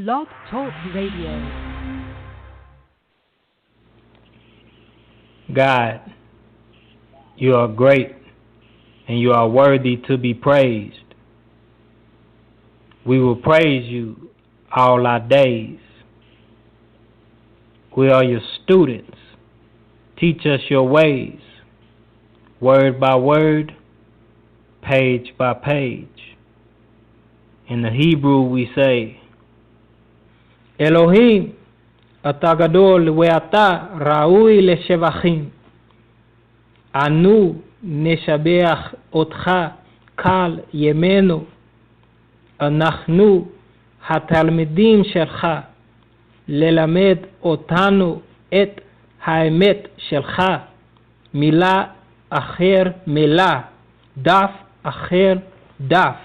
Blog Talk Radio. God, you are great and you are worthy to be praised. We will praise you all our days. We are your students. Teach us your ways, word by word, page by page. In the Hebrew we say, Elohim, אתה גדול ואתה ראוי לשבחים. אנו נשבח אותך כל ימינו. אנחנו התלמידים שלך, ללמד אותנו את האמת שלך, מילה אחר מילה, דף אחר דף.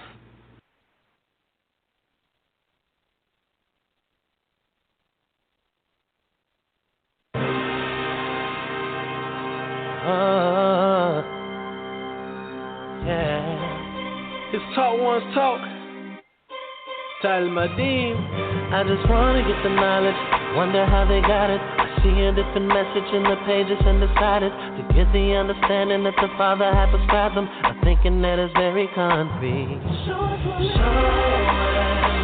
It's Talk One's Talk. Talmadim. I just wanna get the knowledge. Wonder how they got it. I see a different message in the pages and decided to get the understanding that the Father had prescribed them. I'm thinking that it's very concrete. So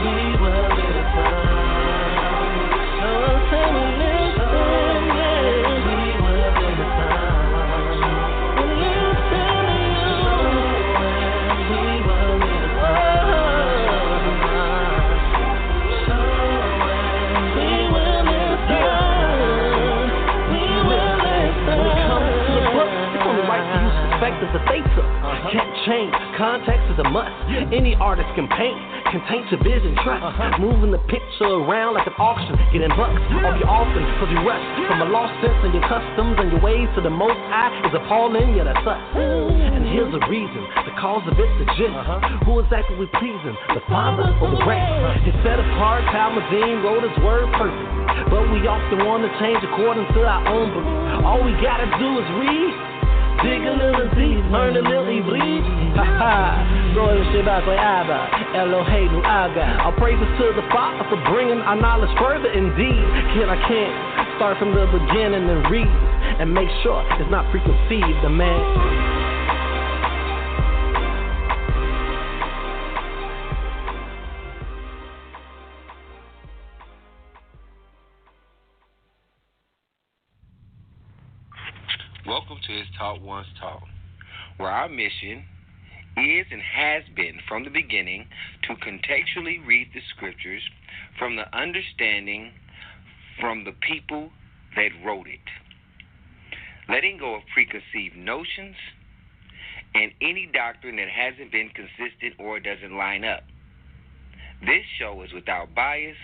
we will listen. So say we listen. Perspectives that they took can't change. Context is a must. Any artist can paint, contain your vision, trust. Moving the picture around like an auction, getting bucks off your often, cause you rush from a lost sense in your customs and your ways to the Most High is appalling. Yeah, that's us. And here's the reason, the cause of it's the gist. Who exactly we pleasing, the Father or the race? He set apart, Talmudim wrote his word perfectly, but we often want to change according to our own belief. All we gotta do is read. Dig a little deep, learn a little Ep3. Ha-ha, go to Sheba, Abba, Eloheinu, Aga. All praises to the Father for bringing our knowledge further indeed. I can't start from the beginning and read and make sure it's not preconceived, the man. Welcome to his Talk One's Talk, where our mission is and has been from the beginning to contextually read the scriptures from the understanding from the people that wrote it, letting go of preconceived notions and any doctrine that hasn't been consistent or doesn't line up. This show is without bias,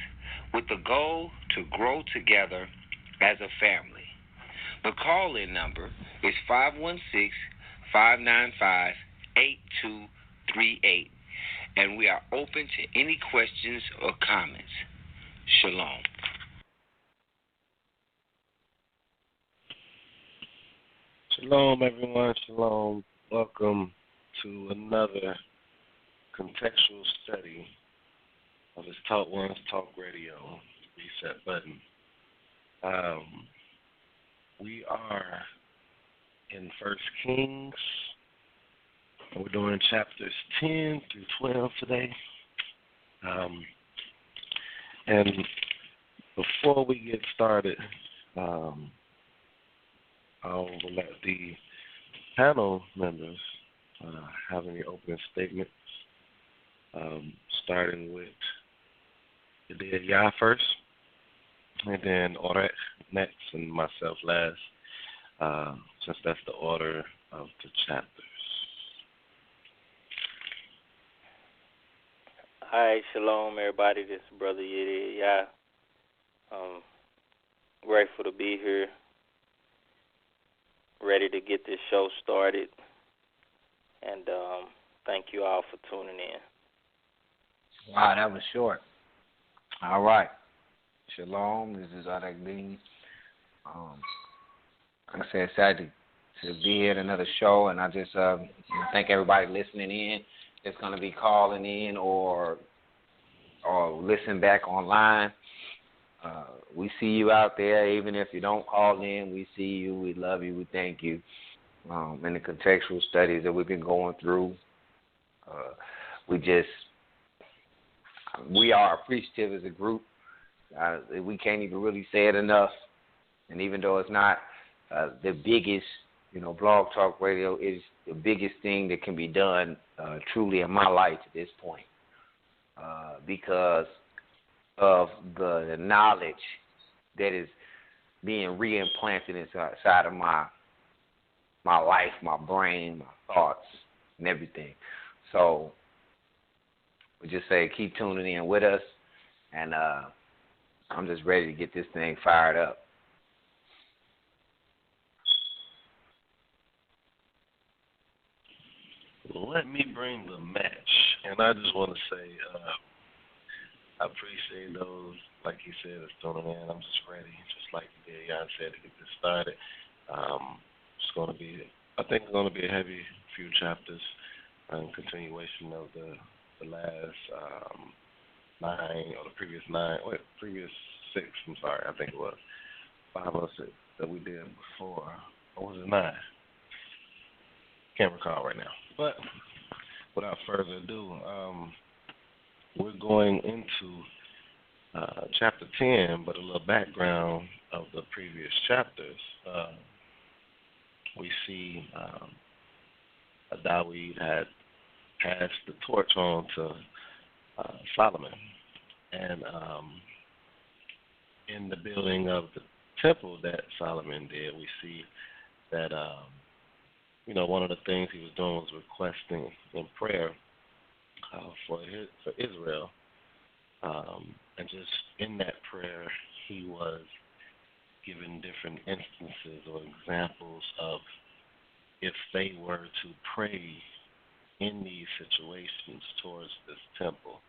with the goal to grow together as a family. The call-in number is 516-595-8238, and we are open to any questions or comments. Shalom. Shalom, everyone. Shalom. Welcome to another contextual study of this Talk One's Talk Radio reset button. We are in 1 Kings. We're doing chapters 10 through 12 today. And before we get started, I'll let the panel members have any opening statements, starting with the Yah first, and then Orech next, and myself last, since that's the order of the chapters. All right, shalom, everybody. This is Brother Yedid. Yeah, grateful to be here, ready to get this show started, and thank you all for tuning in. Wow, that was short. All right. Shalom, this is Adak Dean. Like I said, excited to be here at another show, and I just thank everybody listening in. It's going to be calling in or or listen back online. We see you out there, even if you don't call in. We see you. We love you. We thank you. In the contextual studies that we've been going through, we are appreciative as a group. We can't even really say it enough. And even though it's not the biggest, Blog Talk Radio is the biggest thing that can be done truly in my life at this point, because of the knowledge that is being reimplanted inside of my life, my brain, my thoughts, and everything. So we just say keep tuning in with us, and I'm just ready to get this thing fired up. Let me bring the match. And I just want to say I appreciate those, like he said, that's tuning in. I'm just ready, just like Jan said, to get this started. I think it's going to be a heavy few chapters in continuation of the last 9, or the previous 6, I think it was 5 or 6 that we did before. Or was it 9? Can't recall right now. But without further ado, we're going into chapter 10, but a little background of the previous chapters. We see Dawid had passed the torch on to Solomon. And in the building of the temple that Solomon did, we see that one of the things he was doing was requesting in prayer for Israel, and just in that prayer, he was given different instances or examples of if they were to pray in these situations towards this temple,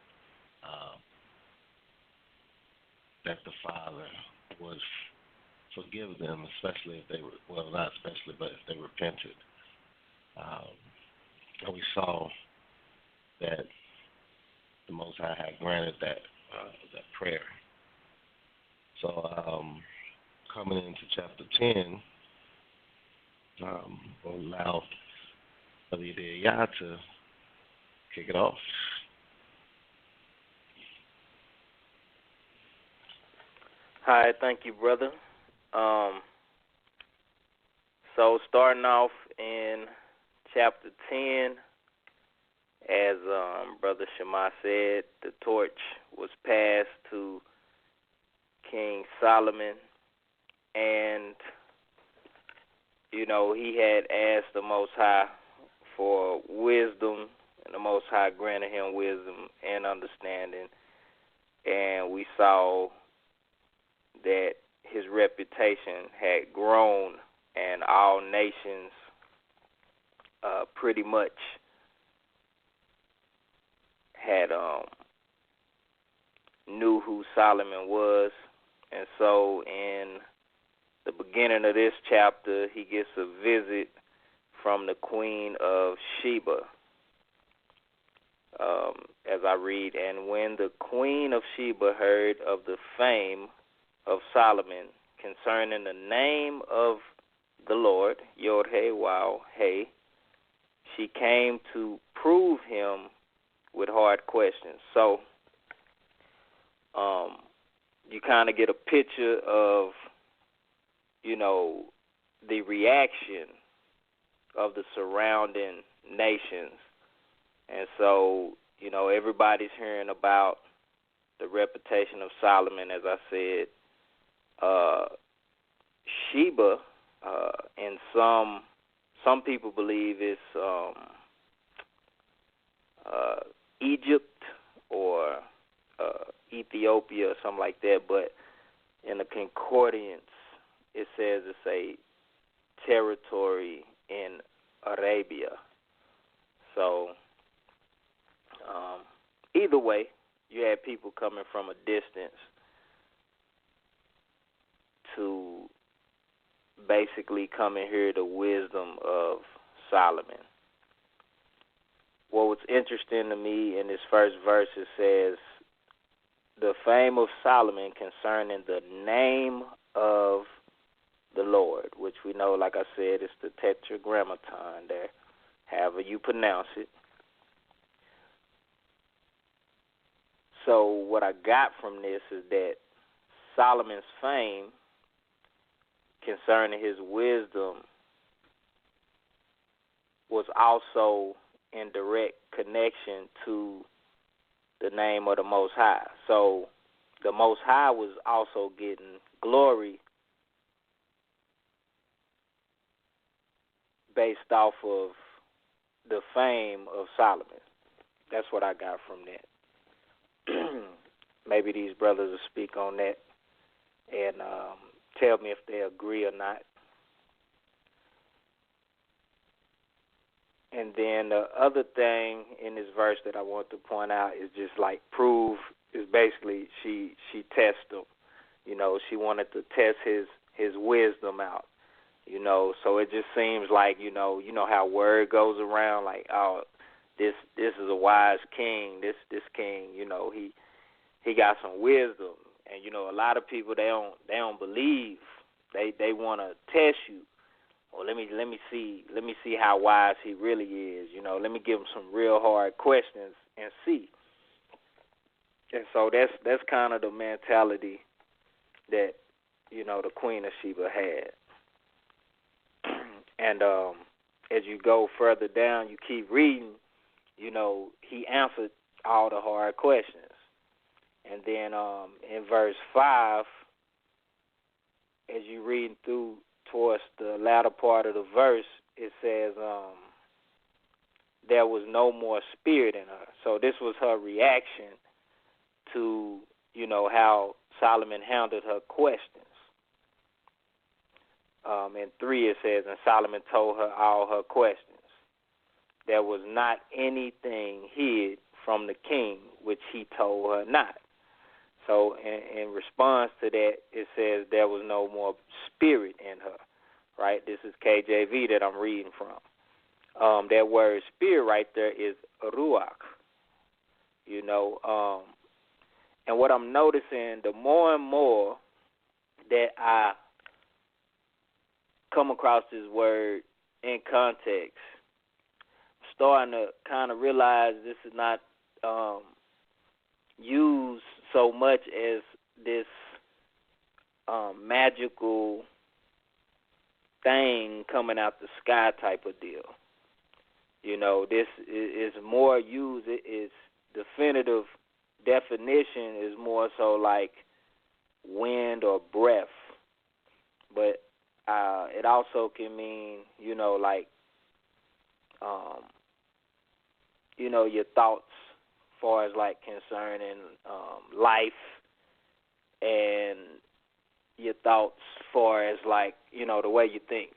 that the Father would forgive them, especially if they were, well, not especially, but if they repented. And we saw that the Most High had granted that prayer. So coming into chapter 10, we'll allow Brother Yah to kick it off. Hi, thank you, brother. So starting off in chapter 10, as Brother Shema said, the torch was passed to King Solomon, and, he had asked the Most High for wisdom, and the Most High granted him wisdom and understanding, and we saw that his reputation had grown, and all nations pretty much had knew who Solomon was. And so in the beginning of this chapter, he gets a visit from the Queen of Sheba. As I read, and when the Queen of Sheba heard of the fame of Solomon concerning the name of the Lord, Yod-Heh-Waw-Heh, she came to prove him with hard questions. So you kind of get a picture of, the reaction of the surrounding nations. And so, everybody's hearing about the reputation of Solomon, as I said. Sheba, and some people believe it's Egypt or Ethiopia or something like that, but in the concordance it says it's a territory in Arabia. So either way, you had people coming from a distance to basically come and hear the wisdom of Solomon. What was interesting to me in this first verse, it says, the fame of Solomon concerning the name of the Lord, which we know, like I said, is the tetragrammaton there, however you pronounce it. So what I got from this is that Solomon's fame concerning his wisdom was also in direct connection to the name of the Most High. So the Most High was also getting glory based off of the fame of Solomon. That's what I got from that. Maybe these brothers will speak on that and tell me if they agree or not. And then the other thing in this verse that I want to point out is just like prove is basically she tested him. You know, she wanted to test his wisdom out. You know, so it just seems like, you know how word goes around, like, oh, this is a wise king. This king, you know, he got some wisdom. And you know, a lot of people they don't believe. They want to test you. Well, let me see how wise he really is. You know, let me give him some real hard questions and see. And so that's kind of the mentality that, you know, the Queen of Sheba had. And as you go further down, you keep reading, you know, he answered all the hard questions. And then in verse 5, as you read through towards the latter part of the verse, it says there was no more spirit in her. So this was her reaction to, you know, how Solomon handled her questions. In 3 it says, and Solomon told her all her questions. There was not anything hid from the king which he told her not. So in response to that, it says there was no more spirit in her, right? This is KJV that I'm reading from. That word spirit right there is ruach, you know. And what I'm noticing, the more and more that I come across this word in context, I'm starting to kind of realize this is not used so much as this magical thing coming out the sky type of deal. You know, this is more used, its definitive definition is more so like wind or breath. But it also can mean, you know, like, you know, your thoughts as far as like concerning life and your thoughts as far as like, you know, the way you think.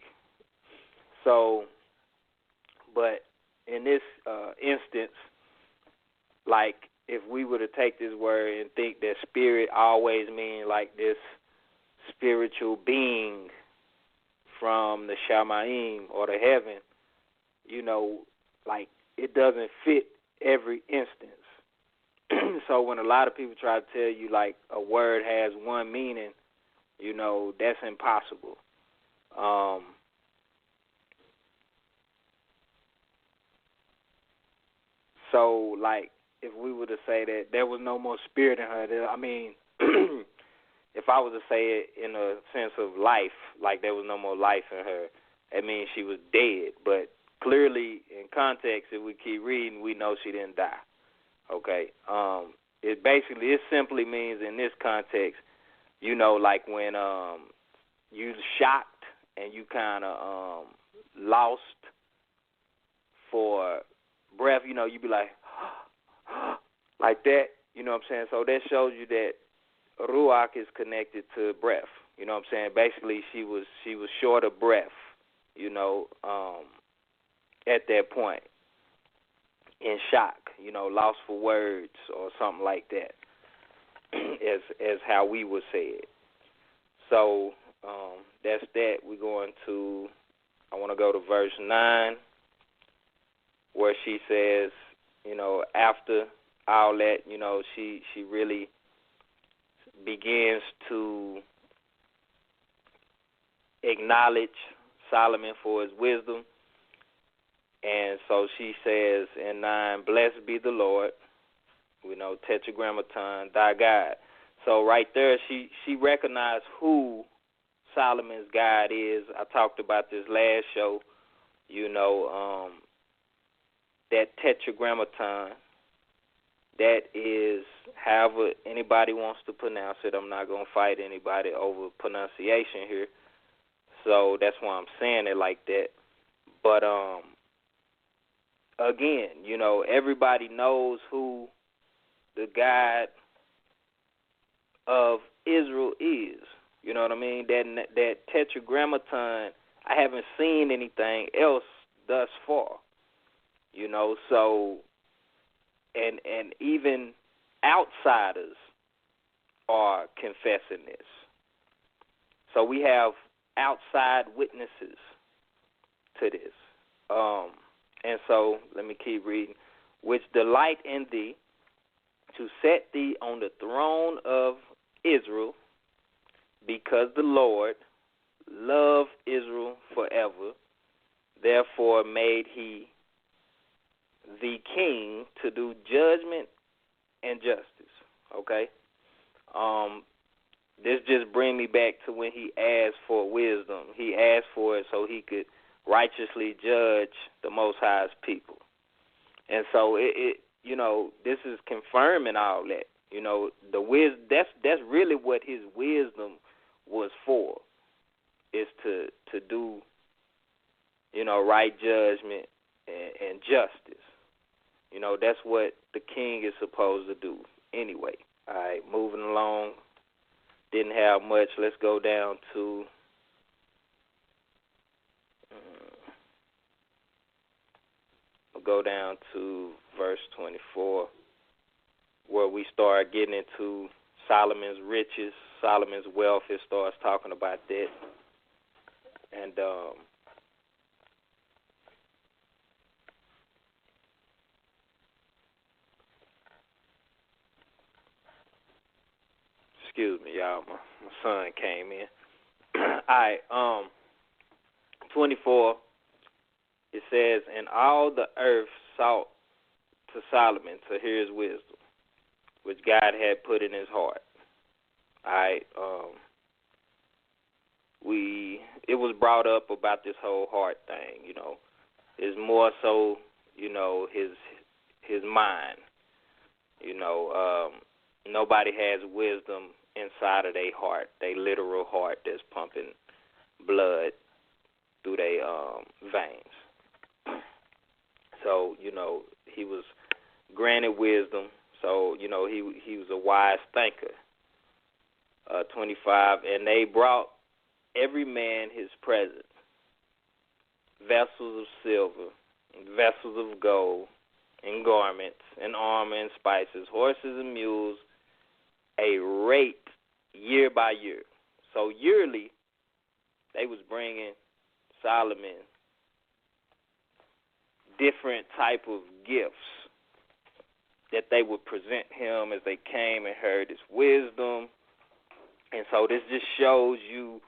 So, but in this instance, like if we were to take this word and think that spirit always means like this spiritual being from the Shamayim or the heaven, you know, like it doesn't fit every instance. So when a lot of people try to tell you like a word has one meaning, you know, that's impossible. So like if we were to say that there was no more spirit in her, I mean, if I was to say it in a sense of life, like there was no more life in her, that means she was dead. But clearly, in context, if we keep reading, we know she didn't die. Okay? It simply means in this context, you know, like when you shocked and you kind of lost for breath, you know, you be like, like that, you know what I'm saying? So that shows you that Ruach is connected to breath. You know what I'm saying? Basically, she was short of breath, you know, at that point, in shock, you know, lost for words or something like that, as how we would say it. So that's that. We're going to, I want to go to verse 9, where she says, you know, after all that, you know, she really begins to acknowledge Solomon for his wisdom. And so she says in 9, blessed be the Lord, we know Tetragrammaton, thy God. So right there, she recognized who Solomon's God is. I talked about this last show, that Tetragrammaton, that is however anybody wants to pronounce it. I'm not going to fight anybody over pronunciation here. So that's why I'm saying it like that. But again, everybody knows who the God of Israel is. You know what I mean? That Tetragrammaton, I haven't seen anything else thus far. So and even outsiders are confessing this. So we have outside witnesses to this. And so let me keep reading. Which delight in thee, to set thee on the throne of Israel, because the Lord loved Israel forever. Therefore made he thee king to do judgment and justice. Okay? This just brings me back to when he asked for wisdom. He asked for it so he could righteously judge the Most High's people. And so this is confirming all that. That's really what his wisdom was for, is to do, right judgment and justice. That's what the king is supposed to do anyway. All right, moving along. Didn't have much. Let's go down to verse 24, where we start getting into Solomon's riches, Solomon's wealth. It starts talking about that. And excuse me, y'all. My son came in. All right. 24. It says, and all the earth sought to Solomon to hear his wisdom, which God had put in his heart. All right. It was brought up about this whole heart thing. It's more so, his mind. Nobody has wisdom inside of their heart, their literal heart that's pumping blood through their veins. So, he was granted wisdom. So, he was a wise thinker. 25, and they brought every man his present, vessels of silver, and vessels of gold, and garments, and armor, and spices, horses and mules, a rate year by year. So yearly, they was bringing Solomon different type of gifts that they would present him as they came and heard his wisdom. And so this just shows you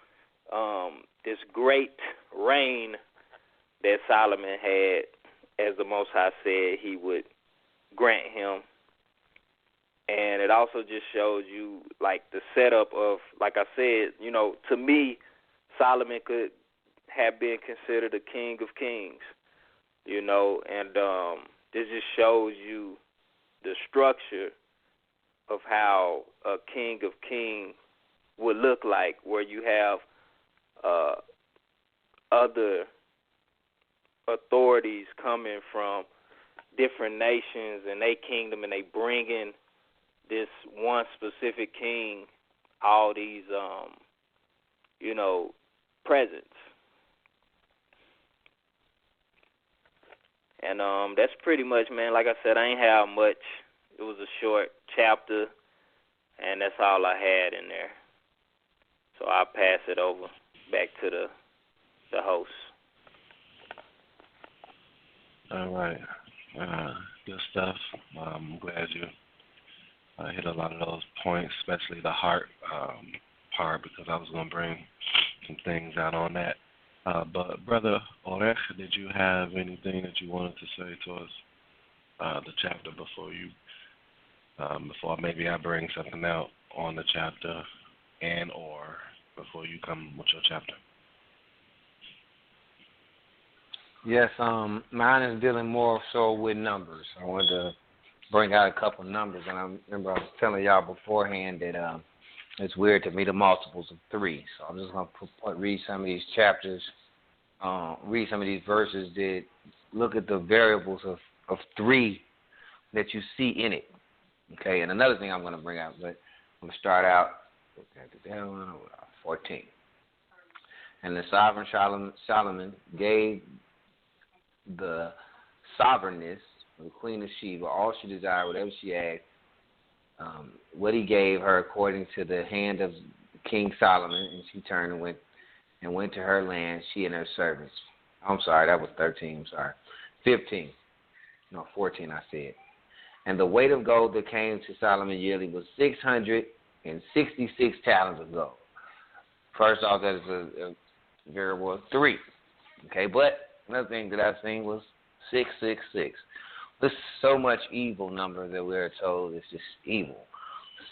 this great reign that Solomon had, as the Most High said he would grant him. And it also just shows you, like, the setup of, like I said, to me, Solomon could have been considered a king of kings, and this just shows you the structure of how a king of kings would look like, where you have other authorities coming from different nations and they kingdom, and they bring in this one specific king all these presents. And that's pretty much, man. Like I said, I ain't have much. It was a short chapter, and that's all I had in there. So I'll pass it over back to the host. All right. Good stuff. I'm glad you hit a lot of those points, especially the heart part because I was going to bring some things out on that. But Brother Orech, did you have anything that you wanted to say to us, the chapter before maybe I bring something out on the chapter and or before you come with your chapter? Yes, mine is dealing more so with numbers. I wanted to bring out a couple numbers, and I remember I was telling y'all beforehand that it's weird to me the multiples of 3. So I'm just going to read some of these chapters, read some of these verses that look at the variables of 3 that you see in it. Okay, and another thing I'm going to bring out, but I'm going to start out with 14. And the sovereign Solomon gave the sovereignness of the queen of Sheba all she desired, whatever she asked, what he gave her according to the hand of King Solomon, and she turned and went to her land, she and her servants. I'm sorry, that was 13. I'm sorry, 15. No, 14. I said. And the weight of gold that came to Solomon yearly was 666 talents of gold. First off, that is a variable of 3. Okay, but another thing that I've seen was 666. There's so much evil number that we're told it's just evil.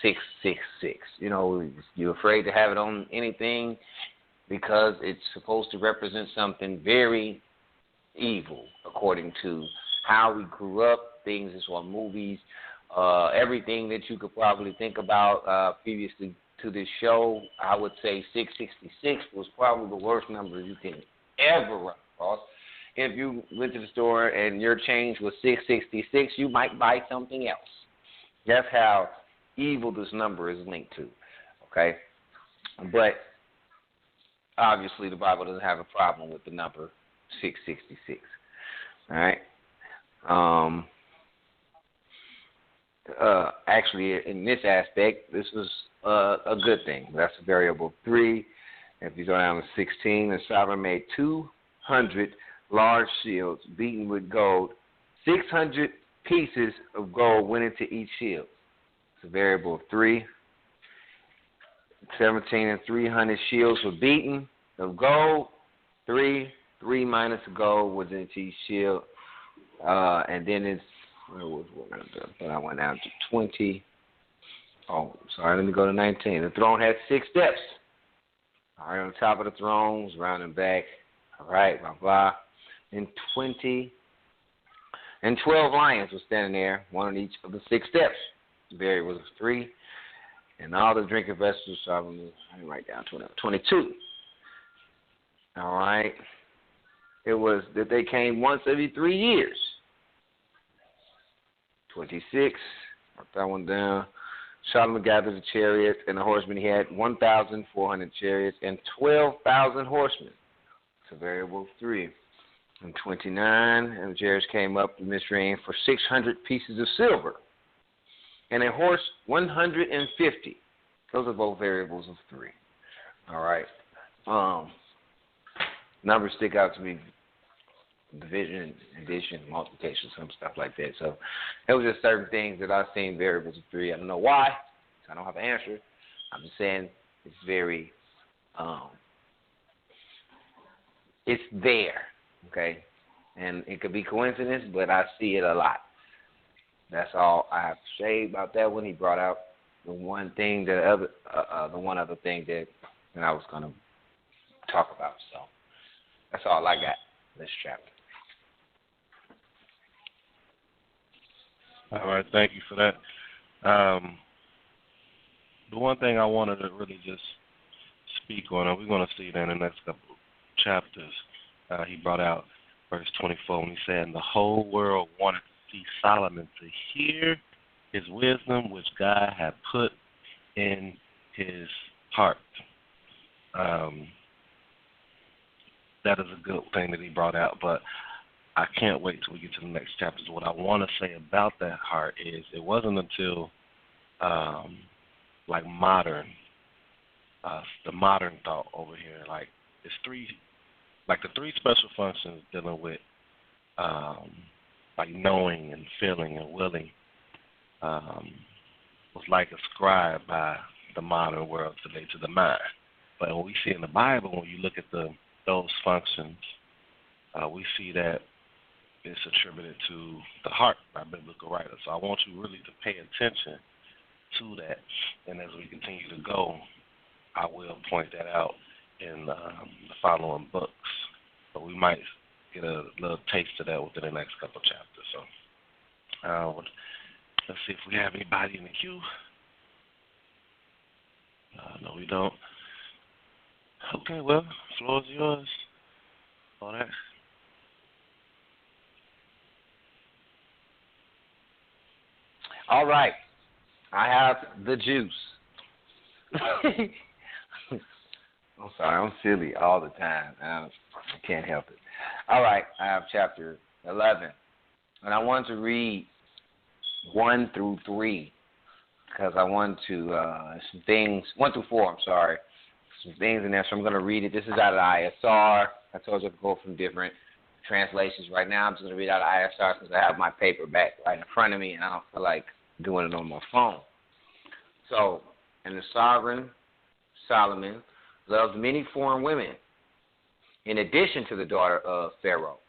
666. You know, you're afraid to have it on anything because it's supposed to represent something very evil, according to how we grew up, things that's on movies, everything that you could probably think about previously to this show. I would say 666 was probably the worst number you can ever run across. If you went to the store and your change was 666, you might buy something else. That's how evil this number is linked to, okay? But obviously the Bible doesn't have a problem with the number 666, all right? Actually, in this aspect, this was a good thing. That's a variable of 3. If you go down to 16, the sovereign made 200 large shields beaten with gold. 600 pieces of gold went into each shield. It's a variable of 3. 17 and 300 shields were beaten of gold. 3 minus gold was into each shield. And then it's, but I went down to 20. Oh, sorry, let me go to 19. The throne had 6 steps. All right, on top of the throne was round and back. All right, blah, blah. And 12 lions were standing there, one on each of the 6 steps. The barrier was 3. And all the drinking vessels, so I didn't write down 22. All right. It was that they came once every 3 years. 26. Wrote that one down. Solomon gathered the chariots and the horsemen. He had 1,400 chariots and 12,000 horsemen. It's a variable of 3. And 29, and the chariots came up to Mizraim for 600 pieces of silver. And a horse 150. Those are both variables of 3. All right. Numbers stick out to me. Division, addition, multiplication, some stuff like that. So it was just certain things that I've seen variables of 3. I don't know why. So I don't have an answer. I'm just saying it's very, it's there, okay? And it could be coincidence, but I see it a lot. That's all I have to say about that one. He brought out the one thing, the one other thing that I was going to talk about. So that's all I got in this chapter. All right, thank you for that. The one thing I wanted to really just speak on, and we're going to see that in the next couple of chapters, he brought out verse 24, and he said, and the whole world wanted to see Solomon to hear his wisdom, which God had put in his heart. That is a good thing that he brought out, but I can't wait till we get to the next chapters. What I want to say about that heart is it wasn't until like modern, the modern thought over here, like it's 3, like the 3 special functions dealing with like knowing and feeling and willing was like ascribed by the modern world today to the mind. But when we see in the Bible, when you look at those functions, we see that it's attributed to the heart by biblical writers. So I want you really to pay attention to that. And as we continue to go, I will point that out in the following books. But we might get a little taste of that within the next couple chapters. So let's see if we have anybody in the queue. No, we don't. Okay, well, the floor is yours. All that. All right. I have the juice. I'm sorry, I'm silly all the time. I can't help it. All right, I have chapter 11. And I want to read 1 through 3 because I want to, some things, 1 through 4, I'm sorry. Some things in there, so I'm going to read it. This is out of ISR. I told you I could go from different translations. Right now, I'm just going to read out of ISR since I have my paper back right in front of me, and I don't feel like doing it on my phone. So, and the sovereign Solomon loved many foreign women, in addition to the daughter of Pharaoh,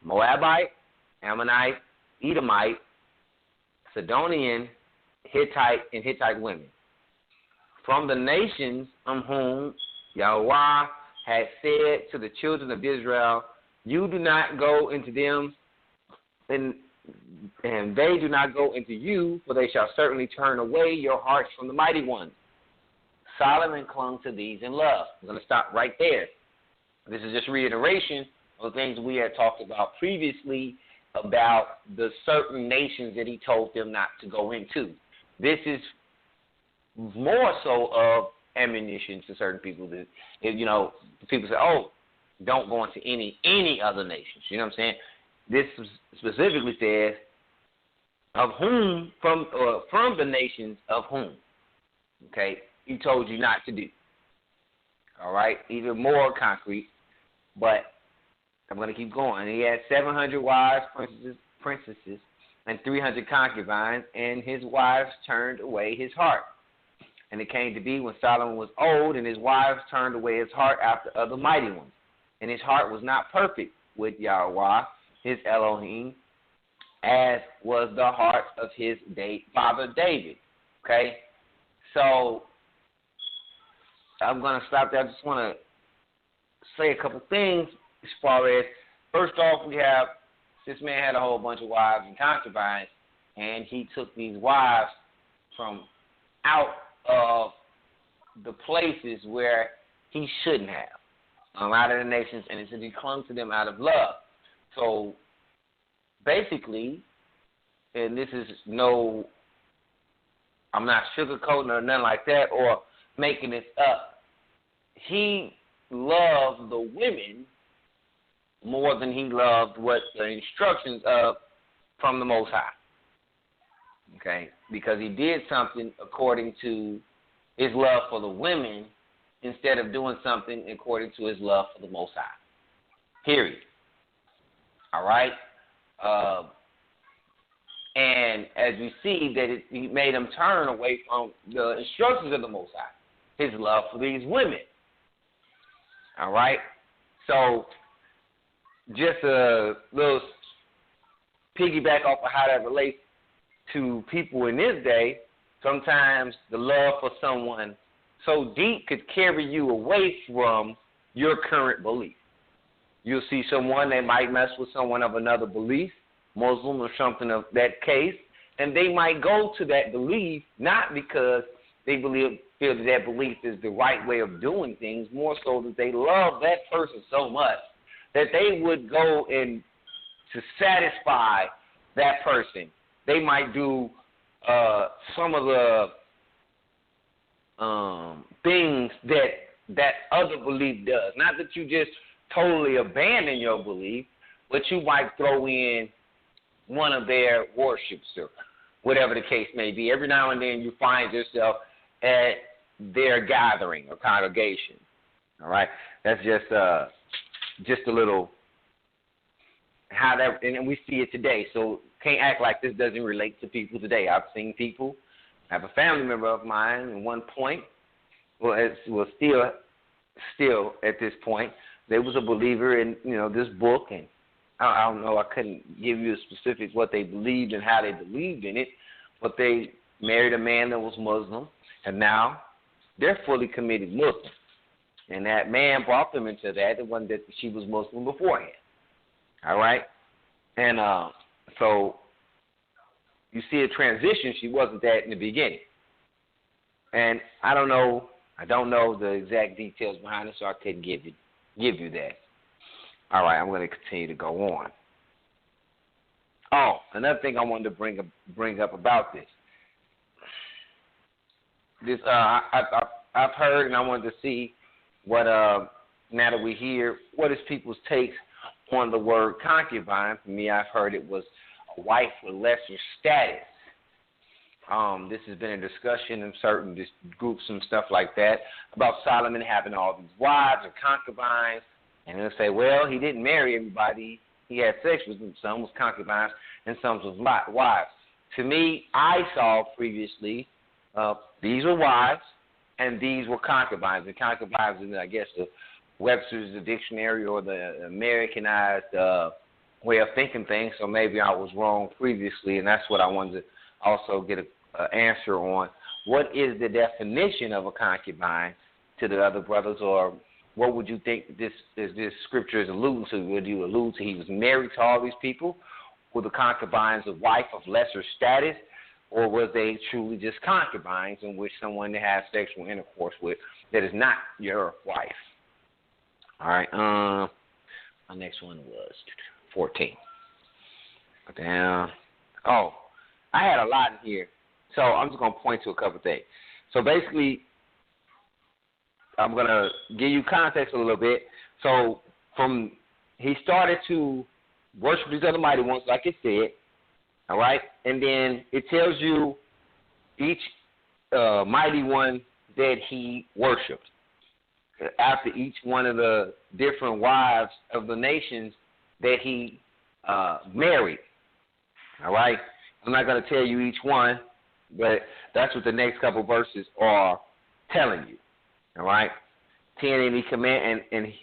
Moabite, Ammonite, Edomite, Sidonian, Hittite, and Hittite women. From the nations of whom Yahweh had said to the children of Israel, you do not go into them, and they do not go into you, for they shall certainly turn away your hearts from the mighty ones. Solomon clung to these in love. I'm going to stop right there. This is just reiteration of things we had talked about previously about the certain nations that he told them not to go into. This is more so of ammunition to certain people that, you know, people say, oh, don't go into any other nations. You know what I'm saying? This specifically says of whom, from the nations of whom. Okay? He told you not to do. All right? Even more concrete, but I'm going to keep going. He had 700 wives, princesses, and 300 concubines, and his wives turned away his heart. And it came to be when Solomon was old, and his wives turned away his heart after other mighty ones. And his heart was not perfect with Yahweh, his Elohim, as was the heart of his father David. Okay? So, I'm going to stop there. I just want to say a couple things as far as, first off, we have, this man had a whole bunch of wives and concubines, and he took these wives from out of the places where he shouldn't have, out of the nations, and it said he clung to them out of love. So, basically, and this is I'm not sugarcoating or nothing like that, or making this up. He loved the women more than he loved what the instructions of from the Most High. Okay? Because he did something according to his love for the women instead of doing something according to his love for the Most High. Period. All right? And as we see that he made him turn away from the instructions of the Most High, his love for these women. All right? So, just a little piggyback off of how that relates to people in this day, sometimes the love for someone so deep could carry you away from your current belief. You'll see someone that might mess with someone of another belief, Muslim or something of that case, and they might go to that belief not because they feel that belief is the right way of doing things, more so that they love that person so much that they would go and to satisfy that person. They might do some of the things that other belief does. Not that you just totally abandon your belief, but you might throw in one of their worships or whatever the case may be. Every now and then you find yourself at their gathering or congregation. All right? That's just a little how that, and we see it today. So can't act like this doesn't relate to people today. I've seen people, I have a family member of mine at one point, still at this point, they was a believer in, this book, and I don't know, I couldn't give you a specific what they believed and how they believed in it, but they married a man that was Muslim, and now they're fully committed Muslim. And that man brought them into that, the one that she was Muslim beforehand. All right? And so you see a transition. She wasn't that in the beginning. And I don't know the exact details behind it, so I couldn't give you that. All right, I'm going to continue to go on. Oh, another thing I wanted to bring up about this. I've heard, and I wanted to see what now that we hear, what is people's takes on the word concubine. For me, I've heard it was a wife with lesser status. This has been a discussion in certain groups and stuff like that about Solomon having all these wives and concubines, and they'll say, well, he didn't marry everybody. He had sex with them. Some was concubines and some was wives. To me, I saw previously these were wives and these were concubines. And concubines is, I guess, the Webster's dictionary or the Americanized way of thinking things. So maybe I was wrong previously, and that's what I wanted to also get an answer on. What is the definition of a concubine to the other brothers, or what would you think this scripture is alluding to? Would you allude to he was married to all these people? Were the concubines a wife of lesser status, or was they truly just concubines in which someone to have sexual intercourse with that is not your wife? All right. My next one was 14. Down. Oh, I had a lot in here, so I'm just going to point to a couple things. So basically, I'm going to give you context a little bit. So he started to worship these other mighty ones, like it said, all right? And then it tells you each mighty one that he worshiped. After each one of the different wives of the nations that he married, all right? I'm not going to tell you each one, but that's what the next couple verses are telling you. All right, 10, and he command and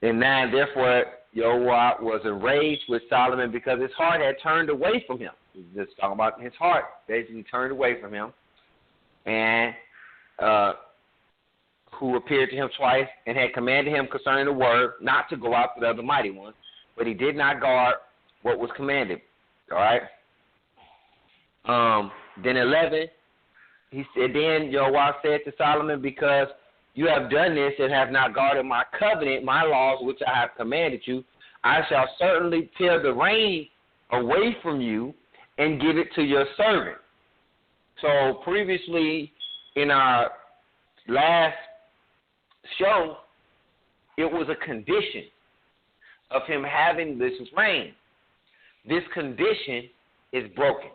9. Therefore, Jeroboam was enraged with Solomon because his heart had turned away from him. He's just talking about his heart, basically turned away from him, and who appeared to him twice and had commanded him concerning the word not to go out to the other mighty ones, but he did not guard what was commanded. All right. Then 11. He said, then Jehovah said to Solomon, because you have done this and have not guarded my covenant, my laws, which I have commanded you, I shall certainly tear the reign away from you and give it to your servant. So previously in our last show, it was a condition of him having this reign. This condition is broken.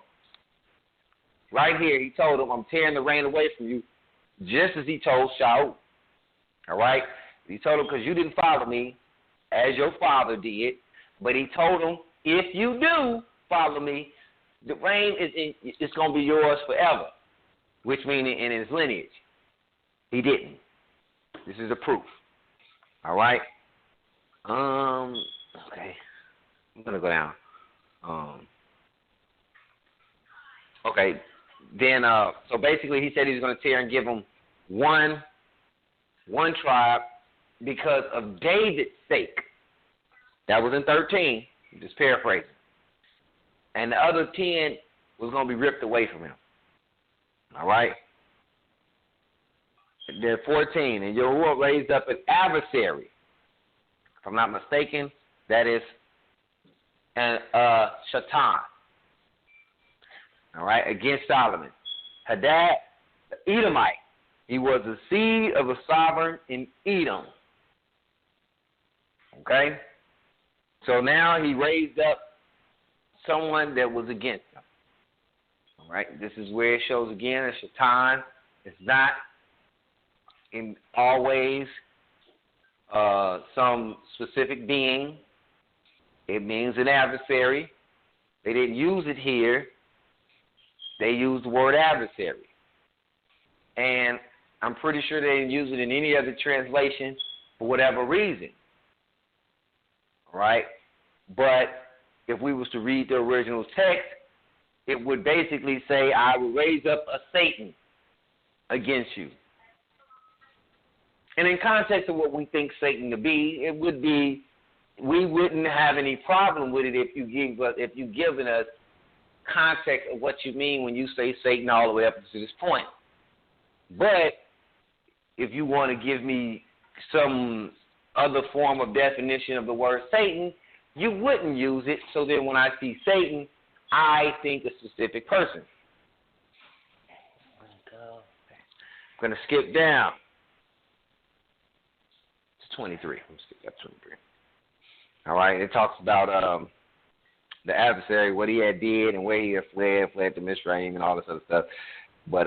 Right here, he told him, I'm tearing the reign away from you, just as he told Shaul. All right? He told him, because you didn't follow me as your father did, but he told him, if you do follow me, the reign is going to be yours forever, which means in his lineage. He didn't. This is the proof. All right? Okay. I'm going to go down. Okay. Then, so basically he said he was going to tear and give him one tribe because of David's sake. That was in 13. Just paraphrasing. And the other 10 was going to be ripped away from him. All right? Then 14. And Jeroboam raised up an adversary. If I'm not mistaken, that is Shatan. All right, against Solomon. Hadad, the Edomite. He was the seed of a sovereign in Edom. Okay? So now he raised up someone that was against him. All right, this is where it shows again that Shatan is not in always some specific being. It means an adversary. They didn't use it here they use the word adversary. And I'm pretty sure they didn't use it in any other translation for whatever reason. All right? But if we was to read the original text, it would basically say, I will raise up a Satan against you. And in context of what we think Satan to be, it would be, we wouldn't have any problem with it if you've given us context of what you mean when you say Satan all the way up to this point. But if you want to give me some other form of definition of the word Satan, you wouldn't use it. So then when I see Satan, I think a specific person. I'm going to skip down to 23. I'm skip up 23. All right, it talks about the adversary, what he had did and where he had fled to Mizraim and all this other stuff. But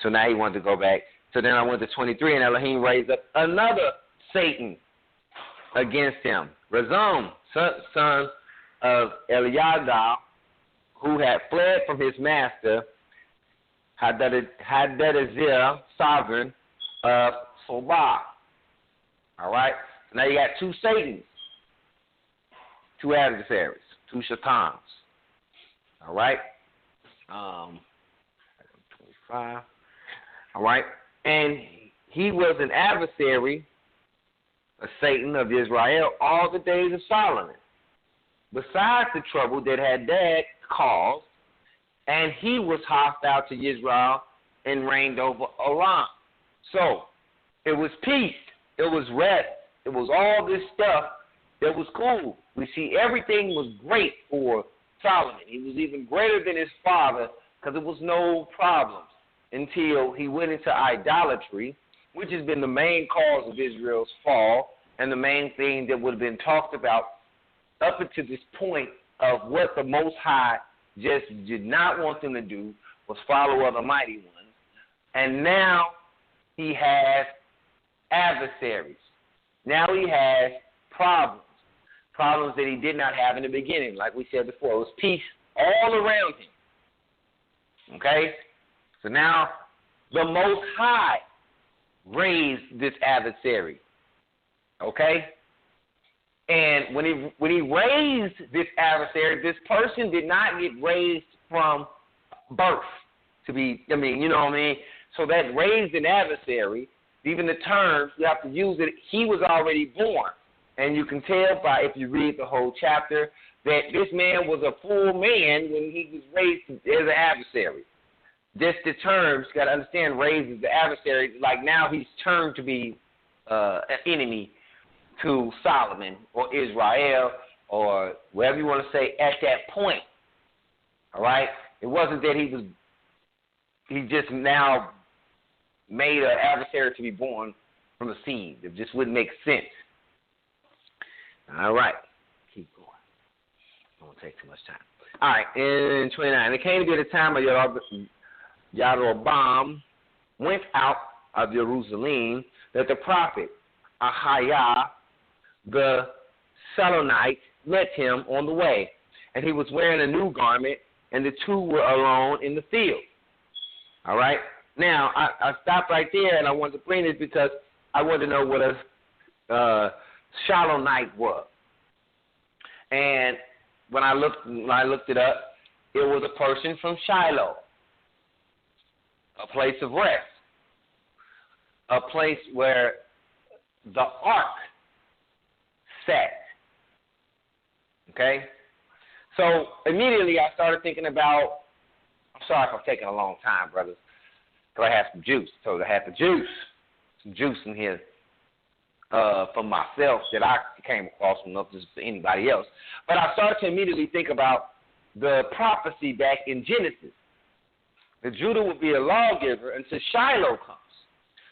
so now he wanted to go back. So then I went to 23, and Elohim raised up another Satan against him. Razum, son of Eliada, who had fled from his master, Hadadazir, sovereign of Sobah. All right? Now you got two Satans, two adversaries, two Shatans. All right? 25. All right? And he was an adversary, a Satan of Israel, all the days of Solomon. Besides the trouble that Hadad caused, and he was hostile to Israel and reigned over Aram. So, it was peace. It was rest. It was all this stuff that was cool. We see everything was great for Solomon. He was even greater than his father because there was no problems until he went into idolatry, which has been the main cause of Israel's fall and the main thing that would have been talked about up until this point of what the Most High just did not want them to do was follow other mighty ones. And now he has adversaries. Now he has problems that he did not have in the beginning. Like we said before, it was peace all around him. Okay? So now the Most High raised this adversary. Okay? And when he raised this adversary, this person did not get raised from birth to be, you know what I mean? So that raised an adversary, even the term, you have to use it, he was already born. And you can tell by, if you read the whole chapter, that this man was a full man when he was raised as an adversary. Just the terms, you got to understand, raised as the adversary, like now he's turned to be an enemy to Solomon or Israel or whatever you want to say at that point. All right? It wasn't that he just now made an adversary to be born from a seed. It just wouldn't make sense. All right. Keep going. It won't take too much time. All right. In 29, it came to be the time of Jeroboam went out of Jerusalem that the prophet Ahiah the Salonite met him on the way, and he was wearing a new garment, and the two were alone in the field. All right? Now, I stopped right there, and I wanted to bring this because I wanted to know what a Salonite was. And when I looked it up, it was a person from Shiloh, a place of rest, a place where the ark sat. Okay? So immediately I started thinking about, I'm sorry if I'm taking a long time, brothers, because I have some juice. So I had some juice in here for myself that I came across, from not just for anybody else. But I started to immediately think about the prophecy back in Genesis, that Judah would be a lawgiver until Shiloh comes.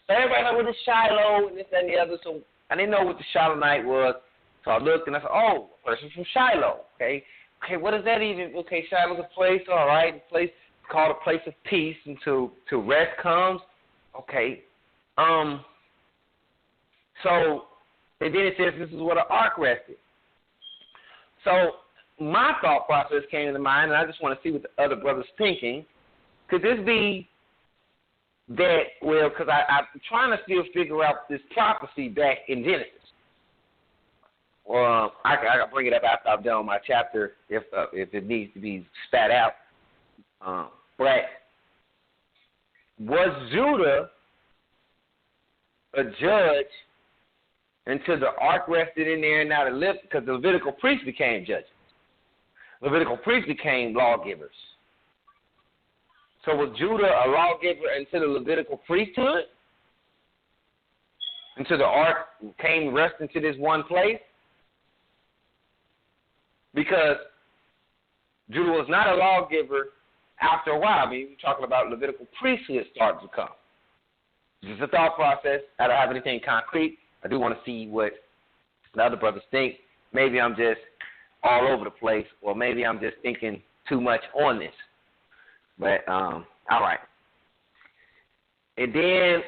So everybody know what the Shiloh and this and the other. So I didn't know what the Shilonite was. So I looked and I said, oh, a person from Shiloh. Okay, what does that even? Okay, Shiloh's a place, all right, a place called a place of peace until rest comes. Okay, so and then it says this is where the ark rested. So my thought process came to mind, and I just want to see what the other brothers thinking. Could this be that, well, because I'm trying to still figure out this prophecy back in Genesis. Or I can bring it up after I've done my chapter if it needs to be spat out. But was Judah a judge until the ark rested in there and now because the Levitical priests became judges. Levitical priests became lawgivers. So was Judah a lawgiver until the Levitical priesthood? Until the ark came rest into this one place? Because Judah was not a lawgiver after a while. I mean, we're talking about Levitical priesthood starting to come. This is a thought process. I don't have anything concrete. I do want to see what the other brothers think. Maybe I'm just all over the place, or maybe I'm just thinking too much on this. But all right. And then,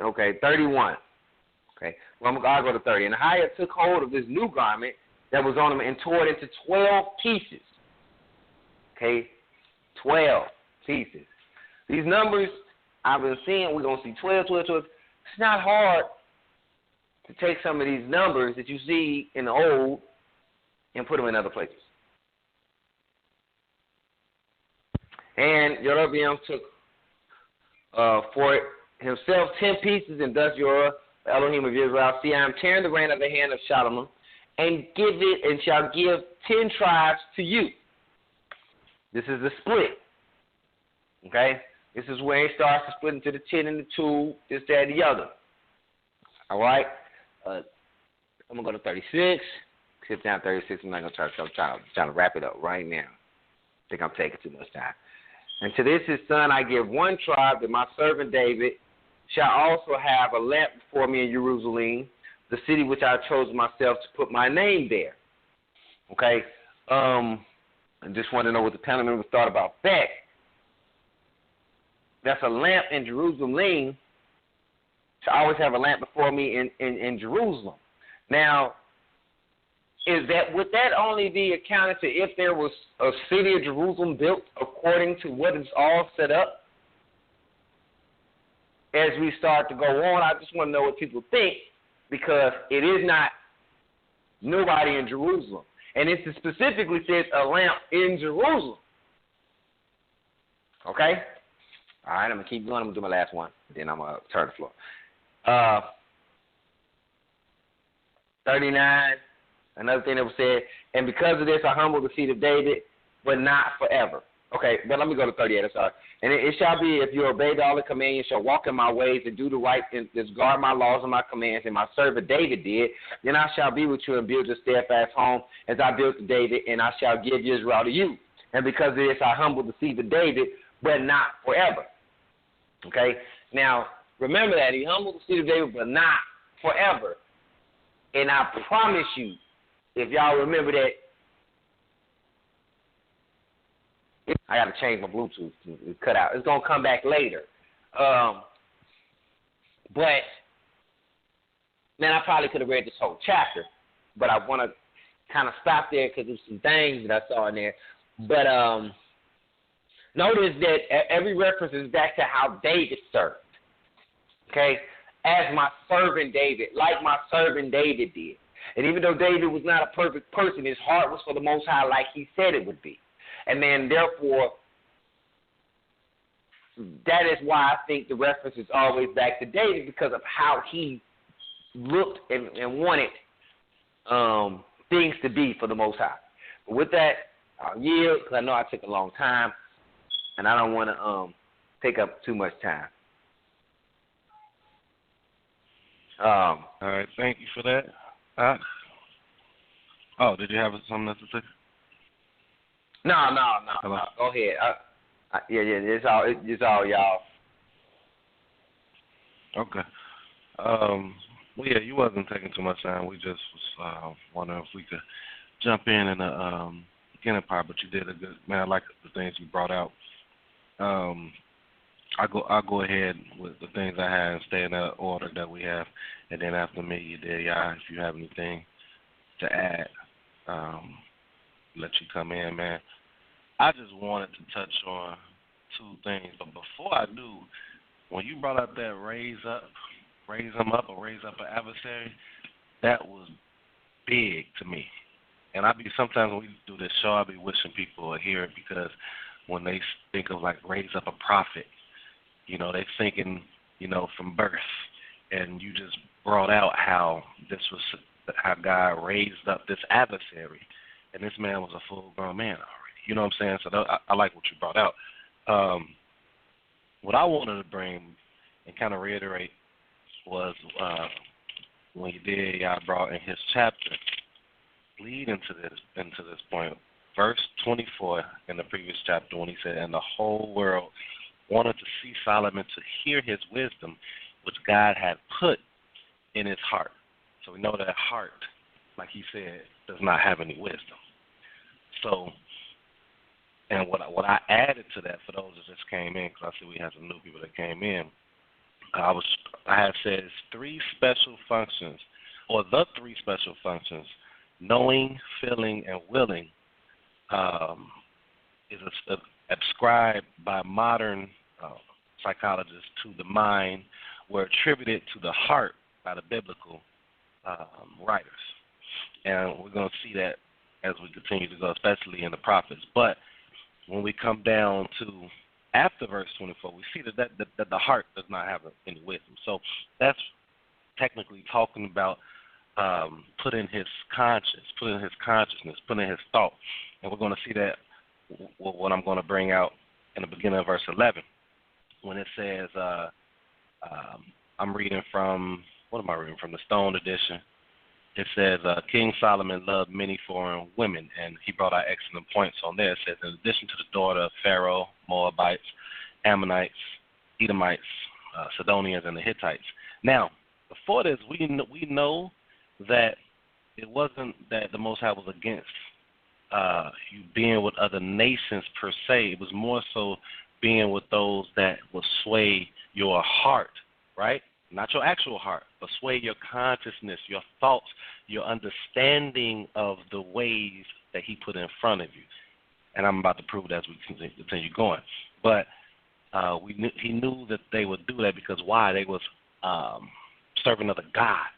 okay, 31. Okay, well, I'll go to 30. And Ahiah took hold of this new garment that was on him and tore it into 12 pieces. Okay, 12 pieces. These numbers I've been seeing, we're going to see 12, 12, 12. It's not hard to take some of these numbers that you see in the old and put them in other places. And Jeroboam took for himself 10 pieces, and thus Jehovah, the Elohim of Israel, see, I am tearing the grain of the hand of Solomon, and shall give 10 tribes to you. This is the split. Okay? This is where it starts to split into the 10 and the 2, this, that, and the other. All right? I'm going to go to 36. Skip down 36. I'm not going to try to wrap it up right now. I think I'm taking too much time. And to this his son I give one tribe, that my servant David shall also have a lamp before me in Jerusalem, the city which I chose myself to put my name there. Okay? I just want to know what the panel members thought about that. That's a lamp in Jerusalem. To always have a lamp before me in Jerusalem. Now, would that only be accounted to if there was a city of Jerusalem built according to what is all set up? As we start to go on, I just want to know what people think, because it is not nobody in Jerusalem. And it specifically says a lamp in Jerusalem. Okay? All right, I'm going to keep going. I'm going to do my last one. Then I'm going to turn the floor. 39, another thing that was said, and because of this I humble the seat of David, but not forever. Okay, but let me go to 38, I'm sorry. And it shall be, if you obey all the commands, you shall walk in my ways and do the right, and guard my laws and my commands, and my servant David did, then I shall be with you and build your steadfast home as I built to David, and I shall give Israel to you. And because of this I humble the seed of David, but not forever. Okay, now remember that. He humbled the seed of David, but not forever. And I promise you, if y'all remember that, I got to change my Bluetooth. It's cut out. It's going to come back later. But, man, I probably could have read this whole chapter, but I want to kind of stop there because there's some things that I saw in there. But notice that every reference is back to how David served. Okay? As my servant David, like my servant David did. And even though David was not a perfect person, his heart was for the Most High like he said it would be. And then, therefore, that is why I think the reference is always back to David, because of how he looked and wanted things to be for the Most High. But with that, I'll yield, because I know I took a long time, and I don't want to take up too much time. All right, thank you for that. Did you have something else to say? No. Go ahead. It's all y'all. Okay. Well, yeah, you wasn't taking too much time. We just was wondering if we could jump in the beginning part, but you did a good. Man, I like the things you brought out. I'll go ahead with the things I have, stay in the order that we have, and then after me, you did, y'all, if you have anything to add. let you come in, man. I just wanted to touch on two things. But before I do, when you brought up that raise them up or raise up an adversary, that was big to me. And sometimes when we do this show, I be wishing people would hear it, because when they think of like raise up a prophet, you know, they thinking, you know, from birth. And you just brought out how God raised up this adversary, and this man was a full-grown man already. You know what I'm saying? So I like what you brought out. What I wanted to bring and kind of reiterate was when y'all brought in his chapter, lead into this point, verse 24 in the previous chapter, when he said, "And the whole world wanted to see Solomon, to hear his wisdom, which God had put in his heart." So we know that heart, like he said, does not have any wisdom. So, and what I added to that for those that just came in, because I see we have some new people that came in, I had said it's three special functions, or the three special functions: knowing, feeling, and willing, is ascribed by modern psychologists to the mind, were attributed to the heart by the biblical writers. And we're going to see that as we continue to go, especially in the prophets. But when we come down to after verse 24, we see that the heart does not have any wisdom. So that's technically talking about putting his conscience, putting his consciousness, putting his thought. And we're going to see that what I'm going to bring out in the beginning of verse 11, when it says, I'm reading from, what am I reading from? The Stone Edition. It says, King Solomon loved many foreign women, and he brought out excellent points on there. It says, in addition to the daughter of Pharaoh, Moabites, Ammonites, Edomites, Sidonians, and the Hittites. Now, before this, we know that it wasn't that the Most High was against you being with other nations per se. It was more so being with those that will sway your heart, right? Not your actual heart, but sway your consciousness, your thoughts, your understanding of the ways that he put in front of you. And I'm about to prove that as we continue going. But he knew that they would do that because why? They was serving other gods.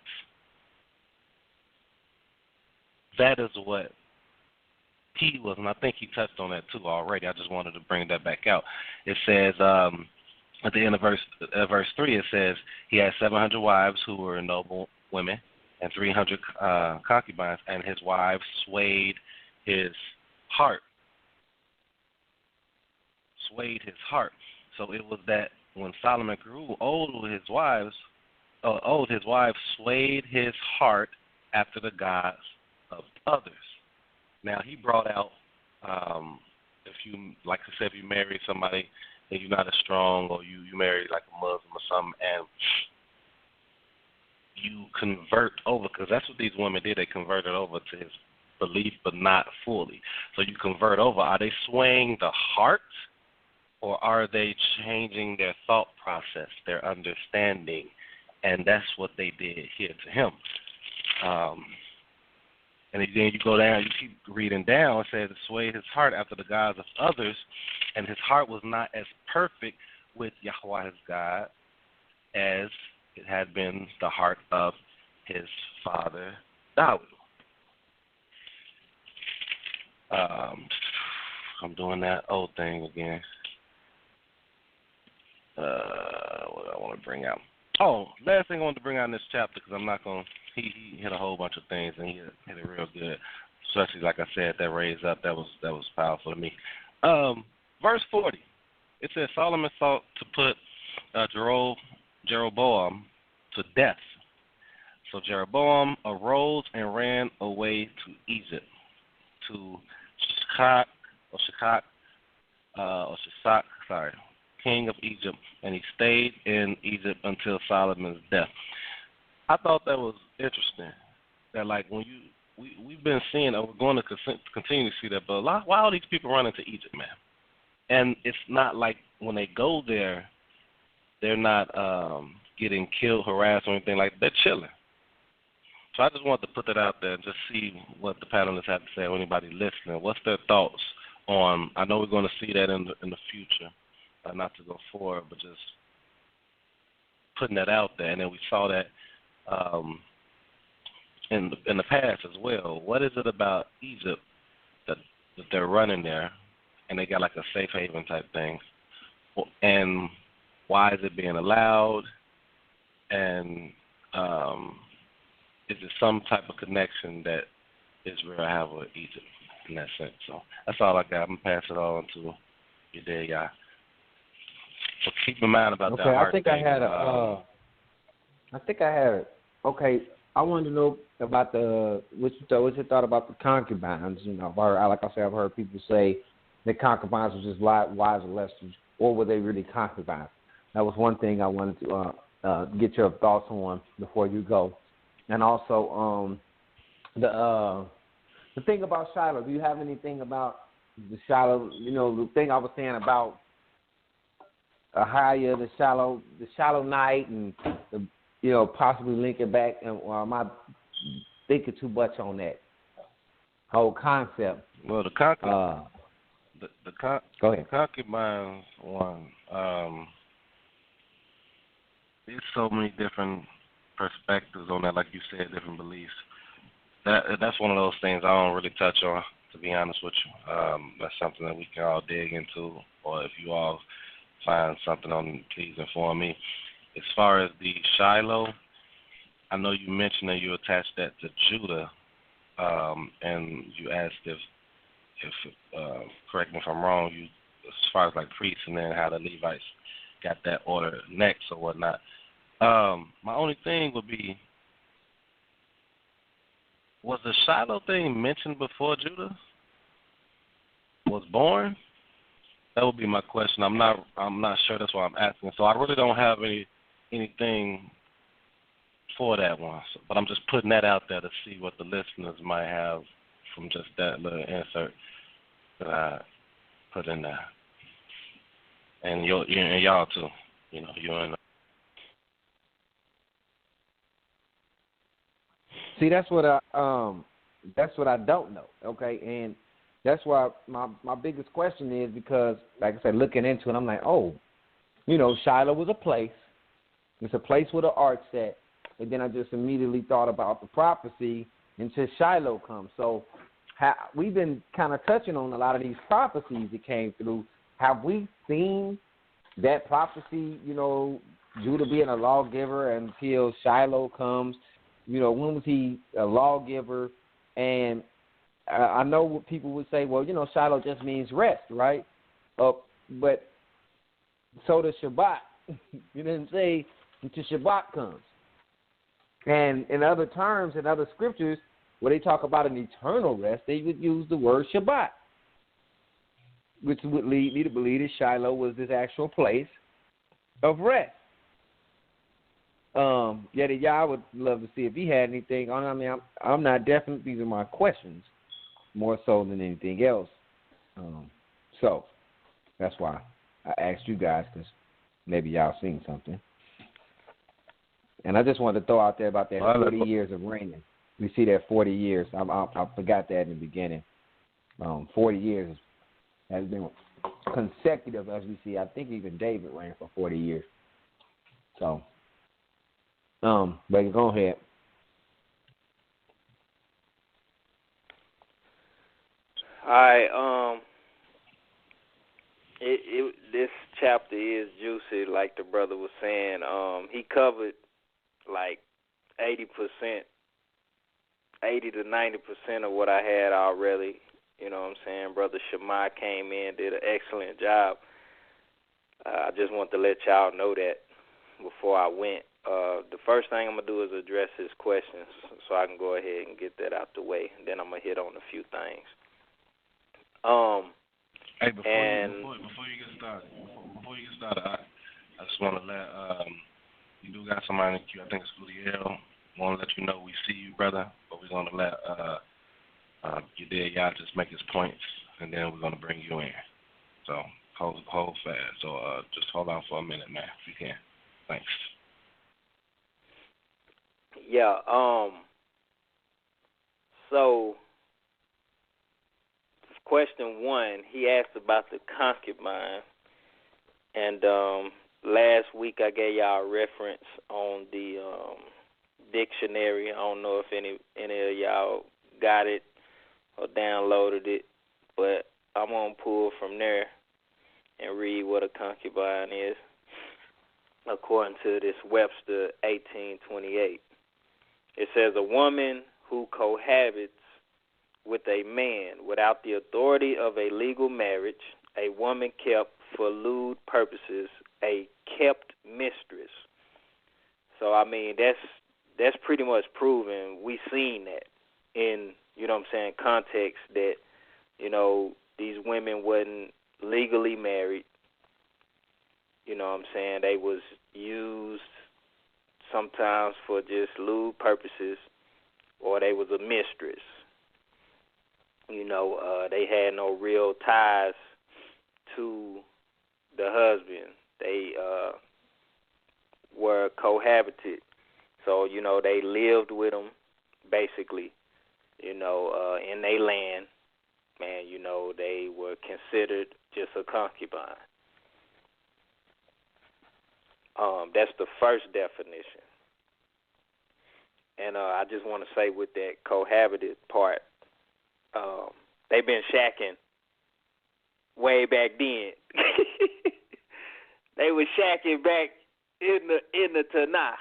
That is what he was, and I think he touched on that too already. I just wanted to bring that back out. It says, at the end of verse 3, it says, he had 700 wives who were noble women and 300 concubines, and his wives swayed his heart. So it was that when Solomon grew old, his wives swayed his heart after the gods of others. Now, he brought out, if you marry somebody and you're not as strong, or you marry like a Muslim or something, and you convert over, because that's what these women did. They converted over to his belief, but not fully. So you convert over. Are they swaying the heart, or are they changing their thought process, their understanding? And that's what they did here to him. And then you go down, you keep reading down, it says, it swayed his heart after the gods of others, and his heart was not as perfect with Yahweh his God as it had been the heart of his father David. I'm doing that old thing again. What do I want to bring out? Oh, last thing I want to bring out in this chapter, because I'm not going to, he hit a whole bunch of things, and he hit it real good. Especially, like I said, that raise up, that was powerful to me. Verse 40, it says, Solomon sought to put Jeroboam to death. So Jeroboam arose and ran away to Egypt, to Shishak, king of Egypt, and he stayed in Egypt until Solomon's death. I thought that was interesting. That like when we've been seeing, and we're going to continue to see that, but why all these people running to Egypt, man? And it's not like when they go there, they're not getting killed, harassed, or anything like that. They're chilling. So I just wanted to put that out there and just see what the panelists have to say, or anybody listening. What's their thoughts on? I know we're going to see that in the future, not to go forward, but just putting that out there. And then we saw that in the past as well. What is it about Egypt that they're running there, and they got like a safe haven type thing? And why is it being allowed? And is it some type of connection that Israel have with Egypt in that sense? So that's all I got. I'm going to pass it on to you there, y'all. So keep in mind about that heart thing. I wanted to know about what you thought about the concubines. You know, like I said, I've heard people say that concubines were just wives and lessons, or were they really concubines? That was one thing I wanted to get your thoughts on before you go. And also the thing about Shiloh. Do you have anything about the Shiloh? You know, the thing I was saying about Ahia, the Shiloh night, and possibly linking back. And am I thinking too much on that whole concept? Well, go ahead. Concubines one. There's so many different perspectives on that, like you said, different beliefs. That's one of those things I don't really touch on, to be honest with you. That's something that we can all dig into, or if you all find something on, please inform me. As far as the Shiloh, I know you mentioned that you attached that to Judah, and you asked if correct me if I'm wrong, as far as like priests and then how the Levites got that order next or whatnot. My only thing would be, was the Shiloh thing mentioned before Judah was born? That would be my question. I'm not sure. That's why I'm asking. So I really don't have anything for that one. So, but I'm just putting that out there to see what the listeners might have from just that little insert that I put in there. And y'all too. You know, you and see, that's what I don't know. Okay, and that's why my biggest question is, because, like I said, looking into it, I'm like, Shiloh was a place. It's a place with an ark set. And then I just immediately thought about the prophecy until Shiloh comes. So we've been kind of touching on a lot of these prophecies that came through. Have we seen that prophecy, Judah being a lawgiver until Shiloh comes? When was he a lawgiver? And I know what people would say, well, Shiloh just means rest, right? But so does Shabbat. You didn't say until Shabbat comes. And in other terms, in other scriptures, where they talk about an eternal rest, they would use the word Shabbat, which would lead me to believe that Shiloh was this actual place of rest. Yet y'all would love to see if he had anything on. I mean, I'm not definite. These are my questions, more so than anything else. So that's why I asked you guys, because maybe y'all seen something. And I just wanted to throw out there about that 40 years of reigning. We see that 40 years. I forgot that in the beginning. 40 years has been consecutive, as we see. I think even David reigned for 40 years. So, but go ahead. All right. This chapter is juicy, like the brother was saying. He covered like 80%, 80 to 90% of what I had already. You know what I'm saying? Brother Shema came in, did an excellent job. I just want to let y'all know that before I went. The first thing I'm going to do is address his questions so I can go ahead and get that out the way. And then I'm going to hit on a few things. Hey, before you get started, I just want to let you do got somebody in the queue. I think it's Guliel. Want to let you know we see you, brother, but we're going to let you there, y'all just make his points, and then we're going to bring you in. So hold fast. So just hold on for a minute, man, if you can. Thanks. Yeah. So, question 1, he asked about the concubine. And last week I gave y'all a reference on the dictionary. I don't know if any of y'all got it or downloaded it, but I'm going to pull from there and read what a concubine is according to this Webster 1828. It says, a woman who cohabits with a man without the authority of a legal marriage, a woman kept for lewd purposes, a kept mistress. So, I mean, that's pretty much proven. We seen that in, you know what I'm saying, context that, you know, these women wasn't legally married. You know what I'm saying? They was used sometimes for just lewd purposes, or they was a mistress. You know, they had no real ties to the husband. They were cohabited. So, you know, they lived with him, basically, you know, in their land. Man, you know, they were considered just a concubine. That's the first definition. And I just want to say with that cohabited part, they've been shacking way back then. They were shacking back in the Tanakh.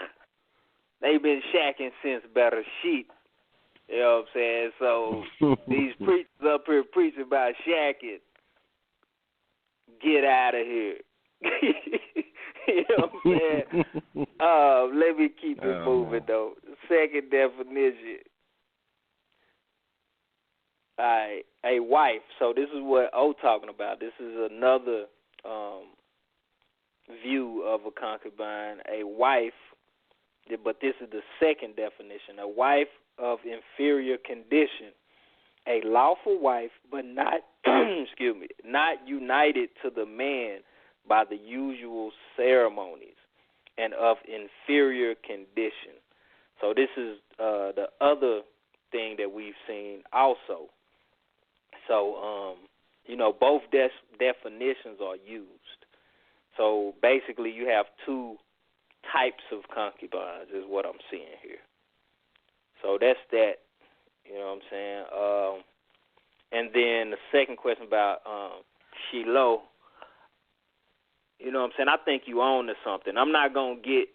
They've been shacking since Bereshit. You know what I'm saying? So these preachers up here preaching about shacking, get out of here. You know what I'm saying? Let me keep it moving, though. Second definition. All right, a wife. So this is what O talking about. This is another view of a concubine. A wife, but this is the second definition. A wife of inferior condition. A lawful wife, but not, excuse me, not united to the man by the usual ceremonies, and of inferior condition. So this is the other thing that we've seen also. So, you know, both definitions are used. So basically you have two types of concubines is what I'm seeing here. So that's that, you know what I'm saying? And then the second question about Shiloh, you know what I'm saying? I think you own to something. I'm not going to get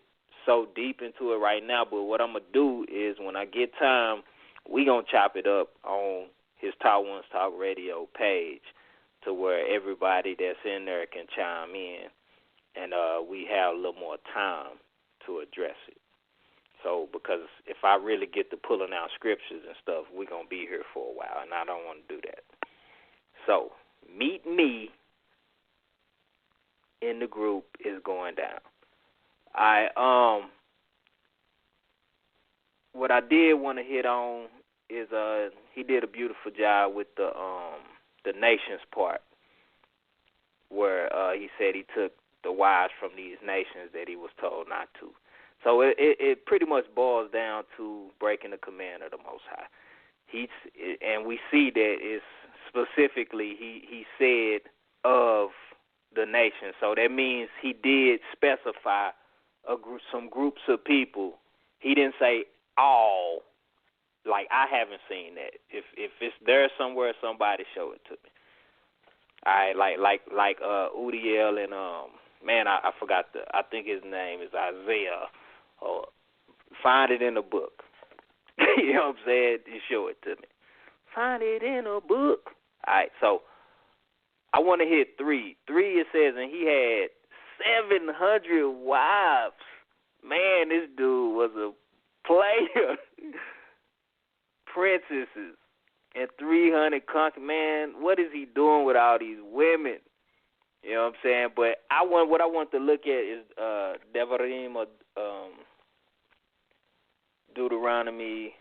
so deep into it right now, but what I'm going to do is when I get time, we going to chop it up on his Talk One's Talk Radio page to where everybody that's in there can chime in, and we have a little more time to address it. So because if I really get to pulling out scriptures and stuff, we're going to be here for a while, and I don't want to do that. So meet me in the group is going down. What I did want to hit on is he did a beautiful job with the nations part, where he said he took the wives from these nations that he was told not to. So it pretty much boils down to breaking the command of the Most High. And we see that it's specifically he said of the nation. So that means he did specify some groups of people. He didn't say all. Like, I haven't seen that. If it's there somewhere, somebody show it to me. All right, like Udiel and man, I forgot I think his name is Isaiah. Find it in the book. You know what I'm saying? You show it to me. Find it in a book. All right, so I want to hit 3. 3, it says, and he had 700 wives. Man, this dude was a player. Princesses and 300 man, what is he doing with all these women? You know what I'm saying? But what I want to look at is Devarim or Deuteronomy.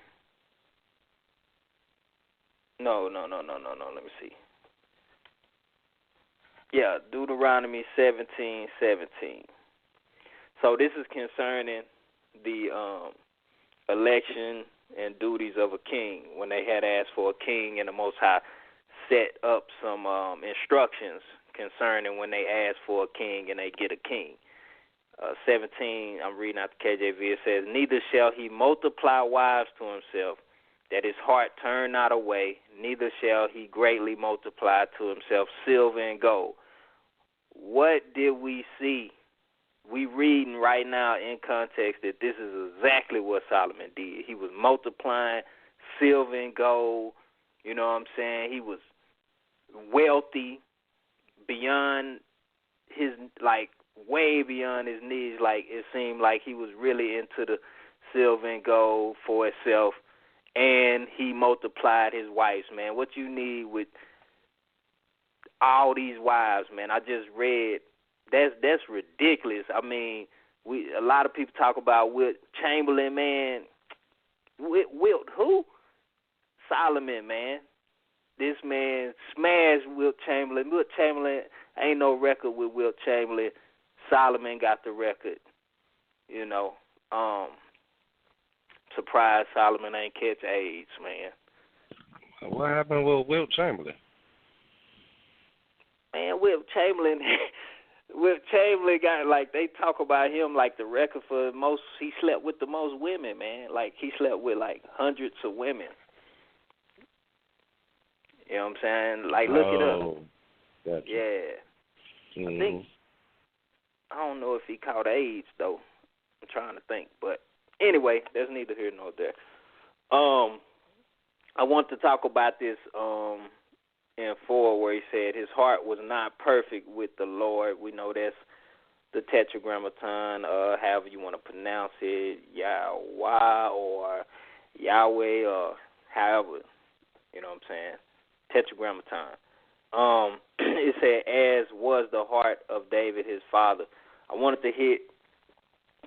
No. Let me see. Yeah, Deuteronomy 17:17. So this is concerning the election and duties of a king when they had asked for a king, and the Most High set up some instructions concerning when they ask for a king and they get a king. 17, I'm reading out the KJV, it says, neither shall he multiply wives to himself, that his heart turn not away, neither shall he greatly multiply to himself silver and gold. What did we see? We reading right now in context that this is exactly what Solomon did. He was multiplying silver and gold. You know what I'm saying? He was wealthy beyond his, like, way beyond his needs. Like, it seemed like he was really into the silver and gold for itself, and he multiplied his wives, man. What you need with all these wives, man, I just read, that's ridiculous. I mean, a lot of people talk about Wilt Chamberlain, man. Wilt who? Solomon, man. This man smashed Wilt Chamberlain. Wilt Chamberlain, ain't no record with Wilt Chamberlain. Solomon got the record, you know. Surprised Solomon ain't catch AIDS, man. What happened with Wilt Chamberlain? Man, Wilt Chamberlain got, like, they talk about him like the record for most, he slept with the most women, man. Like, he slept with, like, hundreds of women. You know what I'm saying? Like, look it up. Gotcha. Yeah. Mm-hmm. I think, I don't know if he caught AIDS, though. I'm trying to think. But anyway, there's neither here nor there. I want to talk about this in 4 where he said his heart was not perfect with the Lord. We know that's the Tetragrammaton, however you want to pronounce it, Yahweh or Yahweh or however, you know what I'm saying, Tetragrammaton. It said, as was the heart of David, his father. I wanted to hit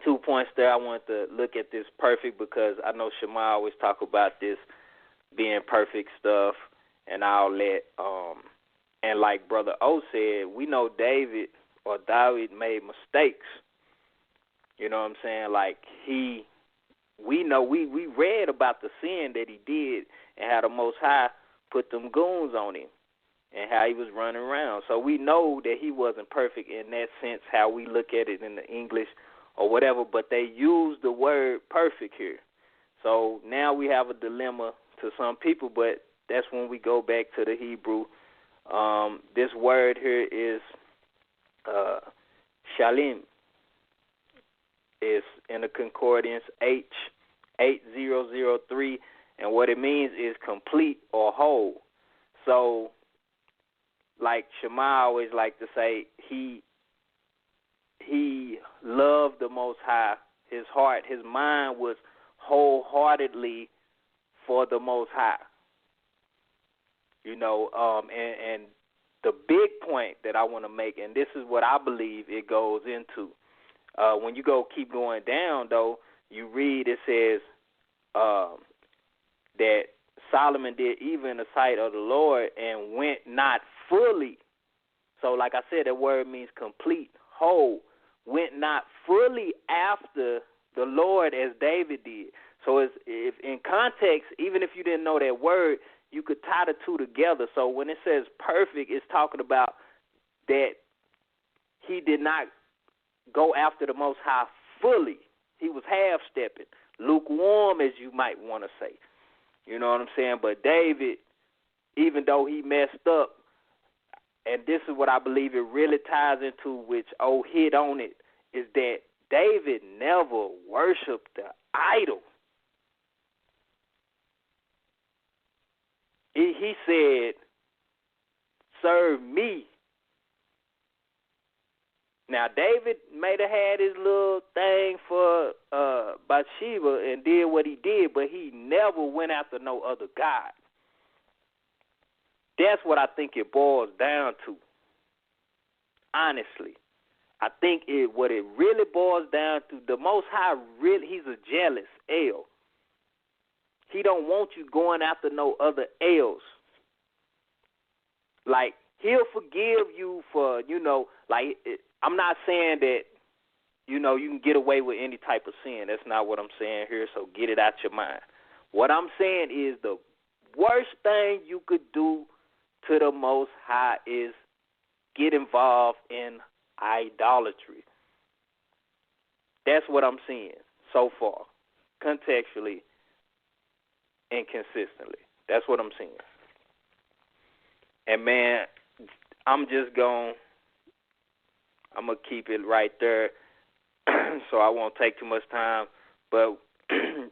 2 points there. I wanted to look at this perfect because I know Shema always talk about this being perfect stuff and all that. And like Brother O said, we know David made mistakes. You know what I'm saying? Like we know we read about the sin that he did and how the Most High put them goons on him and how he was running around. So we know that he wasn't perfect in that sense, how we look at it in the English or whatever, but they use the word perfect here. So now we have a dilemma to some people, but that's when we go back to the Hebrew. This word here is shalim. It's in the concordance H8003, and what it means is complete or whole. So, like Shema always like to say, he loved the Most High. His heart, his mind was wholeheartedly for the Most High. You know, and the big point that I want to make, and this is what I believe it goes into. When you keep going down, though, you read, it says that Solomon did even in the sight of the Lord and went not fully. So, like I said, that word means complete, whole. Went not fully after the Lord as David did. So, if in context, even if you didn't know that word, you could tie the two together. So when it says perfect, it's talking about that he did not go after the Most High fully. He was half-stepping, lukewarm, as you might want to say. You know what I'm saying? But David, even though he messed up, and this is what I believe it really ties into, which hit on it, is that David never worshiped the idol. He said, serve me. Now, David may have had his little thing for Bathsheba and did what he did, but he never went after no other god. That's what I think it boils down to. Honestly, I think what it really boils down to, the Most High, really, he's a jealous El. He don't want you going after no other Els. Like, he'll forgive you for, I'm not saying that, you can get away with any type of sin. That's not what I'm saying here, so get it out your mind. What I'm saying is the worst thing you could do to the Most High is get involved in idolatry. That's what I'm seeing so far, contextually and consistently. That's what I'm seeing. And, man, I'm going to keep it right there so I won't take too much time. But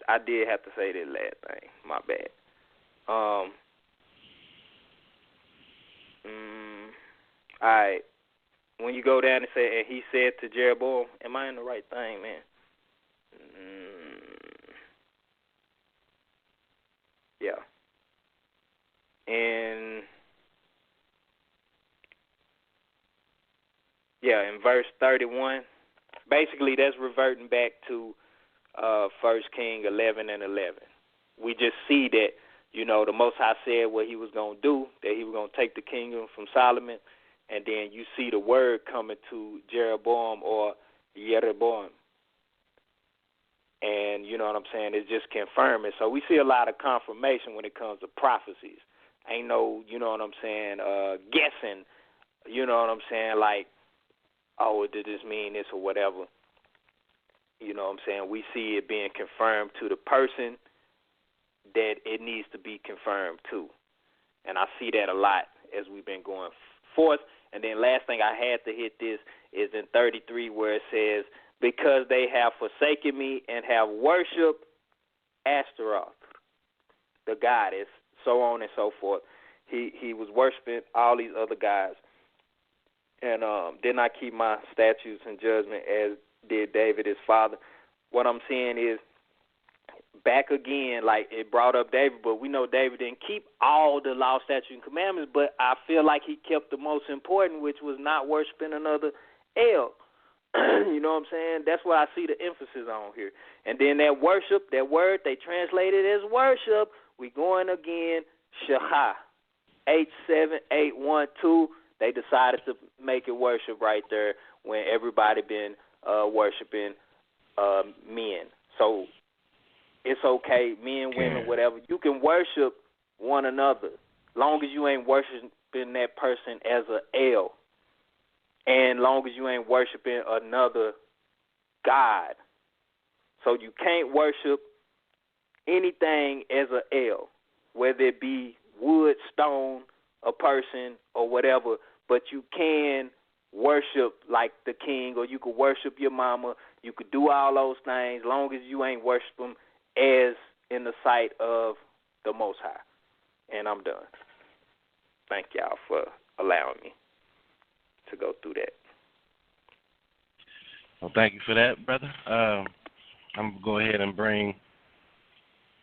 I did have to say that last thing. My bad. All right. When you go down and say, and he said to Jeroboam, am I in the right thing, man? Yeah. And, yeah, in verse 31, basically that's reverting back to 1 King 11 and 11. We just see that, you know, the Most High said what he was going to do, that he was going to take the kingdom from Solomon, and then you see the word coming to Jeroboam or Jeroboam. And, you know what I'm saying, it's just confirming. So we see a lot of confirmation when it comes to prophecies. Ain't no, you know what I'm saying, guessing, you know what I'm saying, like, oh, did this mean this or whatever. You know what I'm saying? We see it being confirmed to the person that it needs to be confirmed to. And I see that a lot as we've been going forth. And then last thing I had to hit this is in 33 where it says, because they have forsaken me and have worshipped Ashtaroth, the goddess, so on and so forth. He was worshiping all these other gods. And did not keep my statutes and judgment as did David, his father. What I'm saying is, back again, like it brought up David, but we know David didn't keep all the law, statutes, and commandments, but I feel like he kept the most important, which was not worshiping another El. You know what I'm saying? That's what I see the emphasis on here. And then that worship, that word, they translated as worship. We going again, Shahah, 87812. They decided to make it worship right there when everybody been worshiping men. So it's okay, men, women, whatever. You can worship one another long as you ain't worshiping that person as a El, and long as you ain't worshiping another God. So you can't worship anything as a El, whether it be wood, stone, a person, or whatever, but you can worship like the king, or you could worship your mama. You could do all those things long as you ain't worship them as in the sight of the Most High. And I'm done. Thank y'all for allowing me to go through that. Well, thank you for that, brother. I'm going to go ahead and bring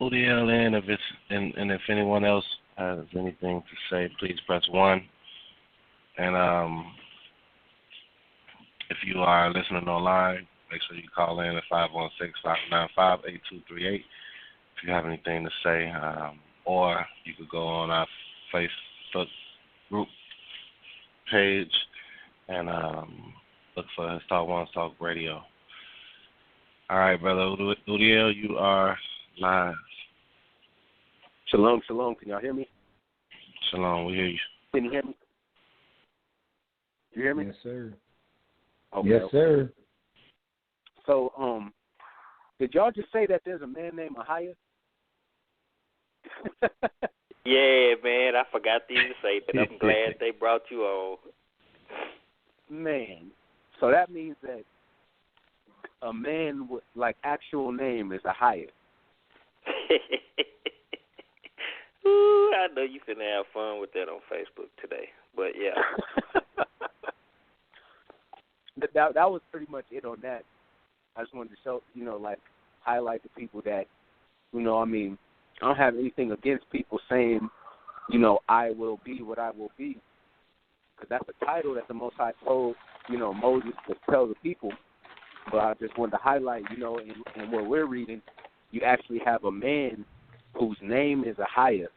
Udiel in, and if anyone else has anything to say, please press 1. And if you are listening online, make sure you call in at 516-595-8238 if you have anything to say. Or you could go on our Facebook group page and look for His Talk One Talk Radio. All right, brother Udiel, you are live. Shalom, shalom. Can y'all hear me? Shalom, we hear you. Can you hear me? You hear me? Yes, sir. Okay, yes, sir. So, did y'all just say that there's a man named Ahiah? Yeah, man, I forgot to even say that. I'm glad they brought you on. Man, so that means that a man with, like, actual name is Ahiah. Ooh, I know you finna have fun with that on Facebook today, but yeah. That was pretty much it on that. I just wanted to show, like, highlight the people that, I mean, I don't have anything against people saying, I will be what I will be, because that's a title that the Most High told, Moses to tell the people. But I just wanted to highlight, in what we're reading, you actually have a man whose name is Ahiah.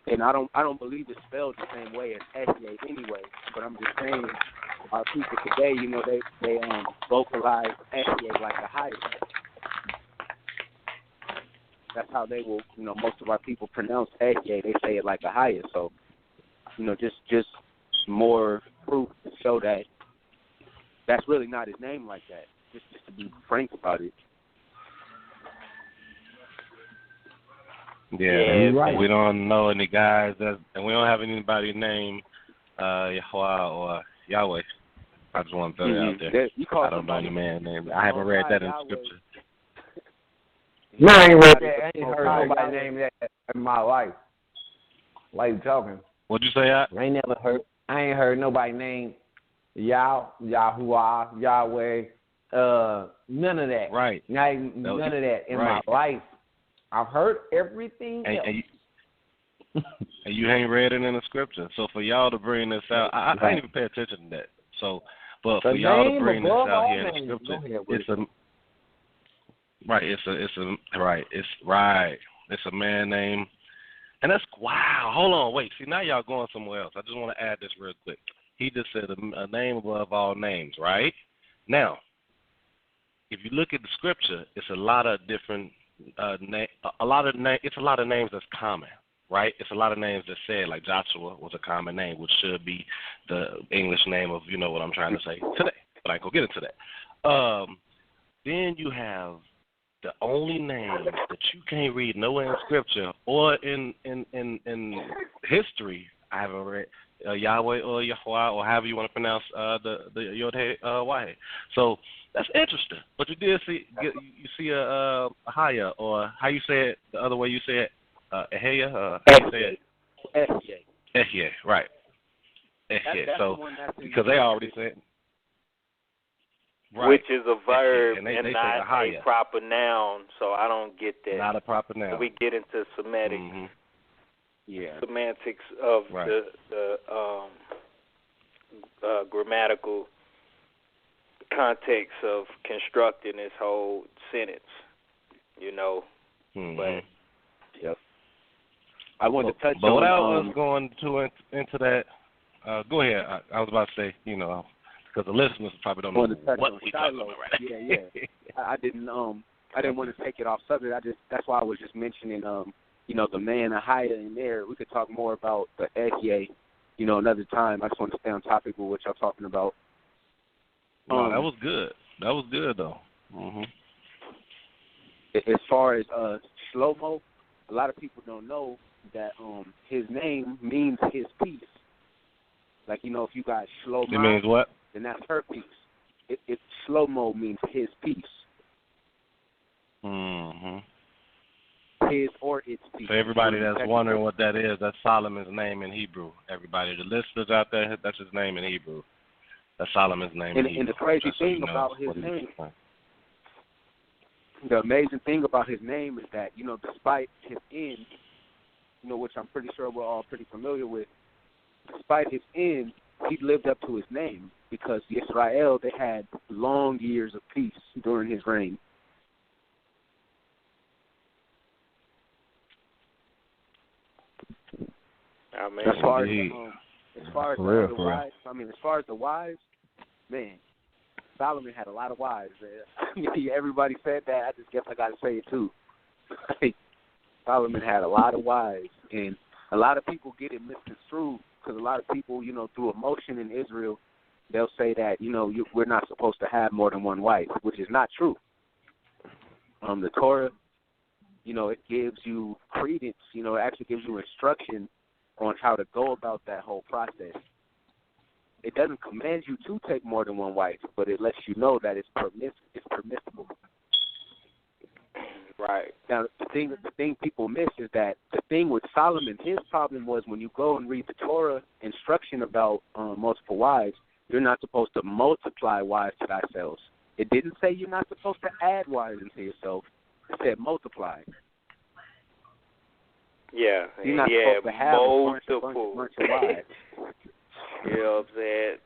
And I don't believe it's spelled the same way as Eshe anyway, but I'm just saying our people today, they vocalize Eshe like Ahiah. that's how they will, most of our people pronounce Ehyeh. They say it like a higher. So, just more proof to show that that's really not his name like that. Just to be frank about it. Yeah, right. We don't know any guys and we don't have anybody named Yahweh or Yahweh. I just want to throw that out there. I don't know any man named. I haven't read that in scripture. No, I ain't read that. I ain't heard nobody name that in my life. Why you talking? What'd you say, I ain't heard nobody name Yahuwah, Yahweh, none of that. Right. None of that in my life. I've heard everything else. And you ain't read it in the scripture. So for y'all to bring this out, I didn't even pay attention to that. So, but for y'all to bring this out here in the scripture, it's a man named, and that's wow. Hold on, wait. See, now y'all going somewhere else. I just want to add this real quick. He just said a name above all names, right? Now, if you look at the scripture, it's a lot of different it's a lot of names that's common, right? It's a lot of names that said, like Joshua was a common name, which should be the English name of, what I'm trying to say today. But I ain't gonna get into that. Then you have the only name that you can't read nowhere in scripture or in history. I haven't read Yahweh or Yahweh or however you want to pronounce the Yod-Heh-Wah-Heh. So that's interesting. But you did see a Haya, or how you say it the other way you say it, Ehyeh, how you say it? Ehyeh, right. Ehyeh. So because they already said. Right. Which is a verb and not a proper noun, so I don't get that. Not a proper noun. We get into Semitic semantics of the grammatical context of constructing this whole sentence, But I wanted to touch but on. Without us going into that, go ahead. I was about to say, because the listeners probably don't know what we're talking about right now. Yeah. I didn't want to take it off subject. That's why I was just mentioning the man Ahia in there. We could talk more about the Ehyeh, another time. I just want to stay on topic with what y'all talking about. No, that was good. That was good though. As far as Shlomo, a lot of people don't know that his name means his peace. Like, if you got Shlomo, it means what? Then that's her peace. It Shlomo means his peace. His or its peace. For everybody that's wondering what that is, that's Solomon's name in Hebrew. Everybody, the listeners out there, that's his name in Hebrew. That's Solomon's name in Hebrew. And the crazy thing about his name, the amazing thing about his name is that, despite his end, which I'm pretty sure we're all pretty familiar with, despite his end, he lived up to his name because Israel, they had long years of peace during his reign. As far as the wives, man, Solomon had a lot of wives. Everybody said that. I just guess I got to say it too. Solomon had a lot of wives, and a lot of people get it misconstrued because a lot of people, through emotion in Israel, they'll say that, we're not supposed to have more than one wife, which is not true. The Torah, it gives you credence, it actually gives you instruction on how to go about that whole process. It doesn't command you to take more than one wife, but it lets you know that it's permissible. Right. Now, the thing people miss is that the thing with Solomon, his problem was when you go and read the Torah instruction about multiple wives, you're not supposed to multiply wives to thyself. It didn't say you're not supposed to add wives into yourself. It said multiply. Yeah, you're not supposed to have multiple. A bunch of wives. You know what I'm saying?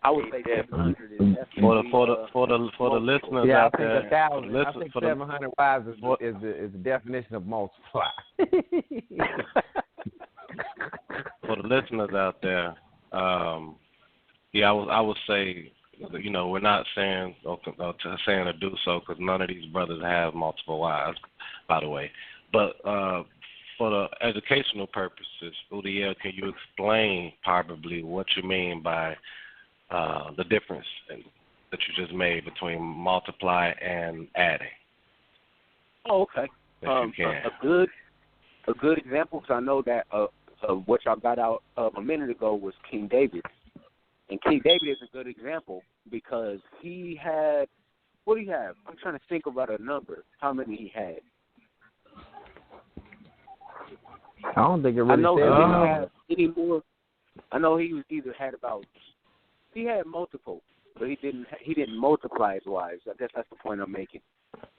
I would say 700 is definitely for the listeners out there. I think 700 wives is the definition of multiply. For the listeners out there, I would say You know, we're not saying saying to do so because none of these brothers have multiple wives, by the way. But for the educational purposes, Udiel, can you explain probably what you mean by the difference that you just made between multiply and adding? Oh, okay. If you can. A good example, because I know that what y'all got out a minute ago was King David. And King David is a good example because he had, what do you have? I'm trying to think about a number, how many he had. I don't think it really I know says he didn't have any more. I know he had multiple, but he didn't multiply his wives. I guess that's the point I'm making,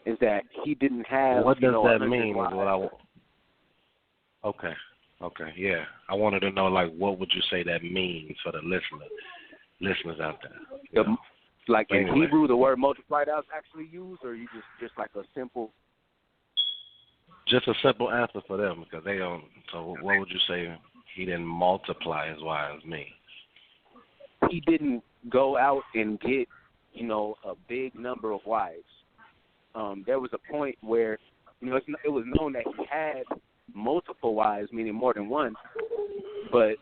is that he didn't have. What does that mean? Is wives. what I want. Okay, yeah. I wanted to know, like, what would you say that means for the listeners out there? Like in anyway. Hebrew, the word multiplied out is actually used, or you just like a simple. Just a simple answer for them because they don't. So, what would you say he didn't multiply his wives mean? He didn't go out and get, a big number of wives. There was a point where, it was known that he had multiple wives, meaning more than one, but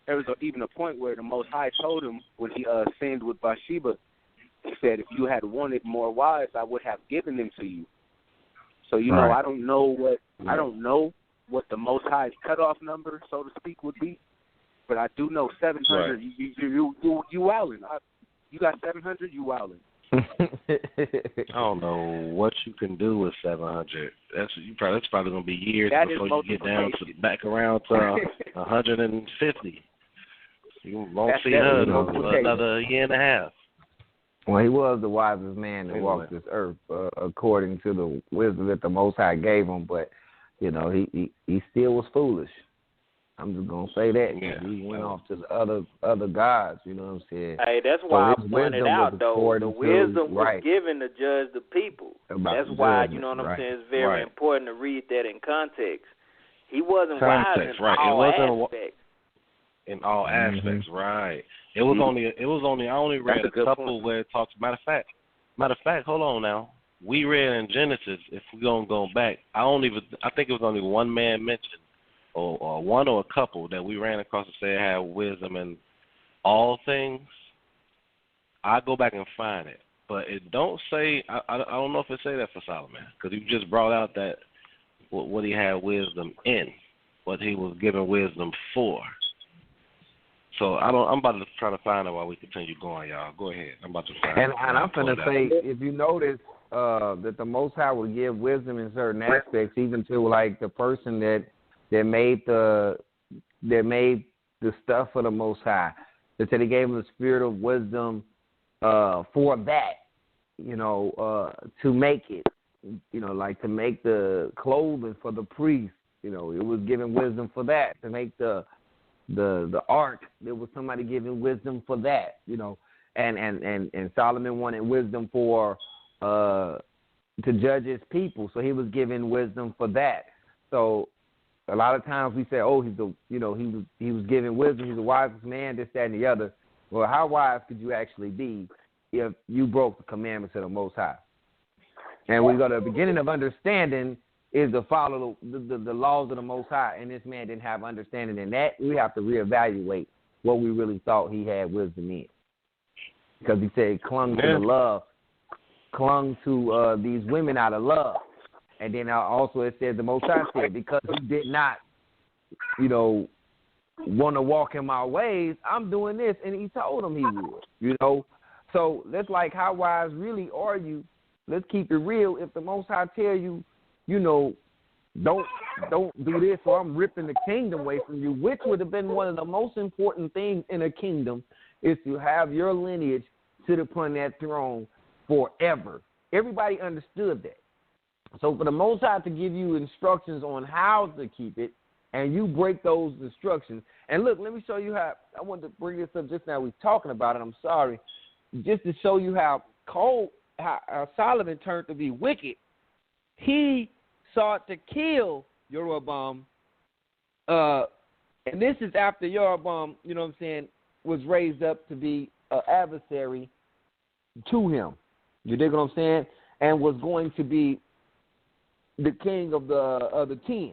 there was even a point where the Most High told him when he sinned with Bathsheba, he said, if you had wanted more wives, I would have given them to you. So, Right. I don't know what the Most High's cutoff number, so to speak, would be, but I do know 700. Right. You wildin'. You got 700, you wildin'. I don't know what you can do with 700. That's probably going to be years That before is you get down to back around to 150. You won't see her for another year and a half. Well, he was the wisest man that walked this earth, according to the wisdom that the Most High gave him. But he still was foolish. I'm just gonna say that. Yeah. He went off to the other gods. You know what I'm saying? Hey, that's why I pointed out, though, the wisdom was right. given to judge the people. That's why, you know what I'm saying, it's very important to read that in context. He wasn't wise in all aspects. In all aspects, right. It was only I only read a couple where it talks. Matter of fact, hold on now. We read in Genesis, if we're gonna go back, I think it was only one man mentioned, or one or a couple that we ran across and said had wisdom in all things. I go back and find it, but it don't say. I don't know if it say that for Solomon, because he just brought out that what he had wisdom in, what he was given wisdom for. So I'm about to try to find it while we continue going, y'all. Go ahead. I'm about to find it. And I'm going to say, if you notice that the Most High will give wisdom in certain aspects, even to like the person that made the stuff for the Most High. That said, he gave him the spirit of wisdom for that, to make it, like to make the clothing for the priest. It was given wisdom for that, to make the ark. There was somebody giving wisdom for that, and Solomon wanted wisdom for to judge his people, so he was given wisdom for that. So a lot of times we say, oh, he was given wisdom, he's the wisest man, this, that, and the other. Well, how wise could you actually be if you broke the commandments of the Most High? And we go to the beginning of understanding is to follow the laws of the Most High, and this man didn't have understanding in that. We have to reevaluate what we really thought he had wisdom in, because he said he clung to these women out of love, and then also it said the Most High said, because he did not, want to walk in my ways, I'm doing this, and he told him he would, So that's like, how wise really are you? Let's keep it real. If the Most High tell you, don't do this, or I'm ripping the kingdom away from you, which would have been one of the most important things in a kingdom, is to have your lineage sit upon that throne forever. Everybody understood that. So for the Most High to give you instructions on how to keep it, and you break those instructions. And look, let me show you how. I wanted to bring this up just now. We're talking about it. I'm sorry. Just to show you how Solomon turned to be wicked. He sought to kill Jeroboam. And this is after Jeroboam, was raised up to be an adversary to him. You dig what I'm saying? And was going to be the king of the 10.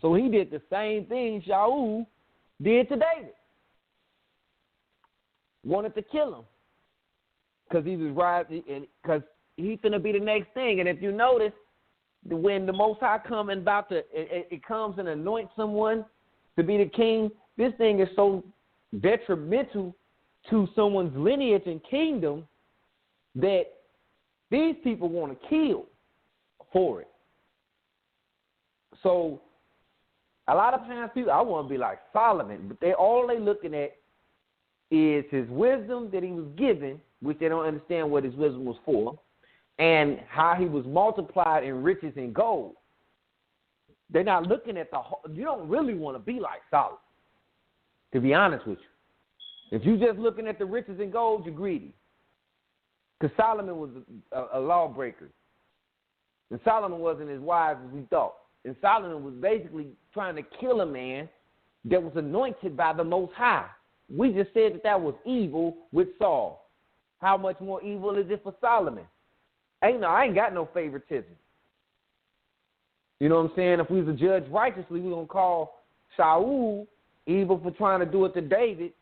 So he did the same thing Shaul did to David. Wanted to kill him because he was rising, and because he's going to be the next thing. And if you notice, when the Most High come and it comes and anoints someone to be the king, this thing is so detrimental to someone's lineage and kingdom that these people want to kill for it. So a lot of times people, I want to be like Solomon, but all they looking at is his wisdom that he was given, which they don't understand what his wisdom was for, and how he was multiplied in riches and gold. They're not looking at the whole. You don't really want to be like Solomon, to be honest with you. If you're just looking at the riches and gold, you're greedy. Because Solomon was a lawbreaker. And Solomon wasn't as wise as we thought. And Solomon was basically trying to kill a man that was anointed by the Most High. We just said that was evil with Saul. How much more evil is it for Solomon? I ain't got no favoritism. You know what I'm saying? If we was to judge righteously, we're going to call Shaul evil for trying to do it to David.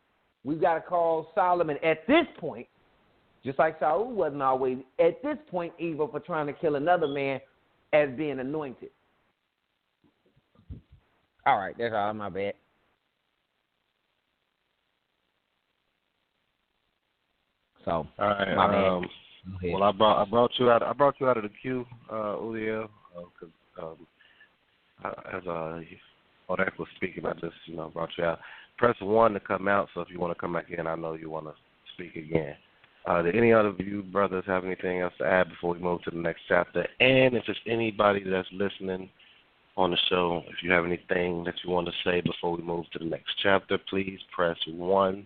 We've got to call Solomon at this point, just like Shaul wasn't always, at this point, evil for trying to kill another man as being anointed. All right, that's all. My bad. So, all right, my bad. Well, I brought you out. I brought you out of the queue, Uliel, because as Odak was speaking, I just brought you out. Press 1 to come out. So if you want to come back in, I know you want to speak again. Do any other of you brothers have anything else to add before we move to the next chapter? And if there's anybody that's listening on the show, if you have anything that you want to say before we move to the next chapter, please press 1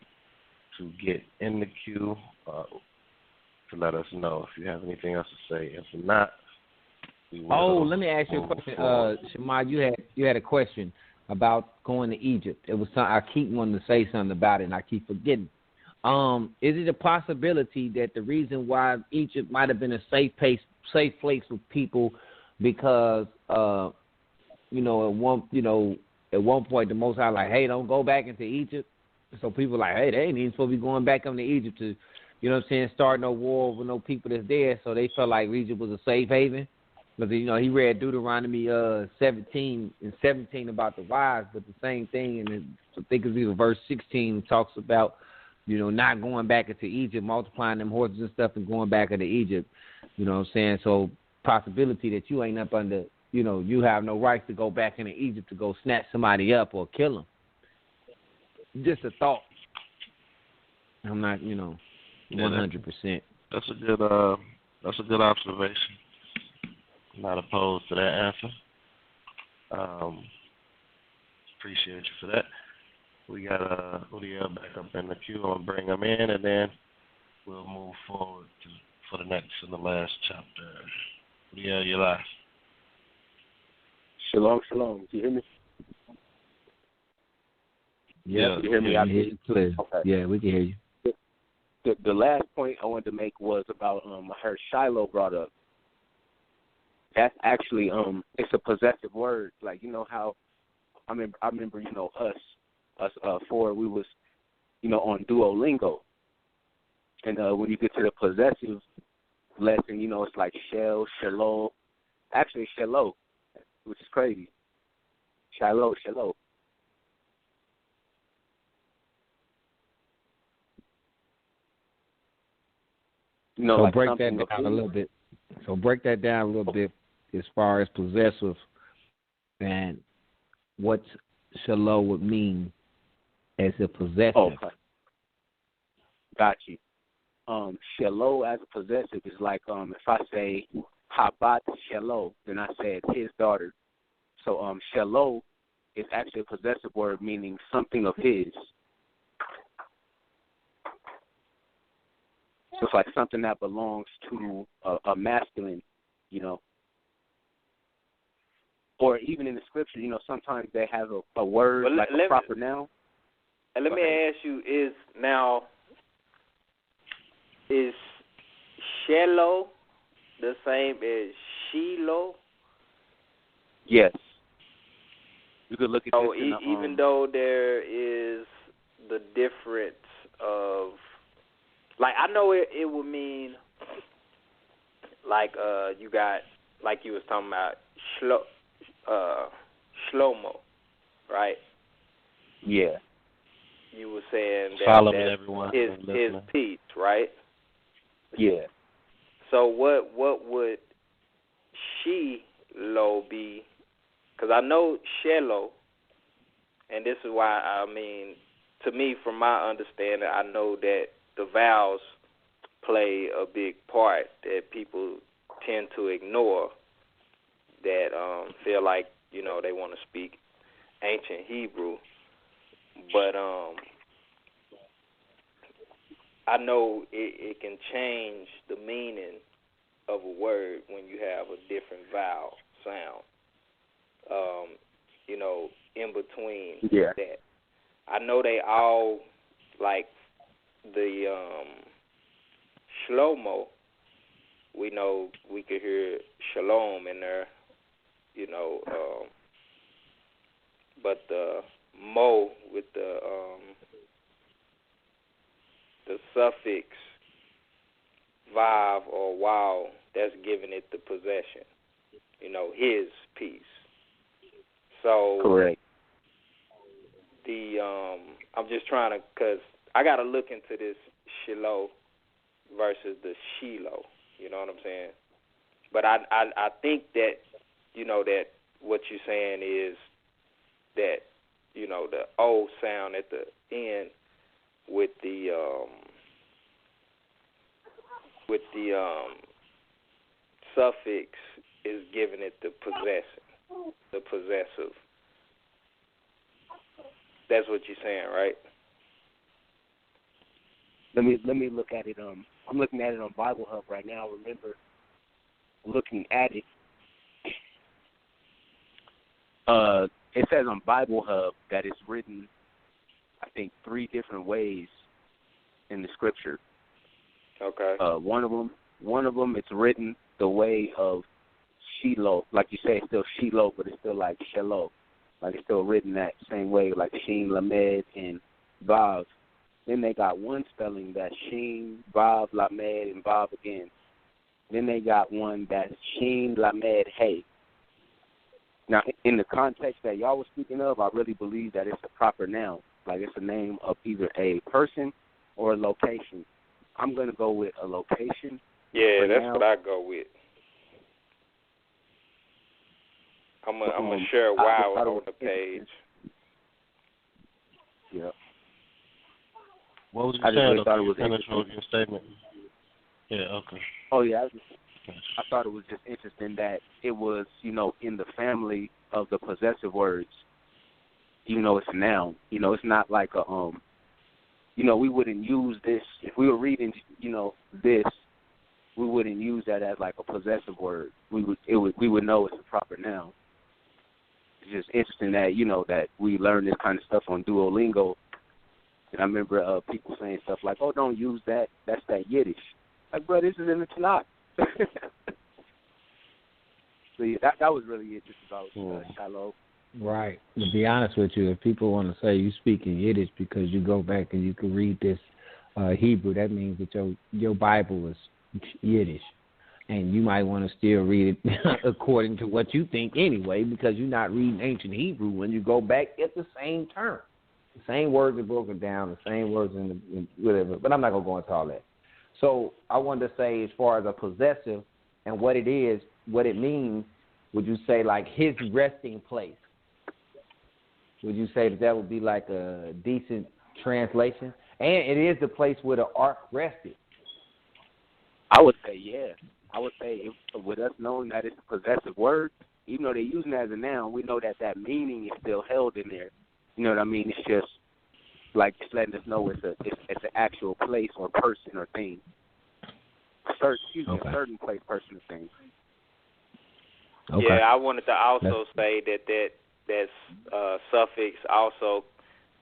to get in the queue to let us know if you have anything else to say. If not, we will. Let me ask you a question. Shema, you had a question about going to Egypt. It was something, I keep wanting to say something about it, and I keep forgetting. Is it a possibility that the reason why Egypt might have been a safe place for people because at one point the Most High like, hey, don't go back into Egypt. So people like, hey, they ain't even supposed to be going back into Egypt to, start no war with no people that's there. So they felt like Egypt was a safe haven. Because, he read Deuteronomy 17 and 17 about the wives, but the same thing, and I think it's even verse 16 talks about, not going back into Egypt, multiplying them horses and stuff and going back into Egypt. You know what I'm saying? So possibility that you ain't up under, you have no right to go back into Egypt to go snatch somebody up or kill them. Just a thought. I'm not, 100%. That's a good observation. I'm not opposed to that answer. Appreciate you for that. We got Udiel back up in the queue. I'm going to bring him in, and then we'll move forward for the next and the last chapter. Udiel, you're live. Shalom, shalom. Do you hear me? Yeah, you hear me? I hear you clear. Okay. Yeah, we can hear you. The last point I wanted to make was about I heard Shiloh brought up. That's actually it's a possessive word. Like how I remember us four, we was on Duolingo, and when you get to the possessive lesson, it's like shell, shallow, actually shallow, which is crazy. Shiloh. So like break that down a little bit. So break that down a little bit as far as possessive and what shalom would mean as a possessive. Okay. Got you. Shalom as a possessive is like if I say Habat Shalom, then I said his daughter. So shalom is actually a possessive word meaning something of his. So it's like something that belongs to a masculine, Or even in the scripture, sometimes they have a word like a proper noun. And let me ask you, is Shiloh the same as Shiloh? Yes. You could look at So this in the, even though there is the difference of, like, I know it would mean, like, you got, like you was talking about, Shlomo, right? Yeah. You were saying that Follow me, that's everyone. his peace, right? Yeah. So what would Shiloh be? Because I know Shiloh, and this is why, I mean, to me, from my understanding, I know that the vowels play a big part that people tend to ignore, that feel like, you know, they want to speak ancient Hebrew. But I know it can change the meaning of a word when you have a different vowel sound, you know, in between that. I know they all, like the Shlomo, we know we could hear shalom in there, you know, but the mo with the suffix vav or wow, that's giving it the possession, you know, his peace. So correct. The I'm just trying to, because I got to look into this Shiloh versus the Shiloh, you know what I'm saying? But I think that, you know, that what you're saying is that, you know, the O sound at the end with the suffix is giving it the possessive. That's what you're saying, right? Let me look at it. I'm looking at it on Bible Hub right now. Remember, looking at it, it says on Bible Hub that it's written, I think, 3 different ways in the Scripture. Okay. One of them, it's written the way of Shiloh, like you say, it's still Shiloh, but it's still like Shiloh, like it's still written that same way, like Sheen, Lamed, and Vav. Then they got one spelling that's Sheen, Vav, Lamed, and Vav again. Then they got one that's Sheen, Lamed, Hey. Now, in the context that y'all was speaking of, I really believe that it's a proper noun, like it's a name of either a person or a location. I'm going to go with a location. Yeah, that's what I go with. I'm going to share wow on the page. Yeah. What was you I just saying? really thought it was Finish interesting. your statement. Yeah, okay. Oh, yeah. I thought it was just interesting that it was, you know, in the family of the possessive words, even though it's a noun. You know, it's not like a, you know, we wouldn't use this. If we were reading, you know, this, we wouldn't use that as like a possessive word. We would know it's a proper noun. It's just interesting that, you know, that we learn this kind of stuff on Duolingo. And I remember people saying stuff like, oh, don't use that. That's that Yiddish. Like, bro, this is in the Tanakh. So yeah, that was really interesting about Shiloh. Right. To be honest with you, if people want to say you speak in Yiddish because you go back and you can read this Hebrew, that means that your Bible is Yiddish. And you might want to still read it according to what you think anyway, because you're not reading ancient Hebrew. When you go back, it's the same term. The same words are broken down, the same words in whatever. But I'm not going to go into all that. So I wanted to say, as far as a possessive and what it is, what it means, would you say like his resting place? Would you say that would be like a decent translation? And it is the place where the ark rested. I would say, yeah. I would say, with us knowing that it's a possessive word, even though they're using it as a noun, we know that that meaning is still held in there. You know what I mean? It's just like just letting us know it's an actual place or person or thing. A certain place, person, or thing. Okay. Yeah, I wanted to also say that suffix also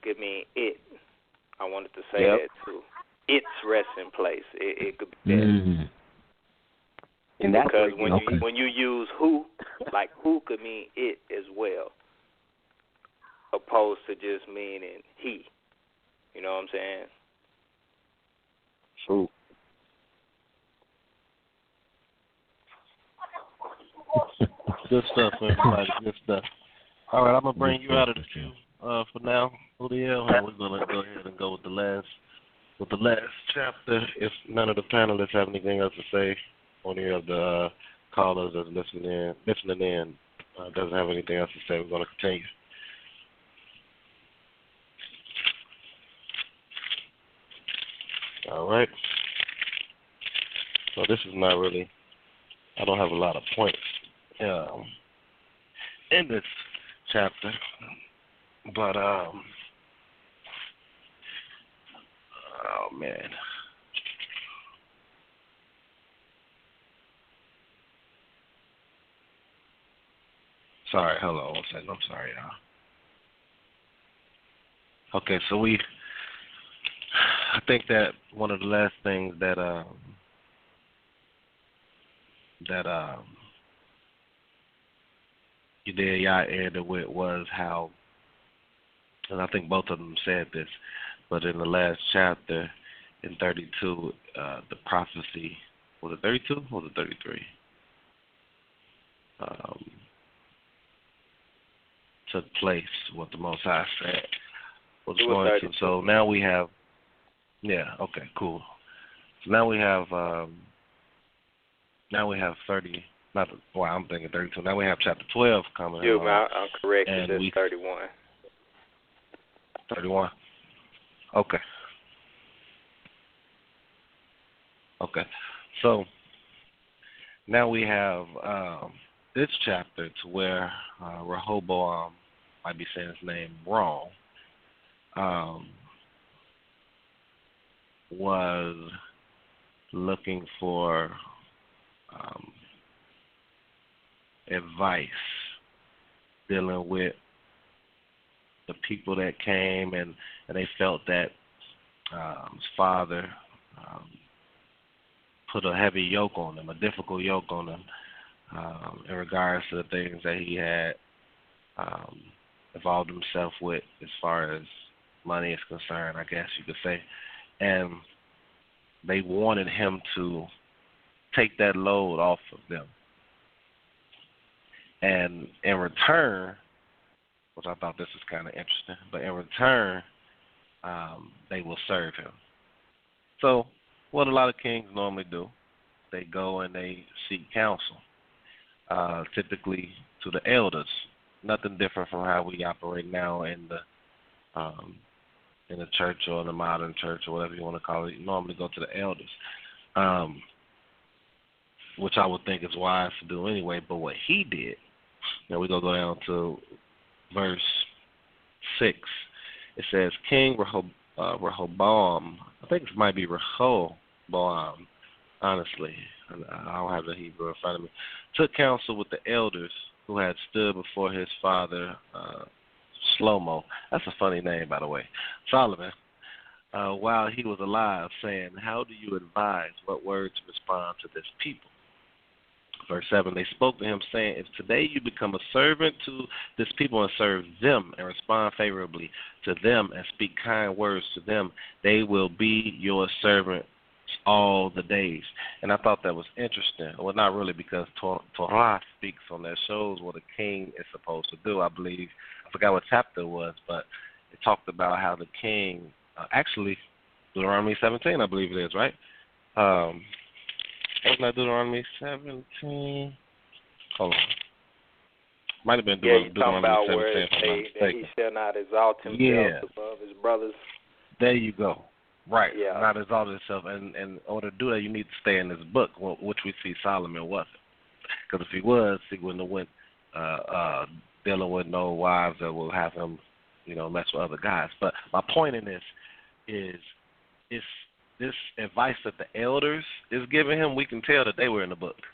could mean it. I wanted to say that too. Its resting place. It could be that. Mm-hmm. And that's because when you use who, like who could mean it as well, opposed to just meaning he. You know what I'm saying? True. Good stuff, everybody. Good stuff. All right, I'm gonna bring you out of the queue for now, Odiel, and we're gonna go ahead and go with the last chapter. If none of the panelists have anything else to say, or any of the callers that's listening in doesn't have anything else to say, we're gonna continue. All right. So this is not really. I don't have a lot of points in this chapter, but oh man. Sorry, hold on one second. I'm sorry, y'all. Okay, so I think that one of the last things that Yah ended with was how, and I think both of them said this, but in the last chapter, in 32, the prophecy, was it 32 or was it 33? Took place, what the Most High said was going to. So now we have, okay, cool. So now we have 30. I'm thinking 32. Now we have chapter 12 coming. I'm correct. It's 31. 31. Okay. So now we have this chapter to where Rehoboam, might be saying his name wrong, was looking for advice dealing with the people that came, and they felt that his father put a heavy yoke on them, a difficult yoke on them, in regards to the things that he had involved himself with as far as money is concerned, I guess you could say. And they wanted him to take that load off of them. And in return, which I thought this was kind of interesting, but in return, they will serve him. So what a lot of kings normally do, they go and they seek counsel, typically to the elders. Nothing different from how we operate now in the church or the modern church or whatever you want to call it. You normally go to the elders, which I would think is wise to do anyway. But what he did, now we're going to go down to verse 6. It says, King Rehoboam, I think it might be Rehoboam, honestly. I don't have the Hebrew in front of me. Took counsel with the elders who had stood before his father, Shlomo. That's a funny name, by the way. Solomon. While he was alive, saying, how do you advise what words to respond to this people? Verse 7, they spoke to him, saying, if today you become a servant to this people and serve them and respond favorably to them and speak kind words to them, they will be your servants all the days. And I thought that was interesting. Well, not really, because Torah speaks on that, shows what a king is supposed to do. I believe, I forgot what chapter it was, but it talked about how the king, actually, Deuteronomy 17, I believe it is, right? Wasn't that Deuteronomy 17? Hold on. Might have been Deuteronomy 17. Where he shall not exalt himself above his brothers. There you go. Right. Yeah. Not exalt himself. And in order to do that, you need to stay in this book, which we see Solomon wasn't. Because if he was, he wouldn't have went dealing with no wives that will have him, mess with other guys. But my point in this is this advice that the elders is giving him. We can tell that they were in the book.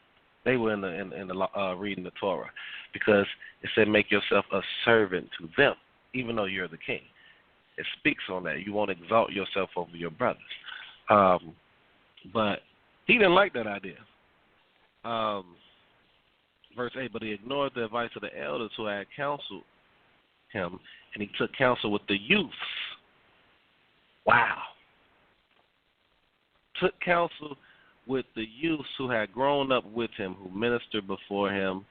They were in the reading the Torah, because it said make yourself a servant to them, even though you're the king. It speaks on that. You won't exalt yourself over your brothers. But he didn't like that idea. verse 8, but he ignored the advice of the elders who had counseled him, and he took counsel with the youths. Wow. Took counsel with the youths who had grown up with him, who ministered before him.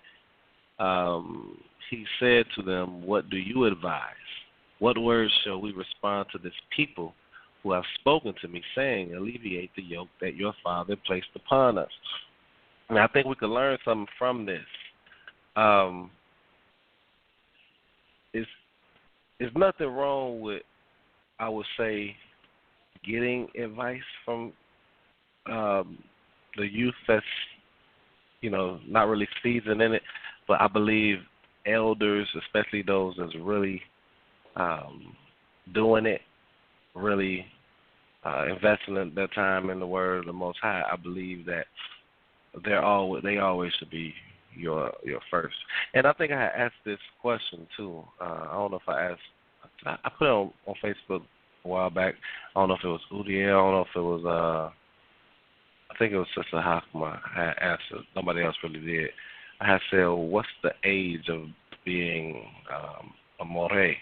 He said to them, what do you advise? What words shall we respond to this people who have spoken to me, saying, alleviate the yoke that your father placed upon us? And I think we could learn something from this. There's nothing wrong with, I would say, getting advice from the youth that's, not really seasoned in it. But I believe elders, especially those that's really doing it, really investing their time in the word of the Most High, I believe that they always should be your first. And I think I asked this question too. I don't know if I asked. I put it on Facebook a while back. I don't know if it was Udiel. I don't know if it was. I think it was Sister Hakma. I asked her. Nobody else really did. I had said, what's the age of being a more?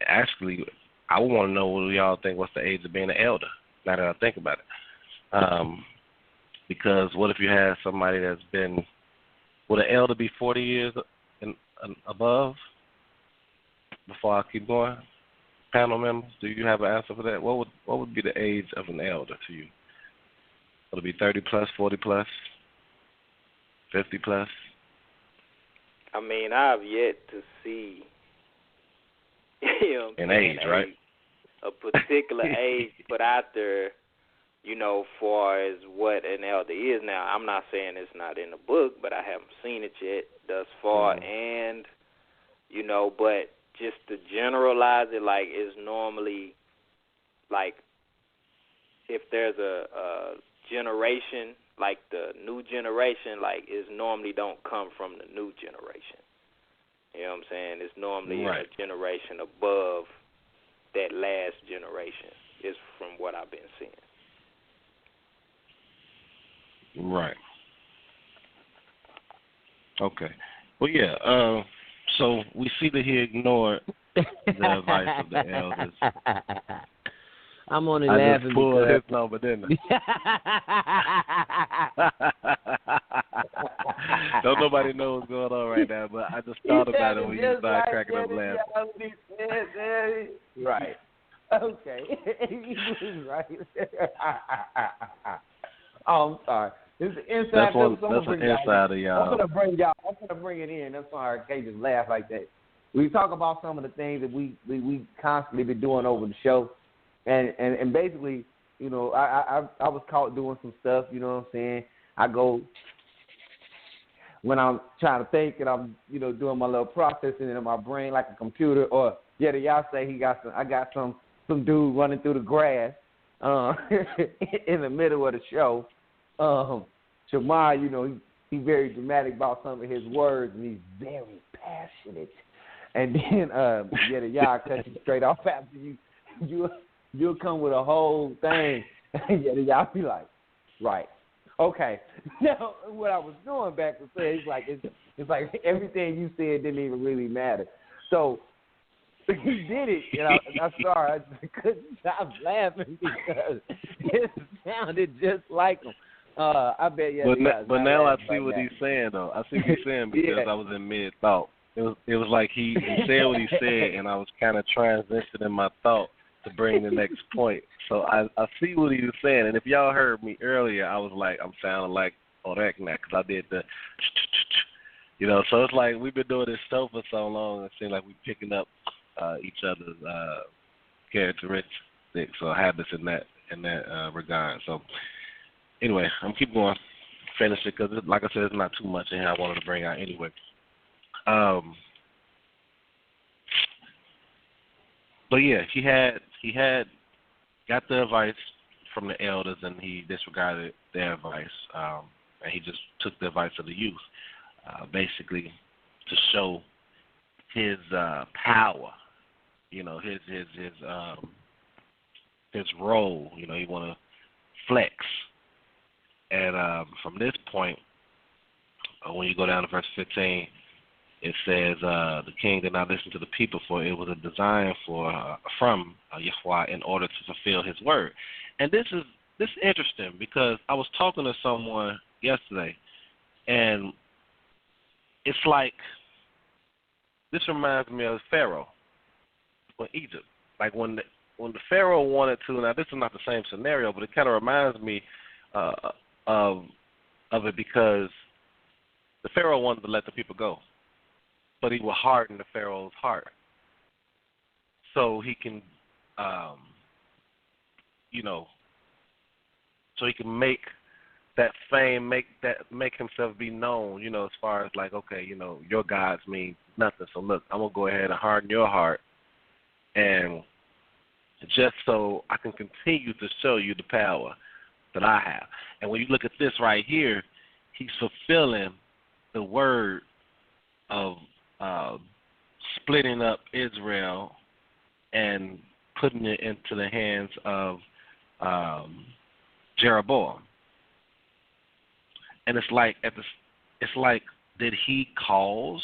Actually, I want to know what y'all think. What's the age of being an elder? Now that I think about it. Because what if you have somebody that's been, would an elder be 40 years and above? Before I keep going, panel members, do you have an answer for that? What would be the age of an elder to you? Would it be 30 plus, 40 plus, 50 plus? I mean, I've yet to see an age, right? A particular age put out there, far as what an elder is. Now, I'm not saying it's not in the book, but I haven't seen it yet thus far. And, but just to generalize it, like, it's normally, like, if there's a generation, like the new generation, like, it's normally don't come from the new generation. You know what I'm saying? It's normally a generation above that last generation, is from what I've been seeing. Right. Okay. Well, yeah. So we see that he ignored the advice of the elders. I'm only laughing just pulled because his number, didn't I? Don't nobody know what's going on right now, but I just thought about it when you started cracking up laughing. Right. Okay. He was right. Oh, I'm sorry. This is inside. That's an insider, y'all. I'm gonna bring it in. That's why I can't just laugh like that. We talk about some of the things that we constantly been doing over the show, and basically, I was caught doing some stuff. You know what I'm saying? I go when I'm trying to think and I'm doing my little processing in my brain like a computer. Or y'all say I got some dude running through the grass in the middle of the show. Shamar, he's very dramatic about some of his words, and he's very passionate. And then, y'all cut you straight off after you'll come with a whole thing, and y'all be like, right, okay. Now, what I was doing back to say, it's like everything you said didn't even really matter. So he did it, and I'm sorry, I couldn't stop laughing because it sounded just like him. I bet But now I see what he's saying, though. I see what he's saying because I was in mid-thought. It was like he said what he said, and I was kind of transitioning my thought to bring the next point. So I see what he was saying, and if y'all heard me earlier, I was like, I'm sounding like Orek now because I did the, so it's like we've been doing this show for so long, it seems like we're picking up each other's characteristics or habits in that regard. So anyway, I'm keep going, finish it because, like I said, there's not too much in here I wanted to bring out anyway. But yeah, he had got the advice from the elders and he disregarded their advice, and he just took the advice of the youth, basically to show his power, his role. He want to flex. And from this point, when you go down to verse 15, it says, the king did not listen to the people, for it was a design from Yahweh in order to fulfill his word. And this is interesting because I was talking to someone yesterday, and it's like, this reminds me of Pharaoh in Egypt. Like when the Pharaoh wanted to, now this is not the same scenario, but it kind of reminds me of it because the Pharaoh wanted to let the people go, but he would harden the Pharaoh's heart so he can, so he can make that fame, make himself be known, as far as like, okay, your gods mean nothing. So look, I'm gonna go ahead and harden your heart, and just so I can continue to show you the power that I have. And when you look at this right here, he's fulfilling the word of splitting up Israel and putting it into the hands of Jeroboam. And it's like did he cause,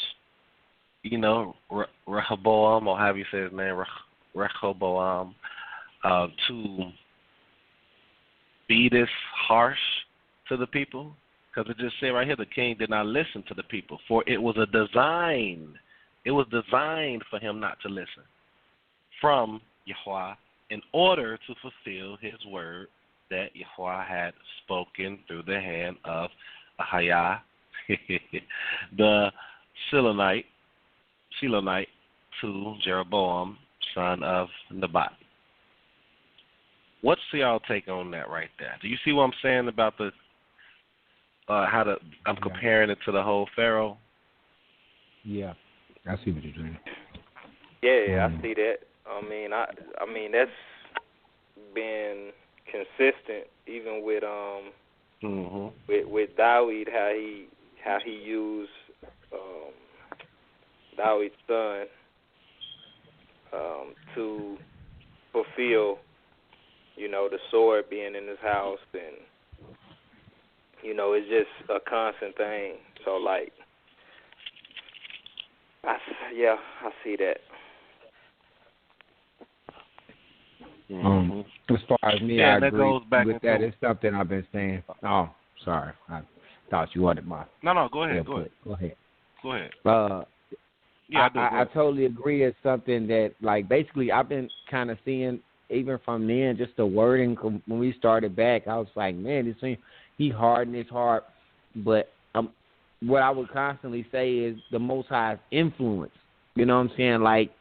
Rehoboam, or however you say his name, Rehoboam, to be this harsh to the people? Because it just said right here, the king did not listen to the people, for it was a design. It was designed for him not to listen from Yahweh in order to fulfill his word that Yahweh had spoken through the hand of Ahiah, the Shilonite, to Jeroboam, son of Nebat. What's y'all take on that right there? Do you see what I'm saying about the I'm comparing it to the whole Pharaoh? Yeah, I see what you're doing. Yeah, I see that. I mean that's been consistent even with with Dawid, how he used Dawid's son to fulfill, the sword being in his house, and it's just a constant thing. So like, I see that. As far as me, yeah, I that agree goes back with that. It's something I've been saying. Oh, sorry. I thought you wanted my... No, go ahead. Go ahead. I totally agree. It's something that, like, basically I've been kind of seeing, even from then, just the wording. When we started back, I was like, man, it seems he hardened his heart. But what I would constantly say is the Most High's influence. You know what I'm saying? Like,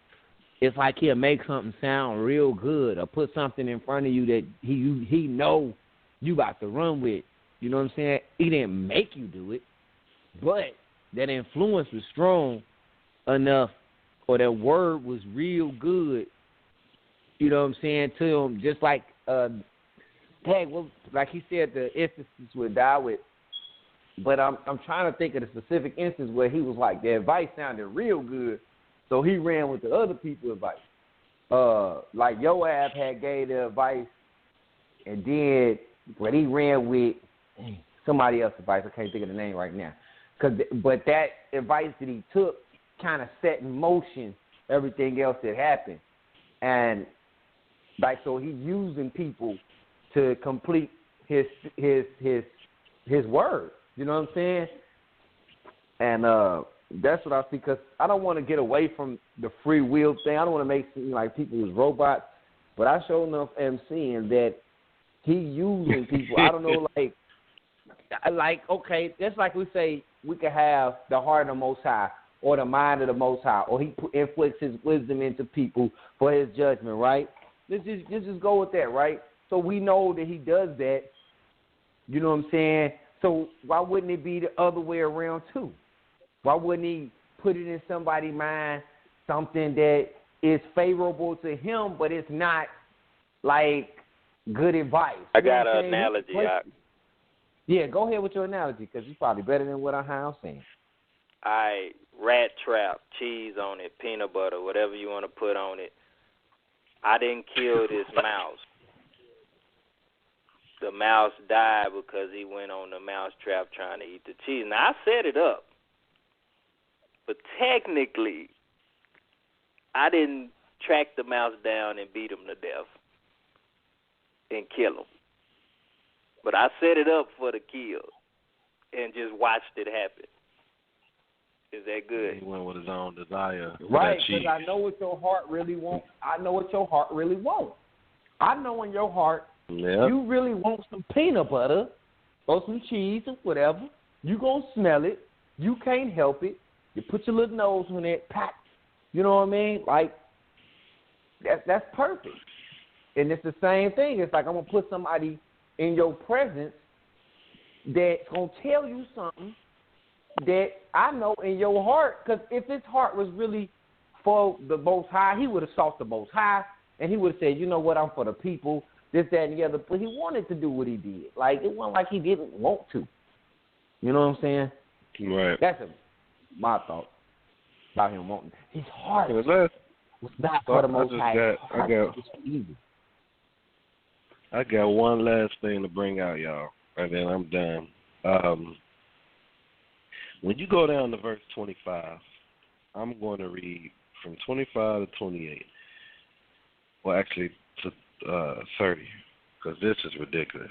it's like he'll make something sound real good or put something in front of you that he know you about to run with. You know what I'm saying? He didn't make you do it, but that influence was strong enough, or that word was real good. You know what I'm saying, to him, just like like he said, the instances with Dawid. But I'm trying to think of the specific instance where he was like, the advice sounded real good, so he ran with the other people's advice. Like Joab had gave the advice, and then when he ran with somebody else's advice, I can't think of the name right now. But that advice that he took kind of set in motion everything else that happened. And like, so he's using people to complete his word. You know what I'm saying? And that's what I see, because I don't want to get away from the free will thing. I don't want to make it seem like people is robots, but I sure enough am seeing that he using people. I don't know, like okay, that's like we say we could have the heart of the Most High or the mind of the Most High, or he inflicts his wisdom into people for his judgment, right? Let's just go with that, right? So we know that he does that. You know what I'm saying? So why wouldn't it be the other way around too? Why wouldn't he put it in somebody's mind, something that is favorable to him, but it's not like good advice? I got an analogy. Yeah, go ahead with your analogy, because it's probably better than what I'm saying. Rat trap, cheese on it, peanut butter, whatever you want to put on it. I didn't kill this mouse. the mouse died because he went on the mouse trap trying to eat the cheese. Now, I set it up, but technically, I didn't track the mouse down and beat him to death and kill him. But I set it up for the kill and just watched it happen. Is that good? He went with his own desire. Right, because I know what your heart really wants. I know what your heart really wants. I know in your heart, you really want some peanut butter or some cheese or whatever. You going to smell it. You can't help it. You put your little nose on it, pat. You know what I mean? Like, that's perfect. And it's the same thing. It's like I'm going to put somebody in your presence that's going to tell you something that I know in your heart, because if his heart was really for the Most High, he would have sought the Most High, and he would have said, you know what, I'm for the people, this, that, and the other. But he wanted to do what he did. Like, it wasn't like he didn't want to. You know what I'm saying? Right. That's my thought about him wanting. His heart was not for the Most High. I got one last thing to bring out, y'all, and then I'm done. When you go down to verse 25, I'm going to read from 25 to 28. Well, actually, to 30, because this is ridiculous.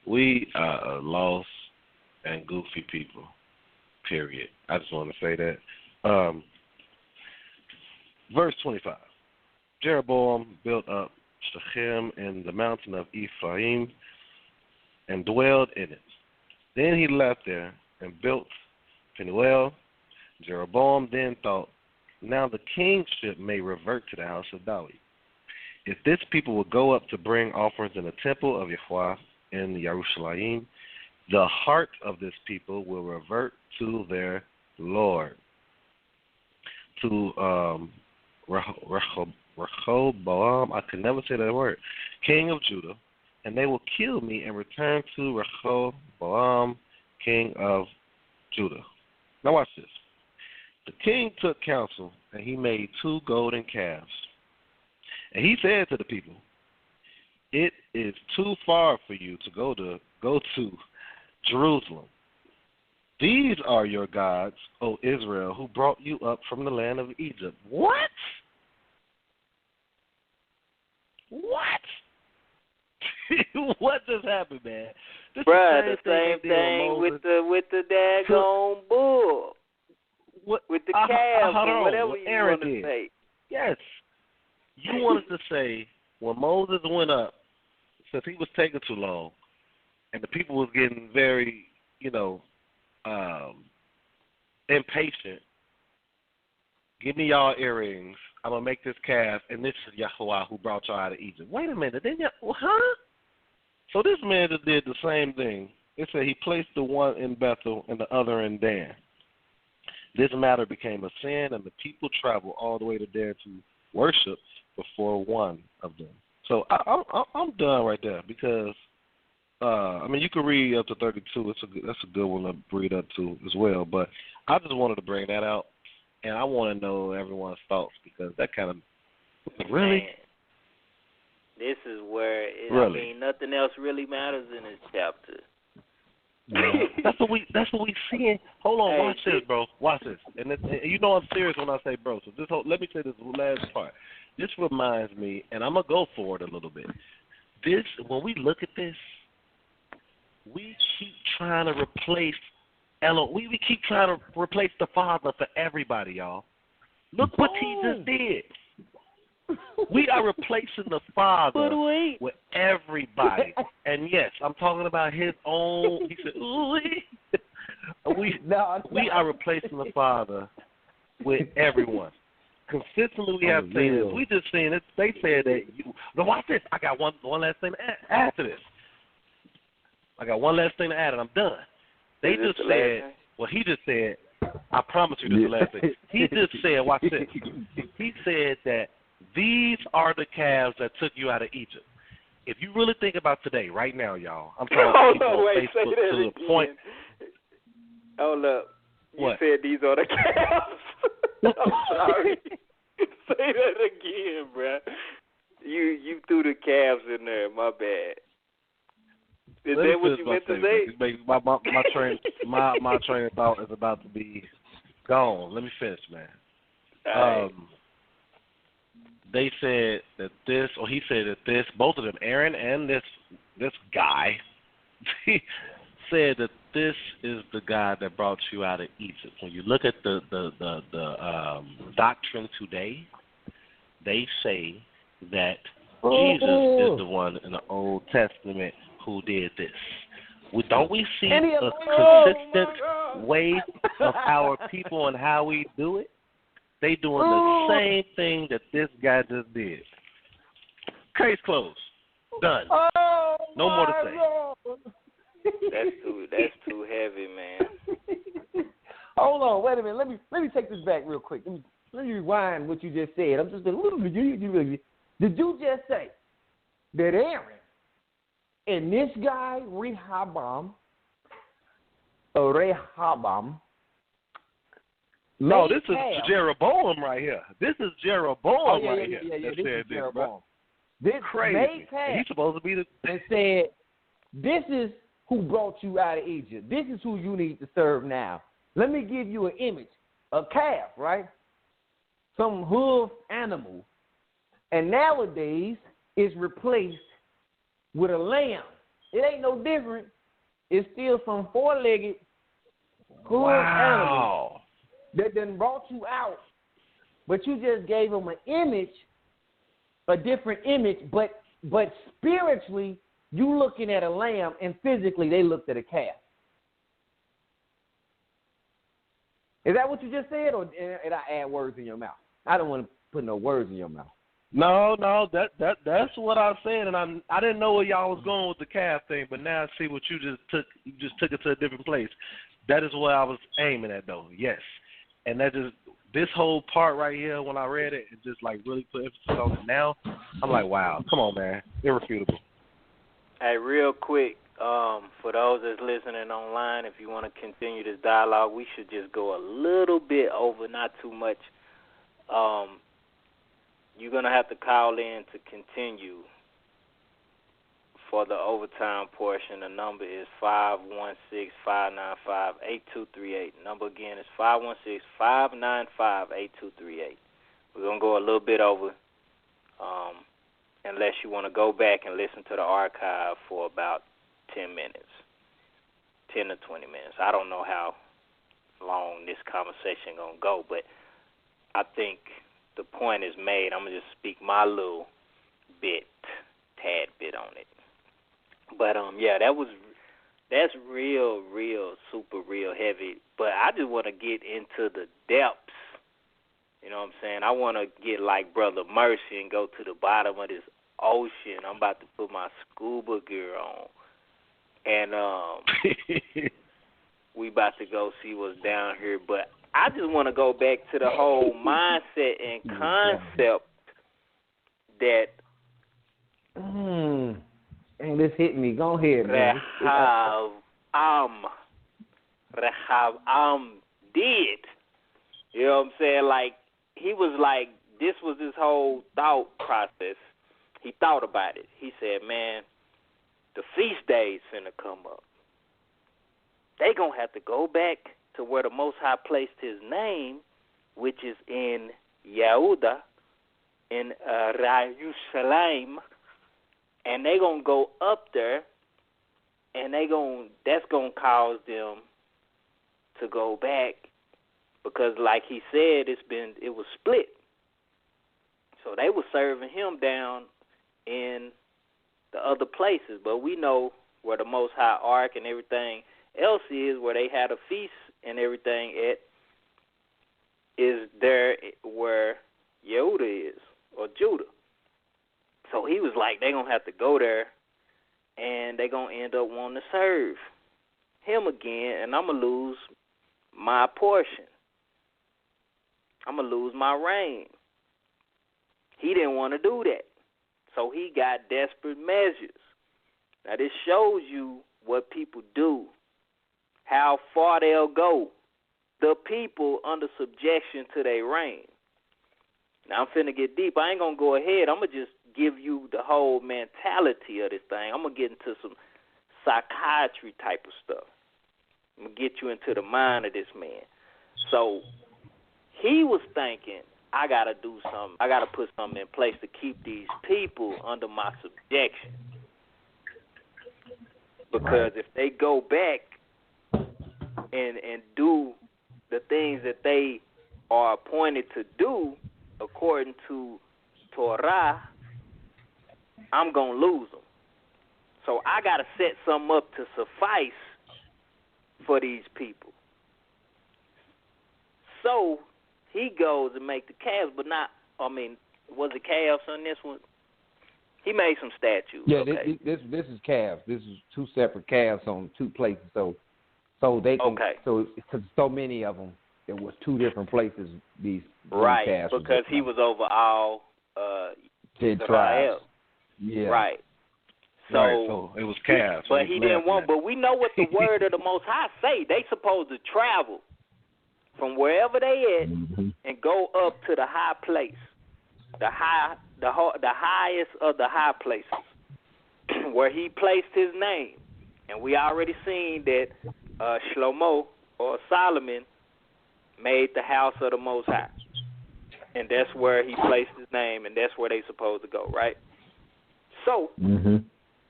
We are lost and goofy people, period. I just want to say that. Verse 25. Jeroboam built up Shechem in the mountain of Ephraim and dwelled in it. Then he left there and built Penuel. Jeroboam then thought, now the kingship may revert to the house of David. If this people will go up to bring offerings in the temple of Yahweh in Jerusalem, the heart of this people will revert to their Lord, to Rehoboam, I could never say that word, king of Judah, and they will kill me and return to Rehoboam, king of Judah. Now watch this. The king took counsel, and he made 2 golden calves. And he said to the people, it is too far for you to go to Jerusalem. These are your gods, O Israel, who brought you up from the land of Egypt. What? What just happened, man? Bruh, the same thing with the daggone bull. What? With the calves or whatever what you Aaron want to did. say. Yes. You wanted to say when Moses went up, since he was taking too long, and the people was getting very, impatient. Give me y'all earrings. I'm going to make this calf, and this is Yahweh who brought y'all out of Egypt. Wait a minute. Huh? So this man just did the same thing. It said he placed the one in Bethel and the other in Dan. This matter became a sin, and the people traveled all the way to Dan to worship before one of them. So I'm done right there because, you can read up to 32. That's a good one to read up to as well. But I just wanted to bring that out, and I want to know everyone's thoughts because that kind of really. Man, this is where nothing else really matters in this chapter. That's what we seeing. Hold on, watch this, bro. Watch this, and you know I'm serious when I say bro. So let me say this last part. This reminds me, and I'm gonna go for it a little bit. When we look at this, we keep trying to replace we keep trying to replace the Father for everybody, y'all. Look what he just did. We are replacing the Father with everybody. And yes, I'm talking about his own. He said, ooh. We are replacing the Father with everyone. Consistently we have seen this. We just seen it. They said that now watch this. I got one last thing to add to this. I got one last thing to add and I'm done. They just said, well, he just said, I promise you this is the last thing. He just said, watch this. He said that these are the calves that took you out of Egypt. If you really think about today, right now, y'all, I'm talking to people on Facebook to the point. Hold up. You what? said these are the calves. I'm sorry. Say that again, bruh. You threw the calves in there. My bad. that what you meant to say? My train of thought is about to be gone. Let me finish, man. They said that he said that both of them, Aaron and this guy, said that this is the God that brought you out of Egypt. When you look at the doctrine today, they say that Jesus is the one in the Old Testament who did this. Don't we see a consistent way of our people and how we do it? They doing the same thing that this guy just did. Case closed. Done. No more to say. That's too heavy, man. Hold on, wait a minute. Let me take this back real quick. Let me rewind what you just said. I'm just a little bit. Did you just say that Aaron and this guy Rehoboam? No, this is Jeroboam right here. This is Jeroboam right here. Yeah, this is Jeroboam. This crazy. He's supposed to be the. And said, "This is who brought you out of Egypt. This is who you need to serve now. Let me give you an image, a calf, right? Some hoof animal, and nowadays it's replaced with a lamb. It ain't no different. It's still some four-legged hoof animal that done brought you out, but you just gave them an image, a different image, but spiritually you looking at a lamb and physically they looked at a calf. Is that what you just said, or did I add words in your mouth? I don't want to put no words in your mouth. No, that's what I said, and I didn't know where y'all was going with the calf thing, but now I see what you just took. You just took it to a different place. That is what I was aiming at, though. Yes, and that just this whole part right here. When I read it, it just like really put emphasis on it. Now I'm like, wow, come on, man, irrefutable. Hey, real quick, for those that's listening online, if you want to continue this dialogue, we should just go a little bit over, not too much. You're going to have to call in to continue for the overtime portion. The number is 516-595-8238. Number again is 516-595-8238. We're going to go a little bit over, unless you want to go back and listen to the archive for about 10 minutes, 10 to 20 minutes. I don't know how long this conversation going to go, but I think the point is made. I'm going to just speak my little tad bit on it. But, yeah, that's real, super real heavy. But I just want to get into the depths. You know what I'm saying? I want to get like Brother Mercy and go to the bottom of this ocean. I'm about to put my scuba gear on. And we about to go see what's down here. But I just want to go back to the whole mindset and concept that and this hit me. Go ahead, man. Rehoboam did. You know what I'm saying? Like, he was like, this was his whole thought process. He thought about it. He said, man, the feast days finna come up. They gonna have to go back to where the Most High placed his name, which is in Yehuda, in Yerushalayim, and they gonna go up there, and that's gonna cause them to go back, because like he said, it was split. So they were serving him down in the other places, but we know where the Most High Ark and everything else is, where they had a feast and everything at, is there where Yehuda is, or Judah. So he was like, they're going to have to go there, and they're going to end up wanting to serve him again, and I'm going to lose my portion. I'm going to lose my reign. He didn't want to do that. So he got desperate measures. Now this shows you what people do, how far they'll go. The people under subjection to their reign. Now I'm finna get deep. I ain't going to go ahead. I'm going to just give you the whole mentality of this thing. I'm going to get into some psychiatry type of stuff. I'm going to get you into the mind of this man. So he was thinking, I got to do something. I got to put something in place to keep these people under my subjection. Because if they go back and do the things that they are appointed to do according to Torah, I'm going to lose them. So I got to set something up to suffice for these people. So he goes and make the calves, but not, was it calves on this one? He made some statues. Yeah, okay. this is calves. This is two separate calves on two places. So they can. Okay. So because so many of them, there was two different places. These right, calves because he was over all 10 tribes. Yeah. Right. So it was calves. But he didn't want. But we know what the word of the Most High say. They supposed to travel from wherever they at and go up to the high place, the highest of the high places, where he placed his name. And we already seen that Shlomo or Solomon made the house of the Most High, and that's where he placed his name, and that's where they supposed to go, right? So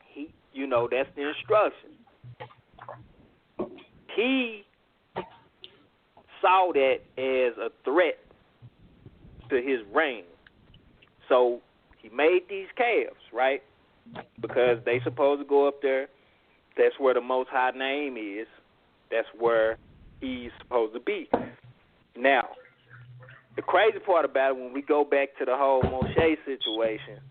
he, that's the instruction. He saw that as a threat to his reign. So he made these calves, right? Because they supposed to go up there. That's where the Most High name is. That's where he's supposed to be. Now, the crazy part about it, when we go back to the whole Moshe situation,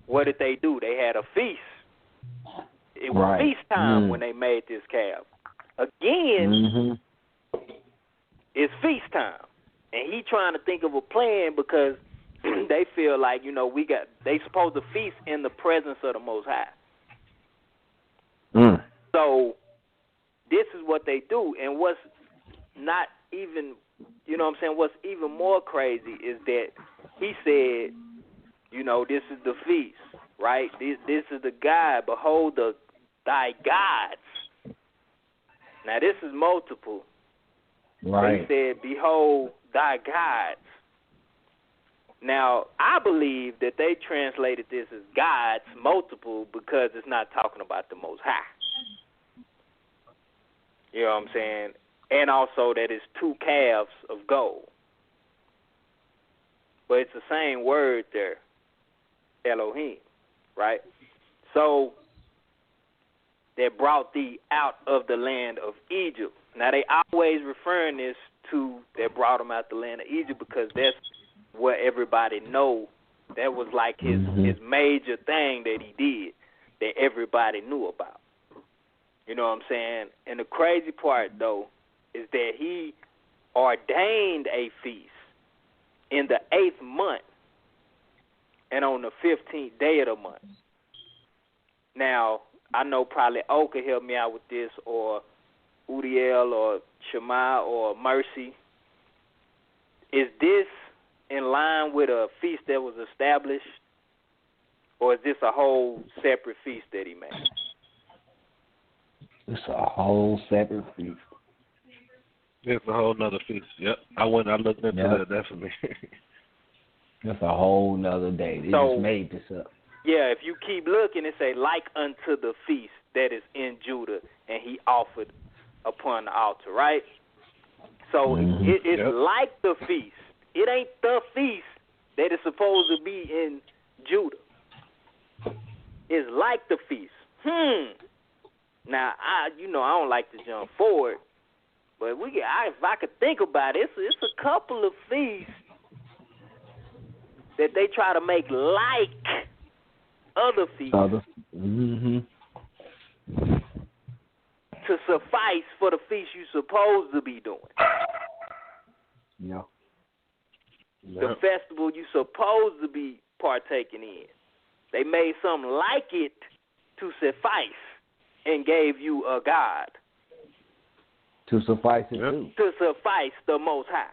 what did they do? They had a feast. It was feast time when they made this calf. Again, it's feast time. And he trying to think of a plan because they feel like, they supposed to feast in the presence of the Most High. So this is what they do. And what's not even, what's even more crazy is that he said, this is the feast, right? This is the God. Behold thy gods. Now this is multiple. Right. He said, behold thy gods. Now, I believe that they translated this as gods, multiple, because it's not talking about the Most High. You know what I'm saying? And also that it's two calves of gold. But it's the same word there, Elohim, right? So, that brought thee out of the land of Egypt. Now, they always referring this to that brought them out the land of Egypt because that's what everybody know. That was like his major thing that he did that everybody knew about. You know what I'm saying? And the crazy part, though, is that he ordained a feast in the 8th month and on the 15th day of the month. Now, I know probably O could help me out with this, or Udiel, or Shema, or Mercy. Is this in line with a feast that was established, or is this a whole separate feast that he made? It's a whole separate feast. It's a whole nother feast. Yep. I looked into that, definitely. That's a whole nother day. They just made this up. Yeah, if you keep looking, it say, like unto the feast that is in Judah, and he offered upon the altar, right? So it's like the feast. It ain't the feast that is supposed to be in Judah. It's like the feast. Now, I don't like to jump forward, but if I could think about it, it's a couple of feasts that they try to make like other feasts to suffice for the feast you're supposed to be doing. Yeah. The festival you're supposed to be partaking in. They made something like it to suffice and gave you a God. To suffice it too. To suffice the Most High.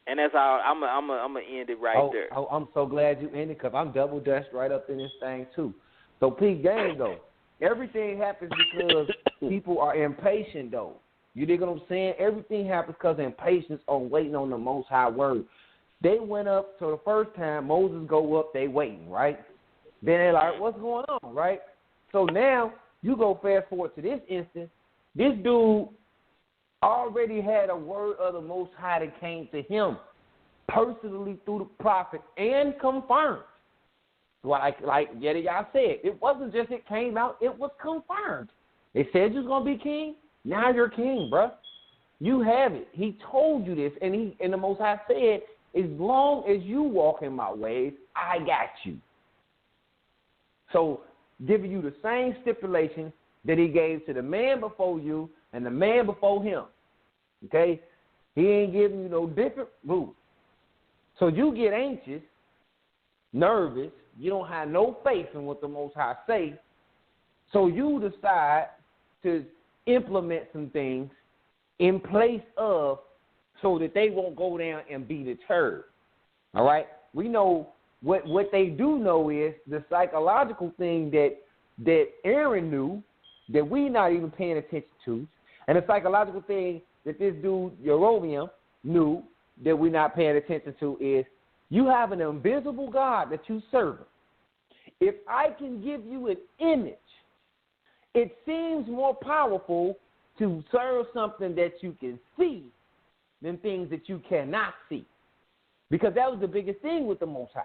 And that's how I'm gonna end it right there. I'm so glad you ended because I'm double dutched right up in this thing too. So peep game, though. Everything happens because people are impatient, though. You dig what I'm saying? Everything happens because of impatience on waiting on the Most High word. They went up, so the first time Moses go up, they waiting, right? Then they're like, what's going on, right? So now you go fast forward to this instance. This dude already had a word of the Most High that came to him personally through the prophet and confirmed. Like y'all said, it wasn't just it came out, it was confirmed. They said you're going to be king, now you're king, bruh. You have it. He told you this, and the Most High said, as long as you walk in my ways, I got you. So giving you the same stipulation that he gave to the man before you and the man before him. Okay? He ain't giving you no different rules. So you get anxious, nervous, you don't have no faith in what the Most High say, so you decide to implement some things in place of so that they won't go down and be deterred. All right? We know what they do know is the psychological thing that Aaron knew that we not even paying attention to, and the psychological thing that this dude Jeroboam knew that we're not paying attention to is you have an invisible God that you serve. If I can give you an image, it seems more powerful to serve something that you can see than things that you cannot see. Because that was the biggest thing with the Most High.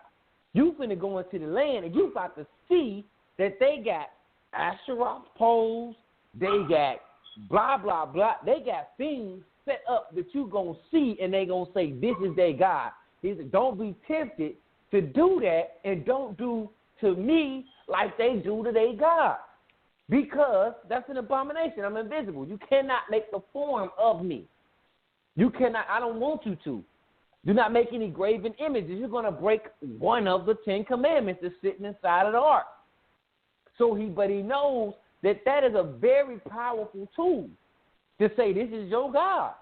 You finna go into the land and you about to see that they got Asherah poles, they got blah, blah, blah. They got things set up that you going to see and they going to say, this is their God. He said, don't be tempted to do that and don't do to me like they do to their God. Because that's an abomination. I'm invisible. You cannot make the form of me. You cannot. I don't want you to. Do not make any graven images. You're going to break one of the 10 commandments that's sitting inside of the ark. But he knows that is a very powerful tool to say, this is your God.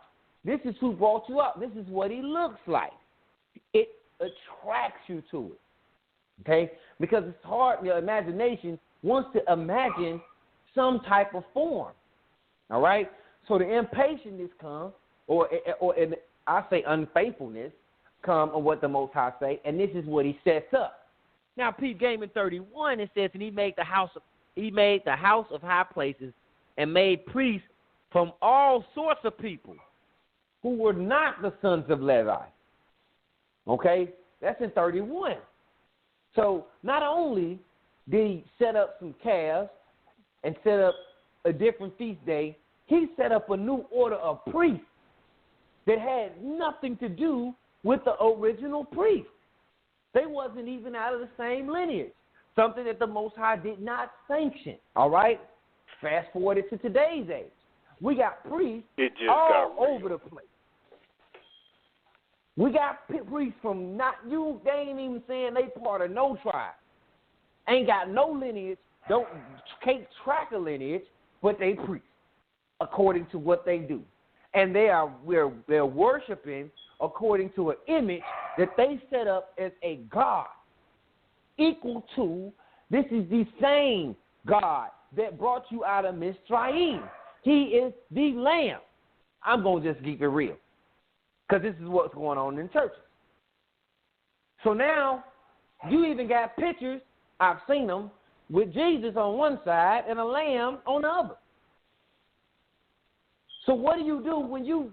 This is who brought you up. This is what he looks like. It attracts you to it, okay? Because it's hard, your imagination wants to imagine some type of form, all right? So the impatience comes, or I say unfaithfulness, come on what the Most High say, and this is what he sets up. Now, Pete Game in 31, it says, and he made the house of high places and made priests from all sorts of people who were not the sons of Levi. Okay? That's in 31. So not only did he set up some calves and set up a different feast day, he set up a new order of priests that had nothing to do with the original priests. They wasn't even out of the same lineage, something that the Most High did not sanction. All right? Fast forward it to today's age. We got priests all over the place. We got priests from they ain't even saying they part of no tribe. Ain't got no lineage, can't track a lineage, but they priests according to what they do. And they're worshiping according to an image that they set up as a God equal to, this is the same God that brought you out of Mitzrayim. He is the Lamb. I'm going to just keep it real because this is what's going on in churches. So now you even got pictures, I've seen them, with Jesus on one side and a lamb on the other. So what do you do when you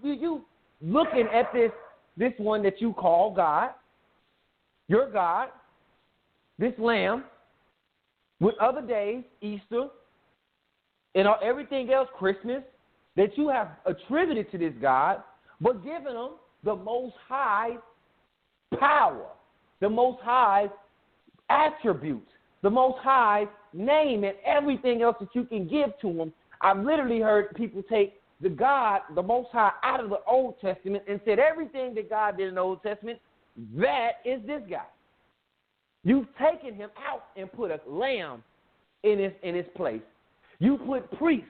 looking at this one that you call God, your God, this lamb, with other days, Easter, and everything else, Christmas, that you have attributed to this God, but given him the Most High power, the Most High attributes, the Most High name, and everything else that you can give to him. I've literally heard people take the God, the Most High, out of the Old Testament and said everything that God did in the Old Testament, that is this guy. You've taken him out and put a lamb in his place. You put priest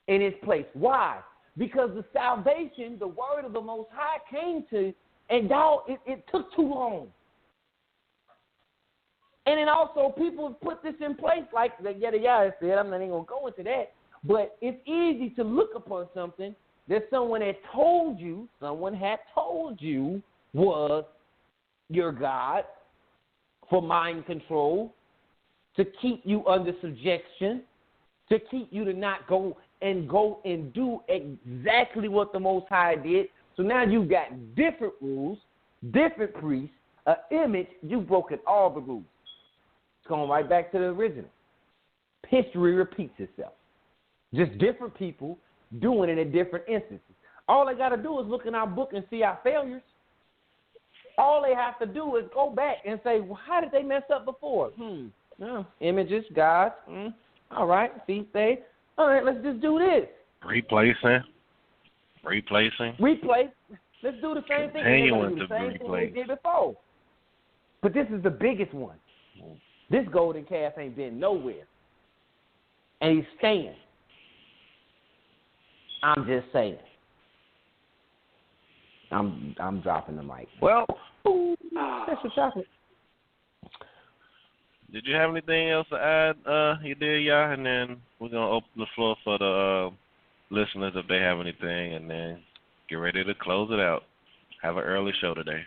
in his place. Why? Because the salvation, the word of the Most High came to, and y'all, it took too long. And then also people have put this in place, like the Yada said. I'm not even going to go into that. But it's easy to look upon something that someone had told you was your God for mind control, to keep you under subjection, to keep you to not go and do exactly what the Most High did. So now you've got different rules, different priests, an image. You've broken all the rules. It's going right back to the original. History repeats itself. Just different people doing it in different instances. All they got to do is look in our book and see our failures. All they have to do is go back and say, well, how did they mess up before? No, images, gods. All right, feast day. All right, let's just do this. Replacing. Replace. Let's do the same thing. Continuing do the to same replace. thing they did before. But this is the biggest one. This golden calf ain't been nowhere. And he's staying. I'm just saying. I'm dropping the mic. Well, that's your chocolate. Did you have anything else to add? You did, yeah, and then we're gonna open the floor for the listeners if they have anything, and then get ready to close it out. Have an early show today.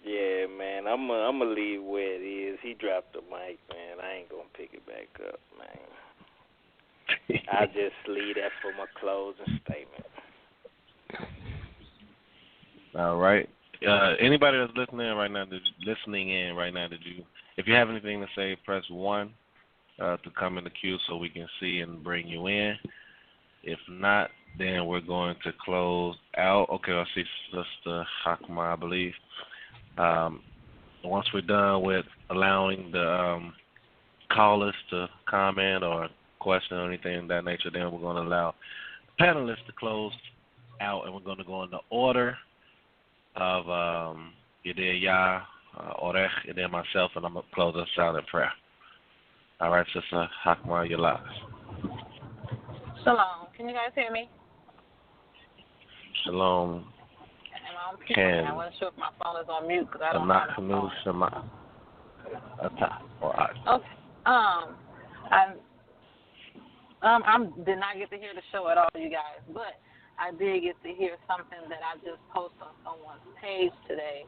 Yeah, man, I'm gonna leave where it is. He dropped the mic, man. I ain't gonna pick it back up, man. I just leave that for my closing statement. All right. Anybody that's listening in right now, if you have anything to say, press 1 to come in the queue so we can see and bring you in. If not, then we're going to close out. Okay, I see Sister Hakma, I believe. Once we're done with allowing the callers to comment or question or anything of that nature, then we're going to allow panelists to close out, and we're going to go in the order of Yedid Yah, Orech, and then myself, and I'm going to close us out in prayer. All right, Sister Hakma, you're live. Shalom. Can you guys hear me? Shalom. I wasn't sure if my phone is on mute because I don't have my phone. Shema. Okay. I did not get to hear the show at all, you guys, but I did get to hear something that I just posted on someone's page today.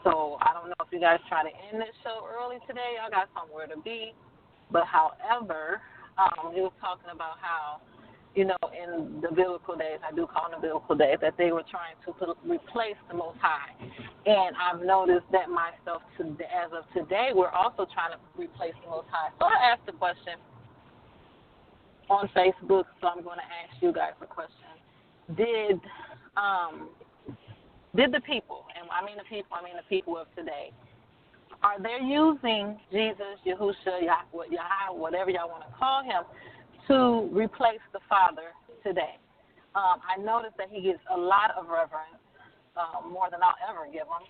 So I don't know if you guys try to end this show early today. I got somewhere to be. But however, he was talking about how, in the biblical days, I do call them the biblical days, that they were trying to replace the Most High. And I've noticed that myself, as of today, we're also trying to replace the Most High. So I asked the question on Facebook, so I'm going to ask you guys a question. Did the people, and I mean the people of today, are they using Jesus, Yahusha, Yahweh, whatever y'all want to call him, to replace the Father today? I noticed that he gets a lot of reverence, more than I'll ever give him.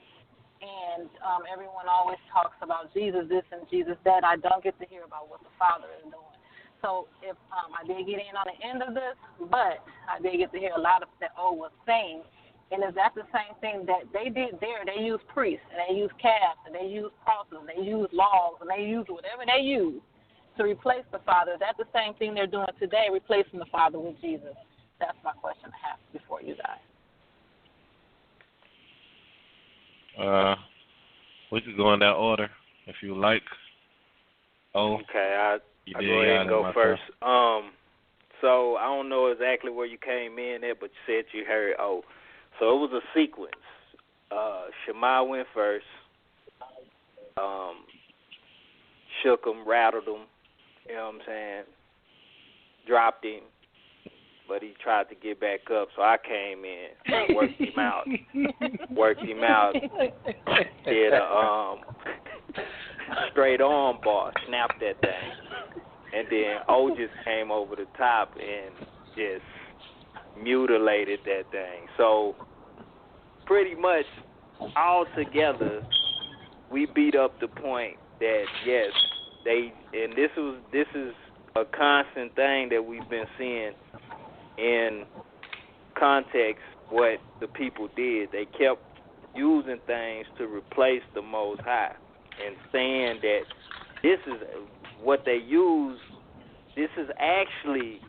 And everyone always talks about Jesus this and Jesus that. I don't get to hear about what the Father is doing. So if I did get in on the end of this, but I did get to hear a lot of that was saying. And is that the same thing that they did there? They used priests, and they used calves, and they used crosses, and they used laws, and they used whatever they used to replace the Father. Is that the same thing they're doing today, replacing the Father with Jesus? That's my question I have before you guys. We could go in that order if you like. Okay, I go ahead and go first. So I don't know exactly where you came in at, but you said you heard So it was a sequence. Shema went first. Shook him, rattled him, you know what I'm saying? Dropped him, but he tried to get back up, so I came in and worked him out. Did a straight arm bar, snapped that thing. And then O just came over the top and just mutilated that thing. So pretty much all together, we beat up the point that yes, and this is a constant thing that we've been seeing in context. What the people did, they kept using things to replace the Most High. and saying that this is what they use. This is actually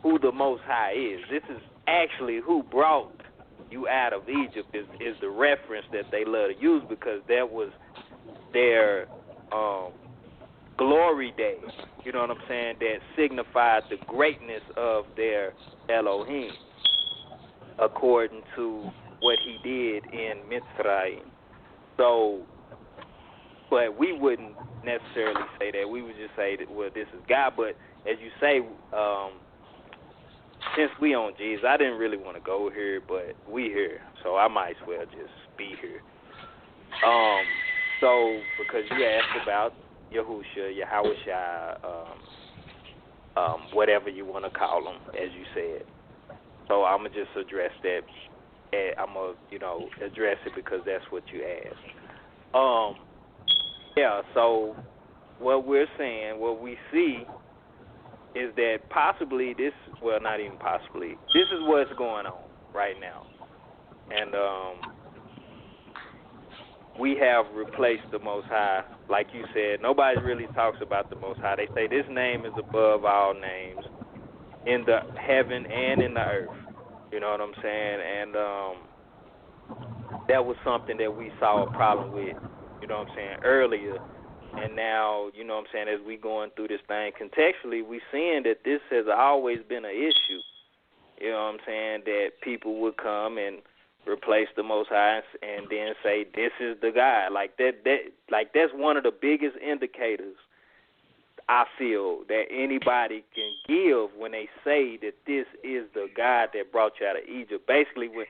who the Most High is. This is actually who brought you out of Egypt is the reference that they love to use, because that was their glory day. You know what I'm saying? That signified the greatness of their Elohim, according to what he did in Mitzrayim. So, but we wouldn't necessarily say that. We would just say that, well, this is God. But as you say, since we on Jesus, I didn't really want to go here, but we here, so I might as well just be here. So, because you asked about Yahusha, Yahushua, whatever you want to call them, as you said. So I'm going to just address that. I'm going to, address it because that's what you asked. Yeah, so what we're saying, what we see is that possibly this, well, not even possibly, this is what's going on right now. And we have replaced the Most High. Like you said, nobody really talks about the Most High. They say this name is above all names in the heaven and in the earth. You know what I'm saying? And that was something that we saw a problem with, you know what I'm saying, earlier. And now, you know what I'm saying, as we going through this thing contextually, we seeing that this has always been an issue. You know what I'm saying, that people would come and replace the Most High and then say, this is the God. Like that's one of the biggest indicators, I feel, that anybody can give when they say that this is the God that brought you out of Egypt. Basically, when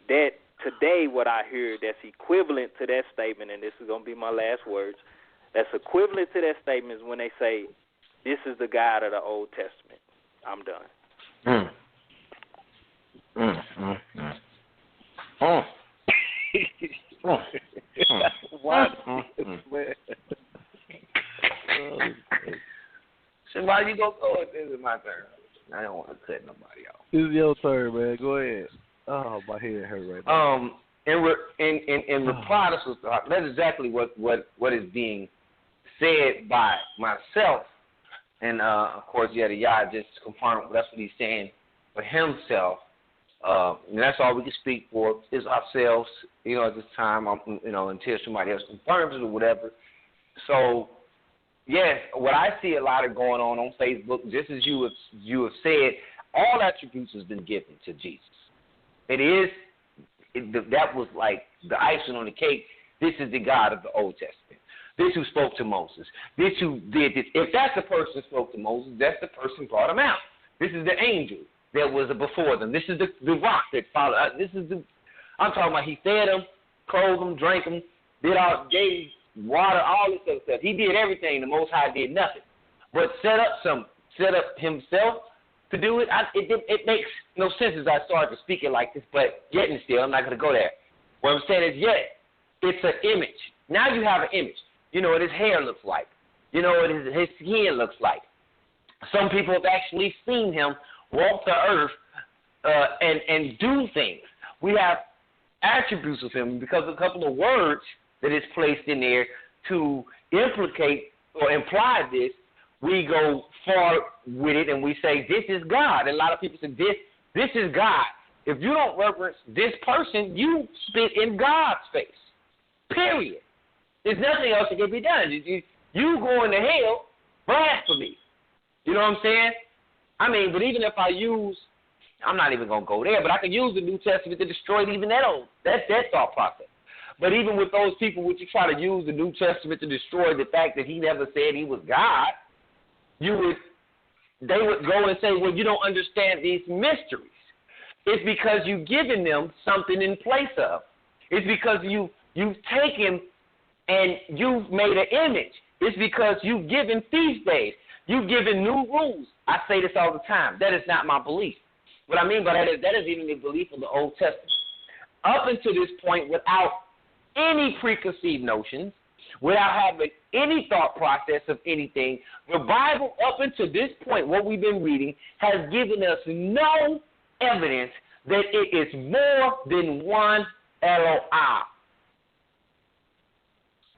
that today, what I hear that's equivalent to that statement, and this is going to be my last words, that's equivalent to that statement is when they say, this is the God of the Old Testament. I'm done. So why you gonna go with this? Is my turn. I don't want to cut nobody off. This is your turn, man. Go ahead. Oh, my head hurt right now. In reply to Sister Hart, that's exactly what is being said by myself, and of course, Yah just confirmed that's what he's saying for himself. And that's all we can speak for is ourselves, at this time, until somebody else confirms it or whatever. So, yes, what I see a lot of going on Facebook, just as you have said, all attributes has been given to Jesus. That was like the icing on the cake. This is the God of the Old Testament. This who spoke to Moses. This who did this. If that's the person who spoke to Moses, that's the person who brought him out. This is the angel that was before them. This is the rock that followed. I'm talking about he fed them, clothed them, drank them, gave water, all this other stuff. He did everything. The Most High did nothing. But set up himself to do it. It makes no sense as I started to speak it like this, but yet and still, I'm not going to go there. What I'm saying is, it's an image. Now you have an image. You know what his hair looks like. You know what his skin looks like. Some people have actually seen him walk the earth and do things. We have attributes of him because of a couple of words that is placed in there to implicate or imply this. We go far with it and we say, this is God. And a lot of people say, this is God. If you don't reverence this person, you spit in God's face. Period. There's nothing else that can be done. You going to hell, blasphemy. You know what I'm saying? I mean, but even if I use, I'm not even going to go there, but I can use the New Testament to destroy even that thought process. But even with those people which you try to use the New Testament to destroy the fact that he never said he was God, they would go and say, well, you don't understand these mysteries. It's because you've given them something in place of. It's because you've taken and you've made an image. It's because you've given feast days. You've given new rules. I say this all the time. That is not my belief. What I mean by that is even the belief of the Old Testament. Up until this point, without any preconceived notions, without having any thought process of anything, the Bible up until this point, what we've been reading, has given us no evidence that it is more than one Elohim.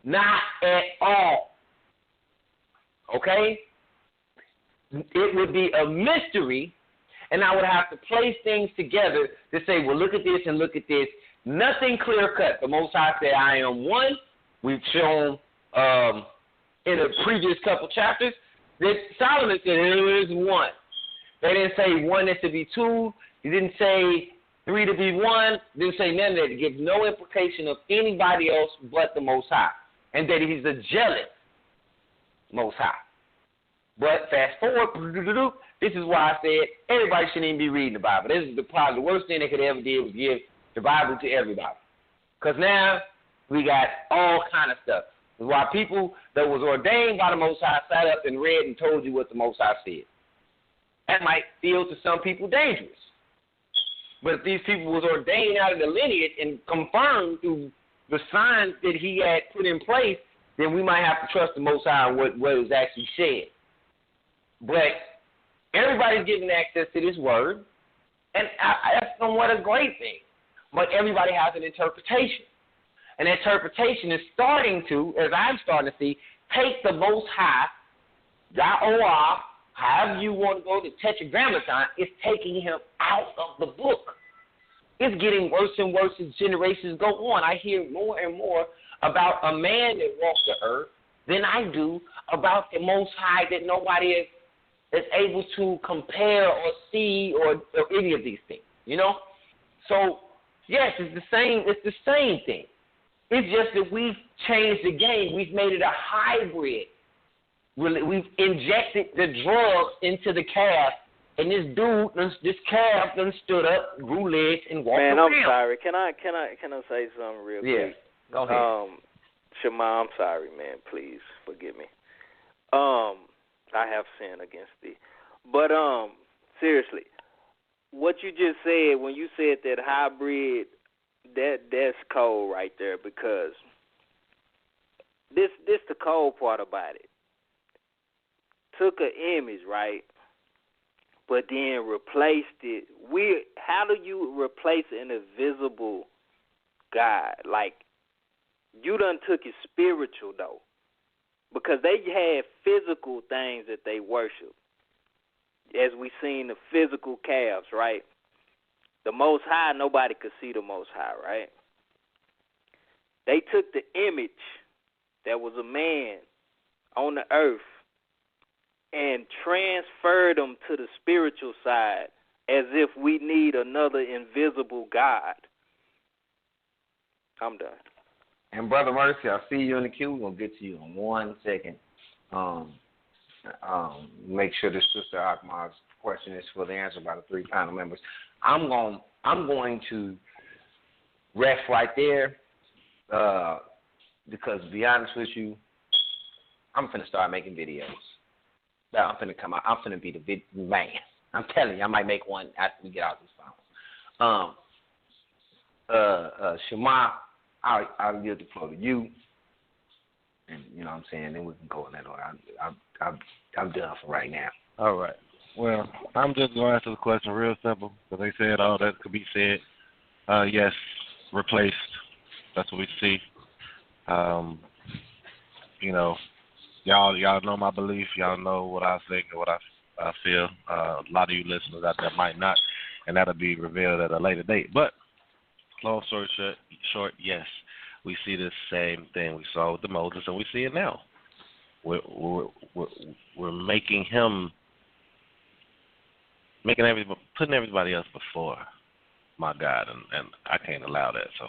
Not at all. Okay? It would be a mystery, and I would have to place things together to say, well, look at this and look at this. Nothing clear-cut. The Most High said, I am one. We've shown in the previous couple chapters that Solomon said there is one. They didn't say one is to be two. He didn't say three to be one. Didn't say none of that. It gives no implication of anybody else but the Most High, and that he's a jealous Most High. But fast forward, this is why I said everybody shouldn't even be reading the Bible. This is probably the worst thing they could ever do was give the Bible to everybody. Because now we got all kind of stuff. This is why people that was ordained by the Most High sat up and read and told you what the Most High said. That might feel to some people dangerous. But if these people was ordained out of the lineage and confirmed through the signs that he had put in place, then we might have to trust the Most High on what was actually said. But everybody's getting access to this word, and that's somewhat a great thing. But everybody has an interpretation. And interpretation is starting to, as I'm starting to see, take the Most High, Yahweh, however you want to go, the Tetragrammaton, it's taking him out of the book. It's getting worse and worse as generations go on. I hear more and more about a man that walks the earth than I do about the Most High that nobody is able to compare or see or any of these things, you know? So, yes, it's the same thing. It's just that we've changed the game. We've made it a hybrid. We've injected the drugs into the calf, and this calf done stood up, grew legs, and walked around. Man, I'm sorry. Can I say something real quick? Yeah, go ahead. Shema, I'm sorry, man. Please forgive me. I have sinned against thee. But seriously, what you just said when you said that hybrid, that's cold right there, because this the cold part about it. Took an image, right, but then replaced it. How do you replace an invisible God? Like, you done took it spiritual, though, because they had physical things that they worship, as we seen the physical calves, right? The Most High, nobody could see the Most High, right? They took the image that was a man on the earth and transferred them to the spiritual side as if we need another invisible God. I'm done. And Brother Mercy, I see you in the queue. We're going to get to you in 1 second. Make sure the Sister Akmal's question is for the answer by the 3 panel members. I'm going to rest right there because, to be honest with you, I'm finna start making videos. I'm finna come out. I'm finna be the man. I'm telling you, I might make one after we get out this phone. Shema, I'll give the floor to you, and you know what I'm saying. Then we can go in that order. I'm done for right now. All right. Well, I'm just going to answer the question real simple because they said all that could be said. Yes, replaced. That's what we see. You know, y'all know my belief. Y'all know what I think and what I feel. A lot of you listeners out there might not, and that'll be revealed at a later date. But long story short, yes, we see the same thing we saw with the Moses, and we see it now. We're making him, putting everybody else before my God, and I can't allow that. So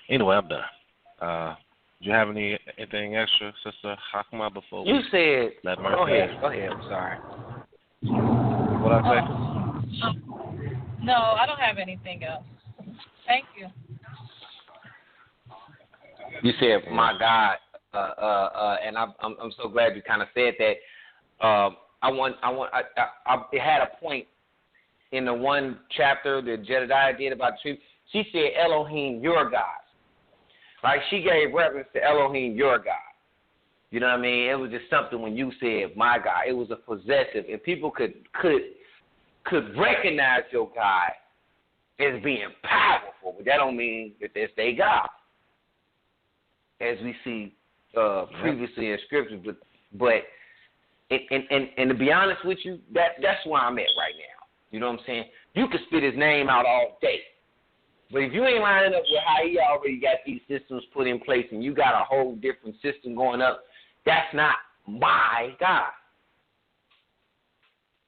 anyway, I'm done. Do you have anything extra, Sister Hakma, before you said? Let go ahead. I'm sorry. What I say? No, I don't have anything else. Thank you. You said, my God, and I'm so glad you kind of said that. It had a point in the one chapter that Jedediah did about the truth. She said, Elohim, your God. Like, she gave reference to Elohim, your God. You know what I mean? It was just something when you said, my God. It was a possessive. And people could recognize your God as being powerful, but that don't mean that that's their God. As we see previously in Scripture, but and to be honest with you, that's where I'm at right now. You know what I'm saying? You can spit his name out all day, but if you ain't lining up with how he already got these systems put in place, and you got a whole different system going up, that's not my God.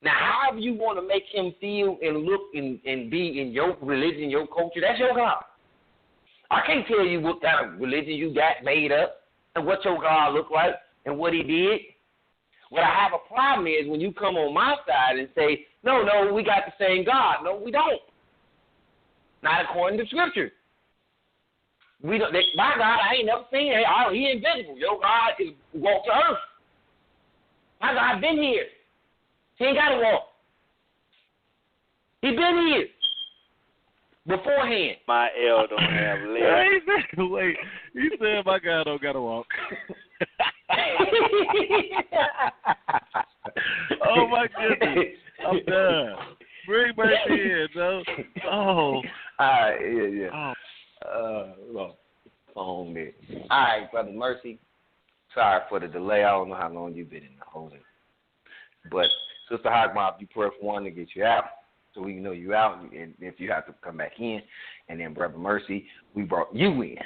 Now, however you want to make him feel and look and be in your religion, your culture, that's your God. I can't tell you what kind of religion you got made up and what your God looked like and what he did. What I have a problem is when you come on my side and say, no, we got the same God. No, we don't. Not according to Scripture. We don't. My God, I ain't never seen him. He invisible. Your God is walk to earth. My God been here. He ain't got to walk. He been here beforehand. My L don't have legs. Wait, he said my God don't got to walk. Oh, my goodness. I'm done. Bring Mercy in, Joe. Oh. All right, yeah. Phone there. All right, Brother Mercy. Sorry for the delay. I don't know how long you've been in the holding. But Sister Hogmob, you prayed for one to get you out, so we know you out, and if you have to come back in. And then Brother Mercy, we brought you in.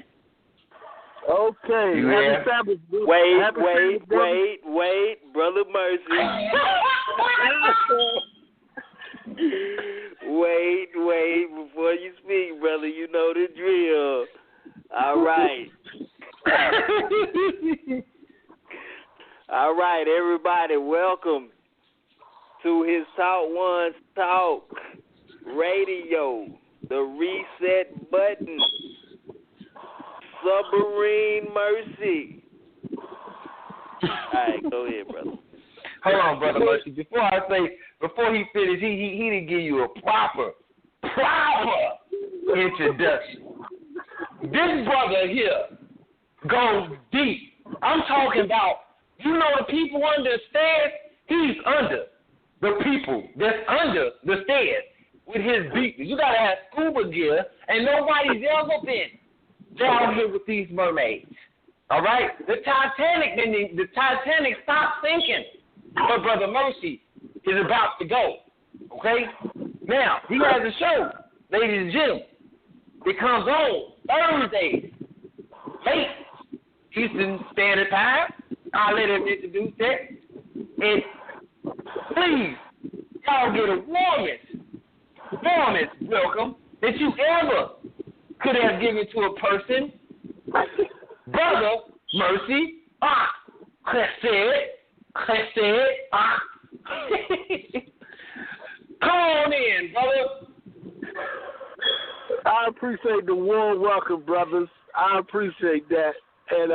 Okay. Happy Sabbath. Wait, Brother Mercy. Wait, before you speak, brother, you know the drill. All right. All right, everybody, welcome to his Talk One's Talk Radio, the reset button, Submarine Mercy. All right, go ahead, brother. Hold on, Brother Mercy. Before he finished, he didn't give you a proper introduction. This brother here goes deep. I'm talking about, you know, the people under the stairs. He's under the people that's under the stairs with his beat. You gotta have scuba gear, and nobody's ever been down here with these mermaids. All right, the Titanic stopped sinking, but Brother Mercy is about to go. Okay, now he has a show, ladies and gentlemen. It comes on Thursdays, late Eastern Standard Time. I'll let him introduce that. And please, y'all get a warmest welcome that you ever could have given to a person. Brother Mercy, Come on in, brother. I appreciate the warm welcome, brothers. I appreciate that. And,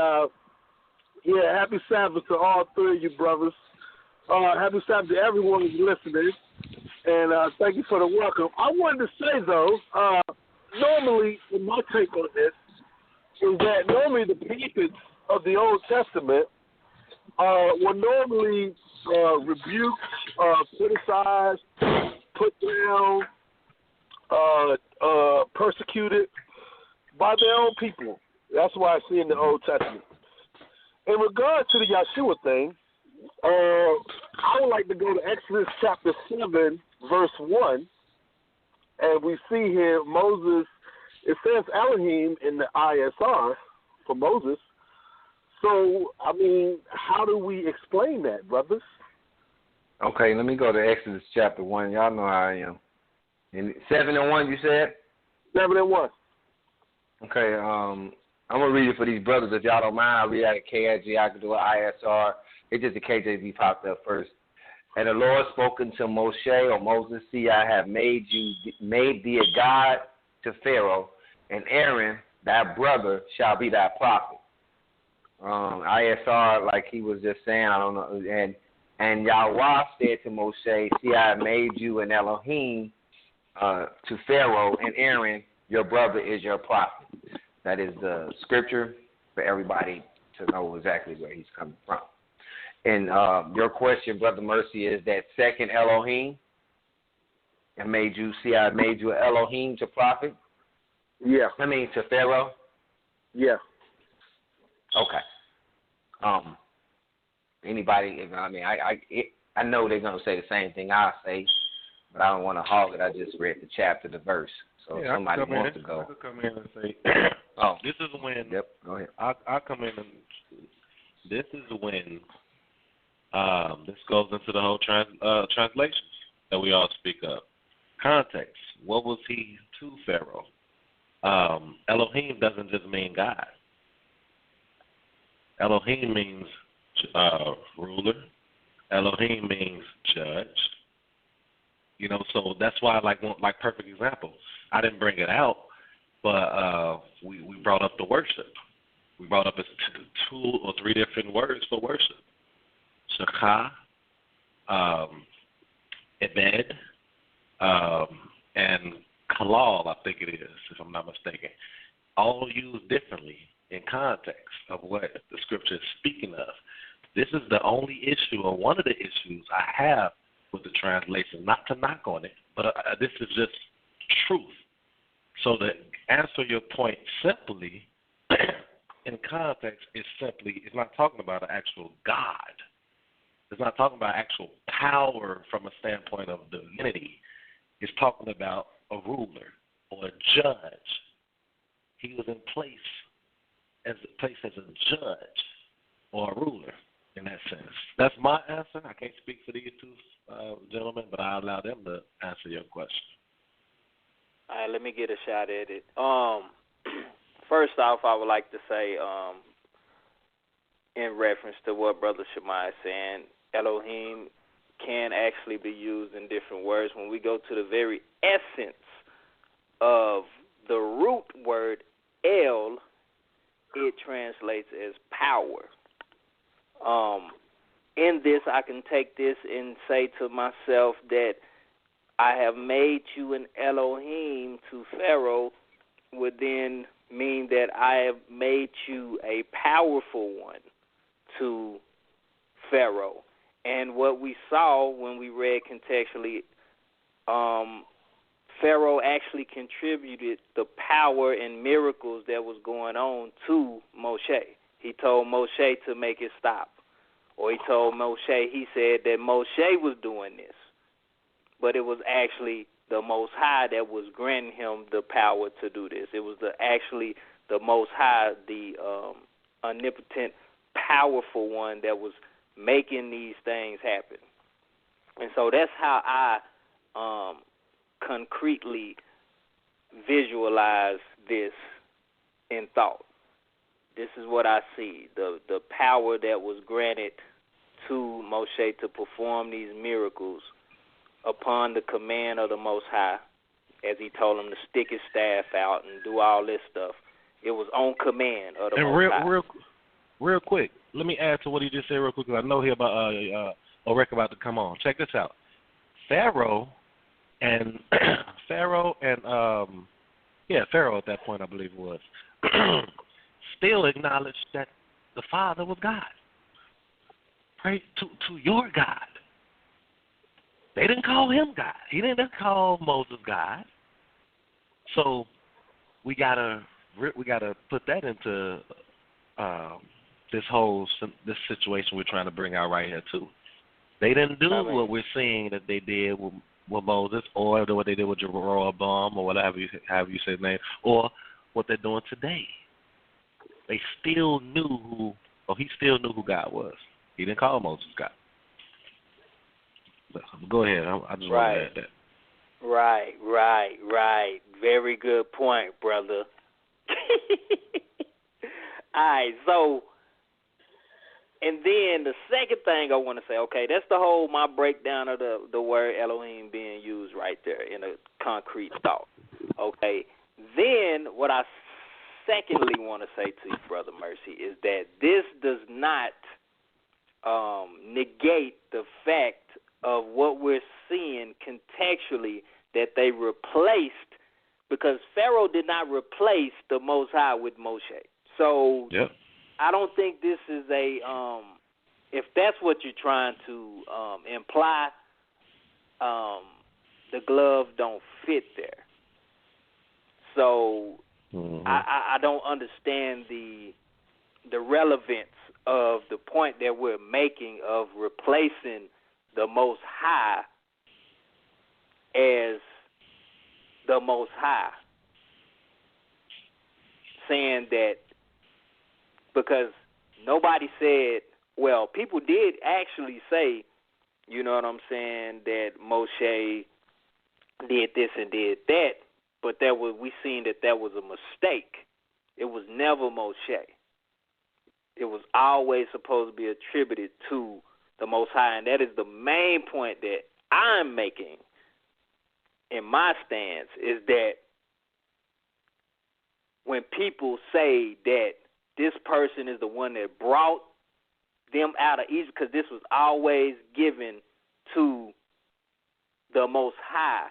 happy Sabbath to all three of you brothers. Happy Sabbath to everyone who's listening. And thank you for the welcome. I wanted to say, though, normally, in my take on this, is that normally the prophets of the Old Testament were normally rebuked, criticized, put down, persecuted by their own people. That's why I see in the Old Testament. In regards to the Yeshua thing, I would like to go to Exodus chapter 7, verse 1, and we see here Moses, it says Elohim in the ISR for Moses. So, I mean, how do we explain that, brothers? Okay, let me go to Exodus chapter 1. Y'all know how I am. In 7 and 1, you said? 7 and 1. Okay, I'm going to read it for these brothers. If y'all don't mind, I'll read out a KIG. I can do an ISR. It's just the KJV popped up first. And the Lord spoke unto Moshe, or Moses, see, I have made thee a god to Pharaoh, and Aaron, thy brother, shall be thy prophet. ISR, like he was just saying, I don't know. And Yahweh said to Moshe, see, I have made you an Elohim to Pharaoh, and Aaron, your brother, is your prophet. That is the scripture for everybody to know exactly where he's coming from. And your question, Brother Mercy, is that second Elohim? I made you an Elohim to prophet? Yeah. To Pharaoh? Yeah. Okay. Anybody? I know they're gonna say the same thing I say, but I don't want to hog it. I just read the chapter, the verse. So if somebody wants to go. I could come in and say, this is when. Yep. Go ahead. I come in and this is when this goes into the whole translations that we all speak of. Context. What was he to Pharaoh? Elohim doesn't just mean God. Elohim means ruler. Elohim means judge. You know, so that's why, like perfect example. I didn't bring it out, but we brought up the worship. We brought up 2 or 3 different words for worship. Shakah, Ebed, and Kalal, I think it is, if I'm not mistaken. All used differently in context of what the scripture is speaking of. This is the only issue, or one of the issues I have with the translation. Not to knock on it, but this is just truth. So to answer your point simply, in context, it's not talking about an actual God. It's not talking about actual power from a standpoint of divinity. It's talking about a ruler or a judge. He was in place as a judge or a ruler in that sense. That's my answer. I can't speak for these 2 gentlemen, but I allow them to answer your question. All right, let me get a shot at it. First off, I would like to say, in reference to what Brother Shemai is saying, Elohim can actually be used in different words. When we go to the very essence of the root word El, it translates as power. In this, I can take this and say to myself that I have made you an Elohim to Pharaoh would then mean that I have made you a powerful one to Pharaoh. And what we saw when we read contextually, Pharaoh actually contributed the power and miracles that was going on to Moshe. He told Moshe to make it stop. Or he told Moshe, he said that Moshe was doing this. But it was actually the Most High that was granting him the power to do this. It was actually the Most High, the omnipotent, powerful one that was making these things happen. And so that's how I concretely visualize this in thought. This is what I see, the power that was granted to Moshe to perform these miracles upon the command of the Most High, as he told him to stick his staff out and do all this stuff. It was on command of the Most High. Real quick, let me add to what he just said real quick, because I know he about Orek about to come on. Check this out. Pharaoh and Pharaoh at that point, I believe it was, still acknowledged that the Father was God. Pray to your God. They didn't call him God. He didn't call Moses God. So we gotta put that into this situation we're trying to bring out right here too. They didn't do what we're seeing that they did with Moses, or what they did with Jeroboam, or whatever you say his name, or what they're doing today. They still knew he still knew who God was. He didn't call Moses God. But go ahead. I just want to add that. Right. Very good point, brother. All right, so, and then the second thing I want to say, okay, that's my breakdown of the word Elohim being used right there in a concrete thought. Okay, then what I secondly want to say to you, Brother Mercy, is that this does not negate the fact of what we're seeing contextually, that they replaced, because Pharaoh did not replace the Most High with Moshe. So yep. I don't think this is if that's what you're trying to imply, the glove don't fit there. So I don't understand the relevance of the point that we're making of replacing the Most High as the Most High. Saying that because nobody said, well, people did actually say, you know what I'm saying, that Moshe did this and did that, but we seen that was a mistake. It was never Moshe. It was always supposed to be attributed to the Most High, and that is the main point that I'm making in my stance, is that when people say that this person is the one that brought them out of Egypt, because this was always given to the Most High,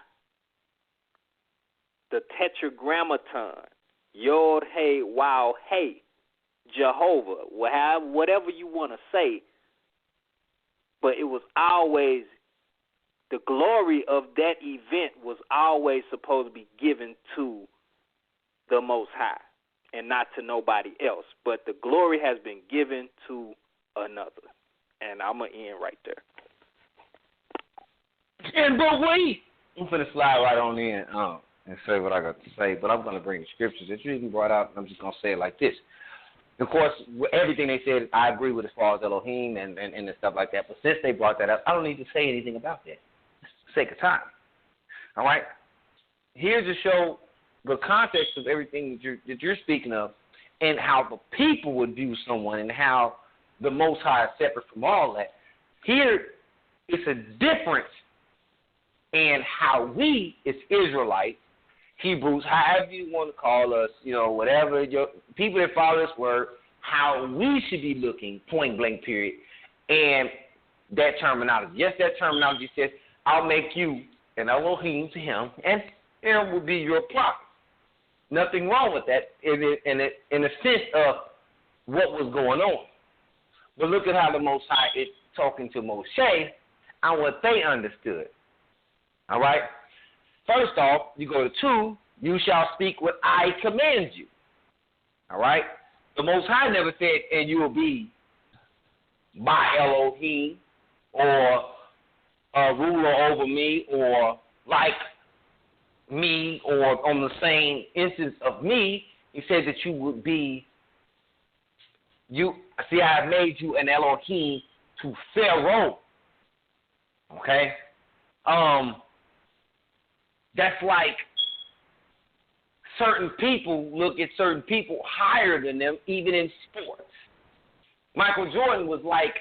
the Tetragrammaton, Yod, Hey, Wow, Hey, Jehovah, whatever you want to say, but it was always, the glory of that event was always supposed to be given to the Most High and not to nobody else. But the glory has been given to another. And I'm going to end right there. And but wait, I'm going to slide right on in and say what I got to say, but I'm going to bring the scriptures that you even brought out, and I'm just going to say it like this. Of course, everything they said, I agree with as far as Elohim and stuff like that, but since they brought that up, I don't need to say anything about that. It's for the sake of time. All right? Here's to show the context of everything that you're speaking of and how the people would view someone and how the Most High is separate from all that. Here, it's a difference in how we, as Israelites, Hebrews, however you want to call us, whatever, your people that follow this word, how we should be looking, point blank, period, and that terminology. Yes, that terminology says, I'll make you an Elohim to him, and Aaron will be your prophet. Nothing wrong with that in the sense of what was going on. But look at how the Most High is talking to Moshe and what they understood. All right? First off, you go to 2, you shall speak what I command you. All right? The Most High never said, and you will be my Elohim or a ruler over me or like me or on the same instance of me. He said that you would be, I have made you an Elohim to Pharaoh. Okay? That's like certain people look at certain people higher than them, even in sports. Michael Jordan was like,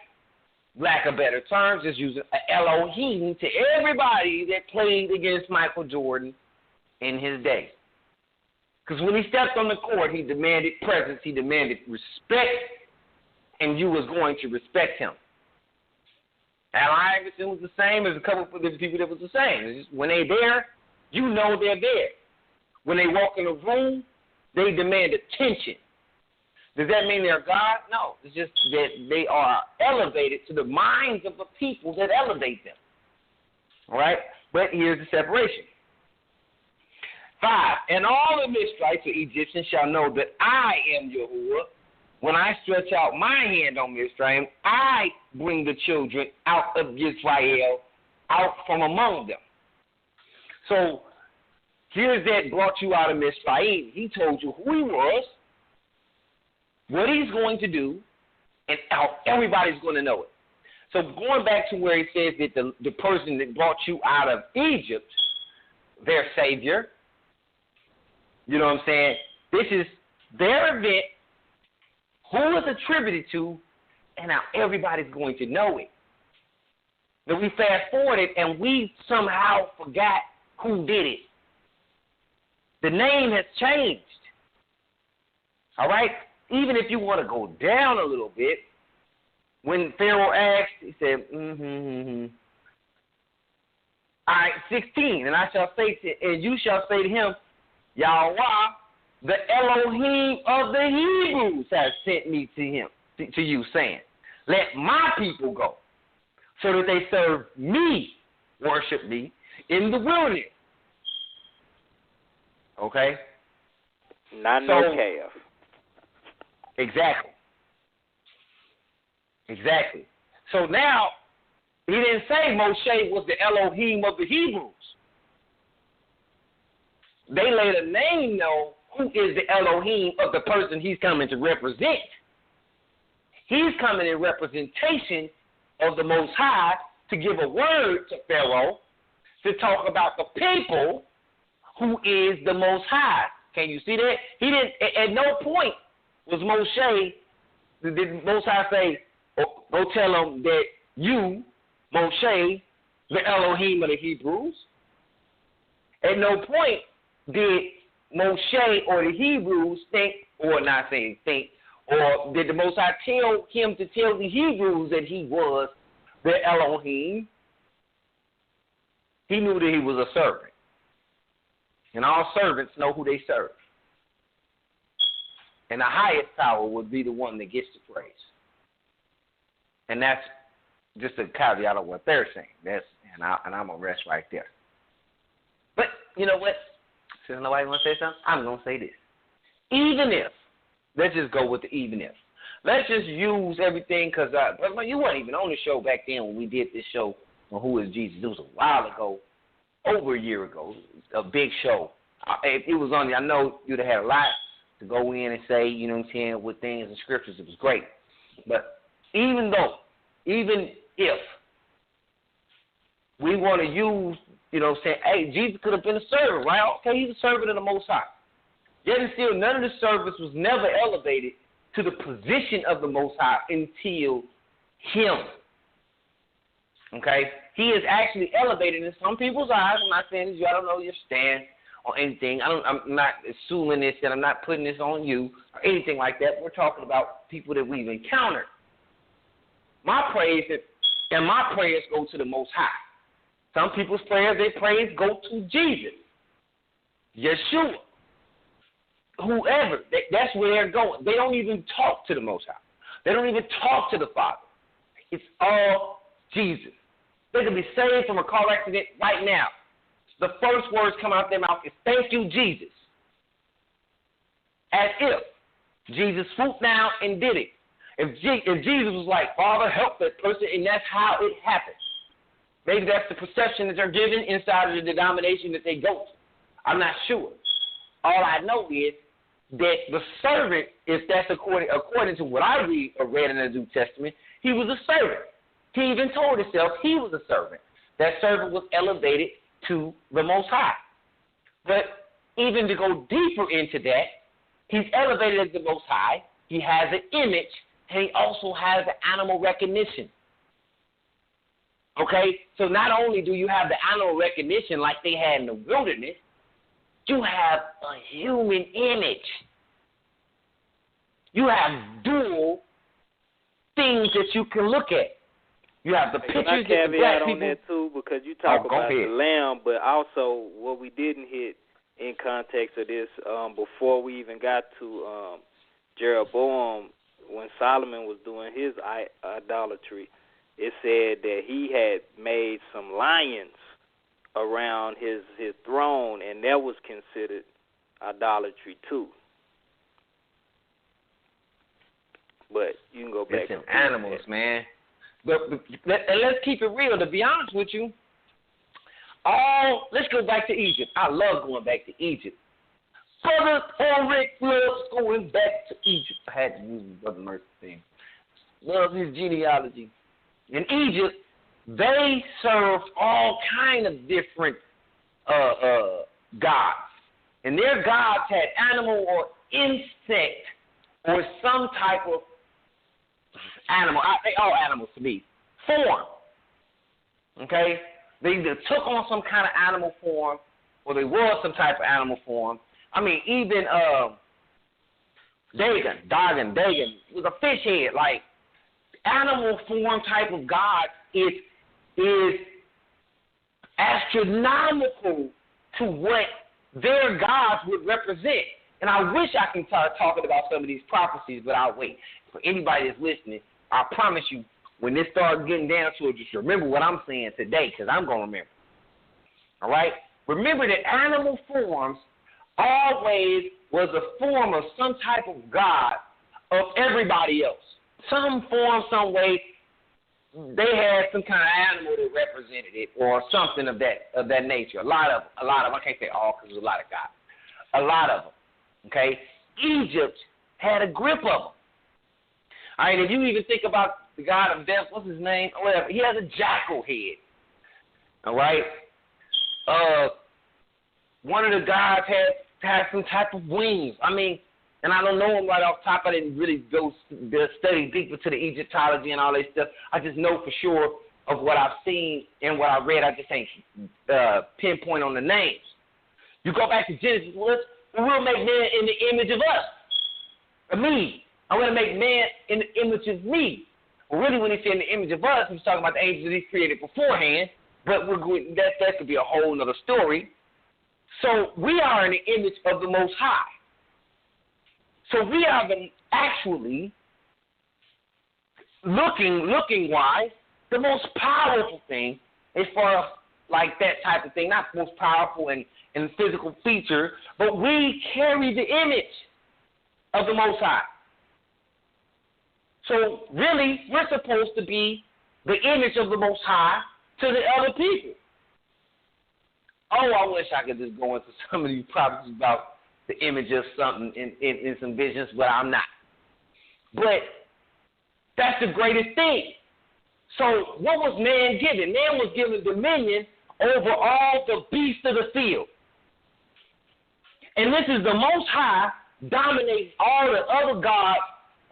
lack of better terms, just using an Elohim to everybody that played against Michael Jordan in his day. Because when he stepped on the court, he demanded presence, he demanded respect, and you was going to respect him. Allen Iverson was the same as a couple of different people that was the same. It's just when they're there, you know they're there. When they walk in a room, they demand attention. Does that mean they're God? No. It's just that they are elevated to the minds of the people that elevate them. All right? But here's the separation. 5, and all the Mizrahites or Egyptians shall know that I am Yahuwah. When I stretch out my hand on Mizraim, I bring the children out of Israel, out from among them. So here's that brought you out of Mizraim. He told you who he was, what he's going to do, and how everybody's going to know it. So going back to where he says that the person that brought you out of Egypt, their Savior, you know what I'm saying? This is their event, who it's attributed to, and how everybody's going to know it. Now we fast forwarded and we somehow forgot who did it. The name has changed. All right? Even if you want to go down a little bit, when Pharaoh asked, he said, All right, 16, and I shall say and you shall say to him, Yahweh, the Elohim of the Hebrews has sent me to him, to you, saying, let my people go, so that they serve me, worship me, in the wilderness. Okay? Not no calf. Exactly. Exactly. So now, he didn't say Moshe was the Elohim of the Hebrews. They later named, though, who is the Elohim of the person he's coming to represent. He's coming in representation of the Most High to give a word to Pharaoh to talk about the people who is the Most High. Can you see that? He didn't. At no point was Moshe. Did Most High say, "Go tell them that you, Moshe, the Elohim of the Hebrews"? At no point did Moshe or the Hebrews think, or not saying think, or did the Most High tell him to tell the Hebrews that he was the Elohim? He knew that he was a servant. And all servants know who they serve. And the highest power would be the one that gets the praise. And that's just a caveat of what they're saying. And I'm going to rest right there. But you know what? Since nobody want to say something, I'm going to say this. Even if, let's just go with the even if. Let's just use everything because you weren't even on the show back then when we did this show on Who is Jesus. It was a while ago, over a year ago, a big show. If it was on there, I know you'd have had a lot to go in and say, you know what I'm saying, with things and scriptures. It was great. But even if we want to use, you know what I'm saying, hey, Jesus could have been a servant, right? Okay, he's a servant of the Most High. Yet and still, none of the servants was never elevated to the position of the Most High until him. Okay? He is actually elevated in some people's eyes. I'm not saying this, I don't know your stand on anything. I'm not assuming this, and I'm not putting this on you or anything like that. We're talking about people that we've encountered. My praise and my prayers go to the Most High. Some people's prayers, their praise go to Jesus, Yeshua, whoever. That's where they're going. They don't even talk to the Most High. They don't even talk to the Father. It's all Jesus. They can be saved from a car accident right now. The first words come out their mouth is, "Thank you, Jesus." As if Jesus swooped down and did it. If Jesus was like, "Father, help that person," and that's how it happened. Maybe that's the perception that they're given inside of the denomination that they go to. I'm not sure. All I know is that the servant, if that's according to what I read in the New Testament, he was a servant. He even told himself he was a servant. That servant was elevated to the Most High. But even to go deeper into that, he's elevated as the Most High. He has an image, and he also has an animal recognition. Okay? So not only do you have the animal recognition like they had in the wilderness, you have a human image. You have dual things that you can look at. You have the pictures of the black people. On that too, because you talk about the lamb, but also what we didn't hit in context of this before we even got to Jeroboam, when Solomon was doing his idolatry, it said that he had made some lions around his throne, and that was considered idolatry too. But you can go back to animals, man. But let's keep it real. To be honest with you, let's go back to Egypt. I love going back to Egypt. Brother Ulrich loves going back to Egypt. I had to use Brother Murphy thing. Love his genealogy. In Egypt, they served all kind of different gods. And their gods had animal or insect or some type of animal. They all animals to me. Form. Okay? They either took on some kind of animal form or they was some type of animal form. I mean, even Dagon was a fish head. Like, animal form type of God is astronomical to what their gods would represent. And I wish I can start talking about some of these prophecies, but I'll wait. For anybody that's listening, I promise you, when this starts getting down to it, just remember what I'm saying today, because I'm going to remember. All right? Remember that animal forms always was a form of some type of God of everybody else. some form, some way, they had some kind of animal that represented it, or something of that nature. A lot of them. I can't say all because there's a lot of gods. A lot of them. Okay, Egypt had a grip of them. All right, if you even think about the god of death, what's his name? Whatever. He has a jackal head. All right. One of the gods had some type of wings. I mean, and I don't know him right off top. I didn't really go study deeper to the Egyptology and all that stuff. I just know for sure of what I've seen and what I read. I just ain't pinpoint on the names. You go back to Genesis, we'll make man in the image of us, of me. I'm going to make man in the image of me. Well, really, when he said in the image of us, he's talking about the angels that he created beforehand, but that could be a whole other story. So we are in the image of the Most High. So we are actually, looking-wise, the most powerful thing as far as like that type of thing, not the most powerful in physical feature, but we carry the image of the Most High. So really, we're supposed to be the image of the Most High to the other people. Oh, I wish I could just go into some of these prophecies about the image of something in some visions, but I'm not. But that's the greatest thing. So what was man given? Man was given dominion over all the beasts of the field. And this is the Most High dominates all the other gods,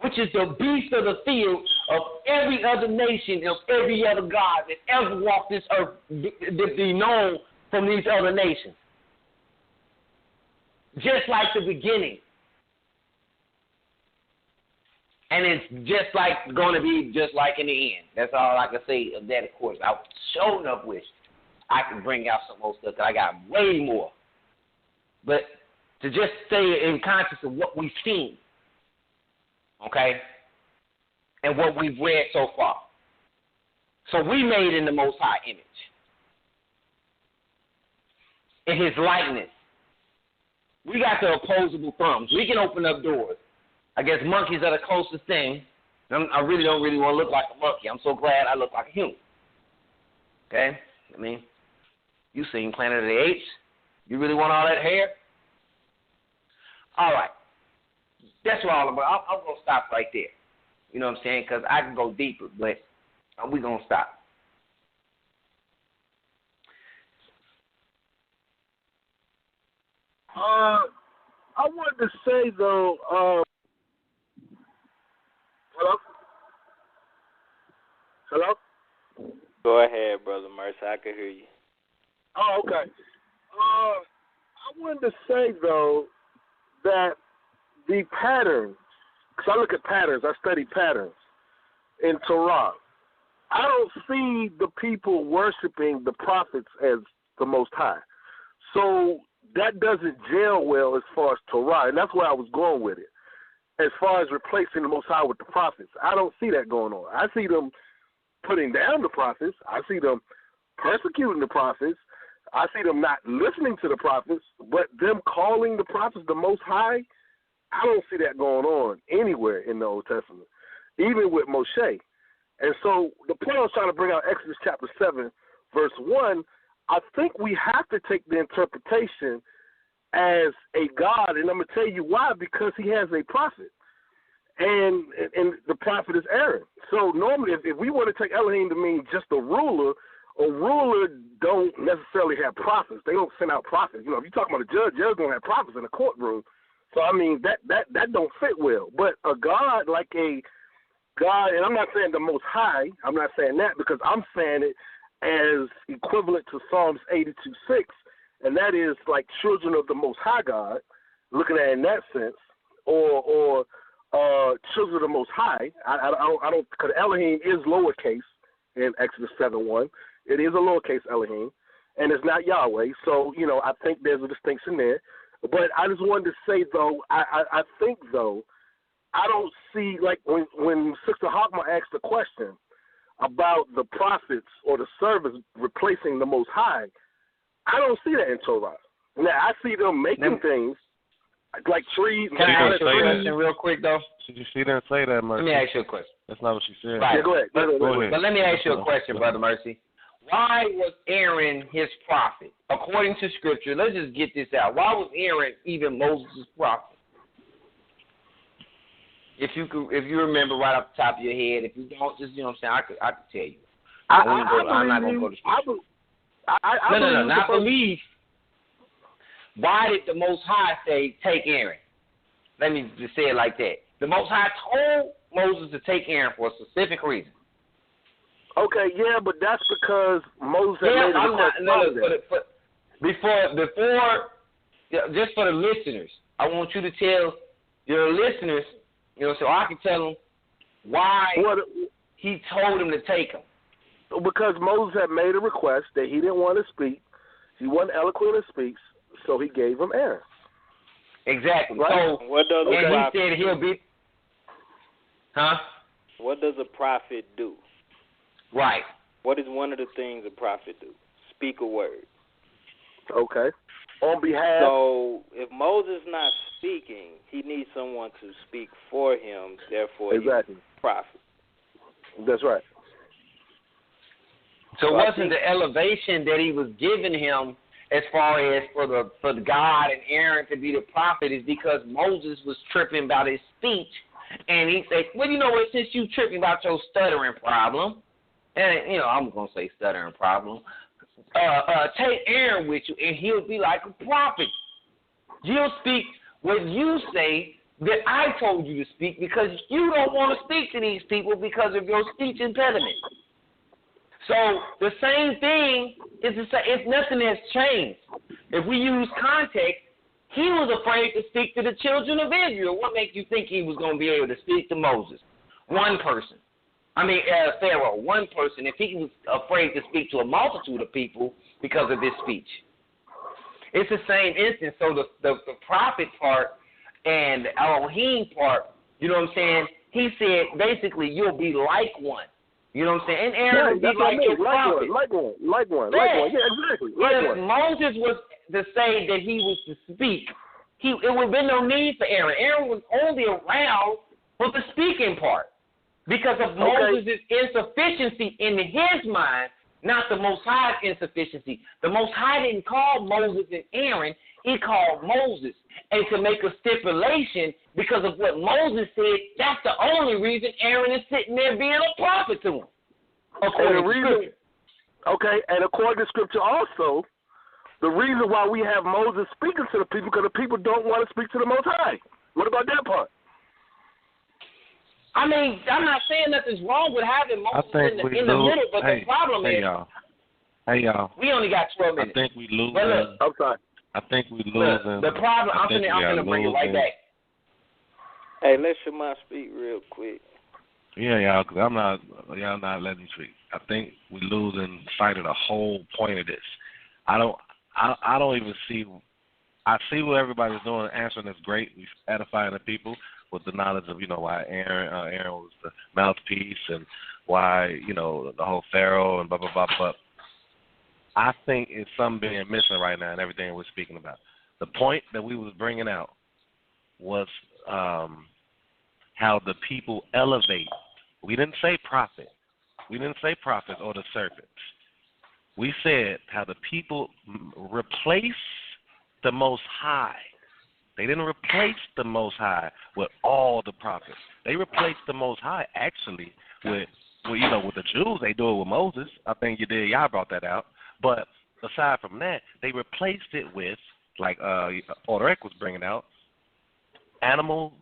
which is the beast of the field of every other nation, of every other god that ever walked this earth, that be known from these other nations. Just like the beginning. And it's just like going to be just like in the end. That's all I can say of that, of course. I sure enough wish I could bring out some more stuff, because I got way more. But to just stay in conscious of what we've seen, okay, and what we've read so far. So we made in the Most High image, in his likeness. We got the opposable thumbs. We can open up doors. I guess monkeys are the closest thing. I really don't want to look like a monkey. I'm so glad I look like a human. Okay? I mean, you seen Planet of the Apes. You really want all that hair? All right. That's what all about. I'm going to stop right there. You know what I'm saying? Because I can go deeper, but we're going to stop. I wanted to say, though, Hello? Go ahead, Brother Mercer. I can hear you. Oh, okay. I wanted to say, though, that the patterns, because I look at patterns, I study patterns in Torah. I don't see the people worshiping the prophets as the Most High. So that doesn't gel well as far as Torah, and that's where I was going with it. As far as replacing the Most High with the prophets, I don't see that going on. I see them putting down the prophets. I see them persecuting the prophets. I see them not listening to the prophets, but them calling the prophets the Most High, I don't see that going on anywhere in the Old Testament, even with Moshe. And so the point I was trying to bring out, Exodus chapter 7, verse 1, I think we have to take the interpretation as a God, and I'm going to tell you why, because he has a prophet, and the prophet is Aaron. So normally, if we want to take Elohim to mean just a ruler don't necessarily have prophets. They don't send out prophets. You know, if you're talking about a judge don't have prophets in a courtroom. So, I mean, that don't fit well. But a God, like a God, and I'm not saying the Most High, I'm not saying that, because I'm saying it as equivalent to Psalms 82:6, and that is like children of the Most High God, looking at it in that sense, or children of the Most High. I don't, because Elohim is lowercase in Exodus 7:1. It is a lowercase Elohim, and it's not Yahweh. So, you know, I think there's a distinction there. But I just wanted to say, though, I think, though, I don't see, like, when Sister Hawkma asked the question about the prophets or the servants replacing the Most High, I don't see that in Torah. Now, I see them making things like trees. Can I ask you a question real quick, though? She didn't say that much. Let me ask you a question. That's not what she said. Right. Yeah, go ahead. Go ahead. But let me ask you a question, Brother Mercy. Why was Aaron his prophet? According to Scripture, let's just get this out. Why was Aaron even Moses' prophet? If you remember right off the top of your head, if you don't, just what I'm saying, I could tell you. I'm not going to go to Scripture. No, not believe. Why did the Most High say take Aaron? Let me just say it like that. The Most High told Moses to take Aaron for a specific reason. Okay, yeah, but that's because Moses had made a request. Before, just for the listeners, I want you to tell your listeners, so I can tell them why he told him to take him. Because Moses had made a request that he didn't want to speak. He wasn't eloquent in speech, so he gave him Aaron. Exactly. Right? So, what does and he said he'll be, What does a prophet do? Right. What is one of the things a prophet do? Speak a word. Okay. On behalf. So if Moses not speaking, he needs someone to speak for him. Therefore, exactly. He's a prophet. That's right. So wasn't the elevation that he was giving him as far as for God and Aaron to be the prophet is because Moses was tripping about his speech, and he said, well, you know what, since you tripping about your stuttering problem, and, I'm going to say stuttering problem, take Aaron with you, and he'll be like a prophet. You'll speak what you say that I told you to speak because you don't want to speak to these people because of your speech impediment. So the same thing is the same. If nothing has changed, if we use context, he was afraid to speak to the children of Israel. What makes you think he was going to be able to speak to Moses? One person. Pharaoh, one person. If he was afraid to speak to a multitude of people because of his speech. It's the same instance. So the prophet part and the Elohim part, you know what I'm saying? He said, basically, you'll be like one. You know what I'm saying? And Aaron would be like his prophet. Like one. Yeah, exactly. If Moses was to say that he was to speak, it would have been no need for Aaron. Aaron was only around for the speaking part because of Moses' insufficiency in his mind, not the Most High's insufficiency. The Most High didn't call Moses and Aaron. He called Moses. And to make a stipulation because of what Moses said, that's the only reason Aaron is sitting there being a prophet to him. According to Scripture. Okay, and according to Scripture also, the reason why we have Moses speaking to the people because the people don't want to speak to the Most High. What about that part? I'm not saying nothing's wrong with having Moses in the middle, but the problem is, Hey, y'all. We only got 12 minutes. I think we losing. I'm sorry. I think we losing. The problem, I'm going to bring it right back. Hey, let Shema speak real quick. Yeah, y'all, because y'all not letting me speak. I think we losing sight of the whole point of this. I don't even see. I see what everybody's doing. Answering is great. We edifying the people with the knowledge of why Aaron was the mouthpiece and why the whole Pharaoh and blah blah blah. But I think it's something being missing right now in everything we're speaking about. The point that we was bringing out was how the people elevate. We didn't say prophet. We didn't say prophets or the serpents. We said how the people replace the Most High. They didn't replace the Most High with all the prophets. They replaced the Most High actually with the Jews. They do it with Moses. I think y'all brought that out. But aside from that, they replaced it with, like Oderick was bringing out, animal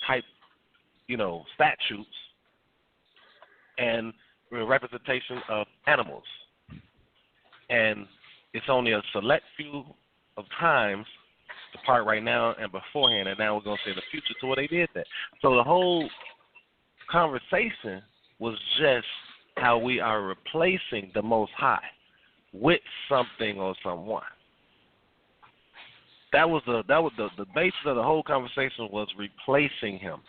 type, statutes and representation of animals. And it's only a select few of times, the part right now and beforehand, and now we're going to see in the future to where they did that. So the whole conversation was just how we are replacing the Most High with something or someone. That was the basis of the whole conversation was replacing him.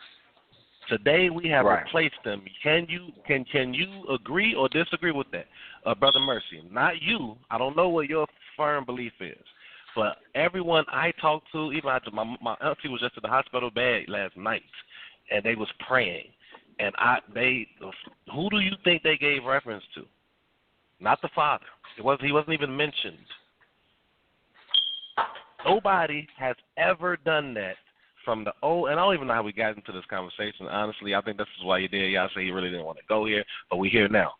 Today we have replaced him. Can you agree or disagree with that, Brother Mercy? Not you. I don't know what your firm belief is, but everyone I talked to, even my auntie was just in the hospital bed last night, and they was praying. And who do you think they gave reference to? Not the Father. He wasn't even mentioned. Nobody has ever done that from the old, and I don't even know how we got into this conversation. Honestly, I think this is why you did. Y'all say you really didn't want to go here, but we're here now.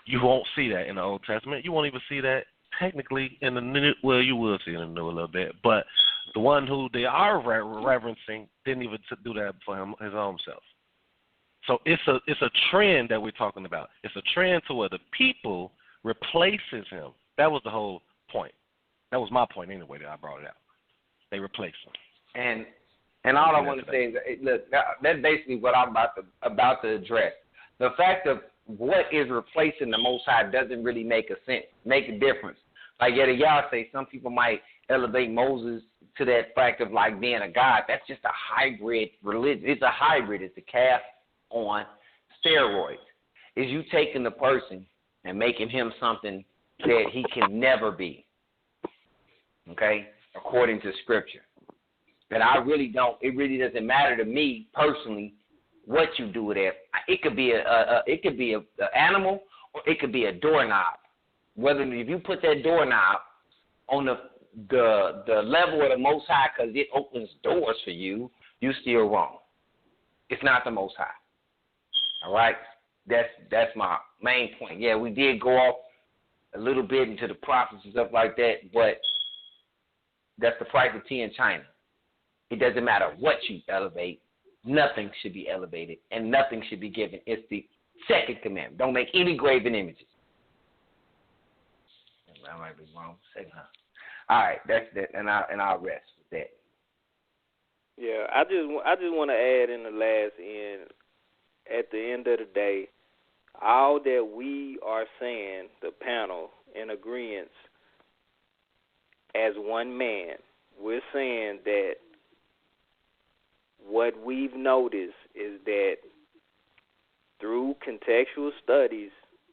You won't see that in the Old Testament. You won't even see that technically in the New. Well, you will see it in the New a little bit, but the one who they are reverencing didn't even do that for his own self. So it's a trend that we're talking about. It's a trend to where the people replaces him. That was the whole point. That was my point anyway that I brought it out. They replace him. And all I want to say is, look, that's basically what I'm about to address. The fact of what is replacing the Most High doesn't really make a difference. Like y'all say, some people might elevate Moses to that fact of like being a god. That's just a hybrid religion. It's a hybrid. It's a calf on steroids. Is you taking the person and making him something that he can never be. Okay? According to Scripture. And it really doesn't matter to me personally what you do with it. It could be an animal, or it could be a doorknob. If you put that doorknob on the level of the Most High because it opens doors for you, you're still wrong. It's not the Most High. All right? That's my main point. Yeah, we did go off a little bit into the prophets and stuff like that, but that's the price of tea in China. It doesn't matter what you elevate. Nothing should be elevated, and nothing should be given. It's the second commandment. Don't make any graven images. I might be wrong. All right, that's that, and I'll rest with that. Yeah, I just want to add in the last end. At the end of the day, all that we are saying, the panel, in agreement, as one man, we're saying that what we've noticed is that through contextual studies,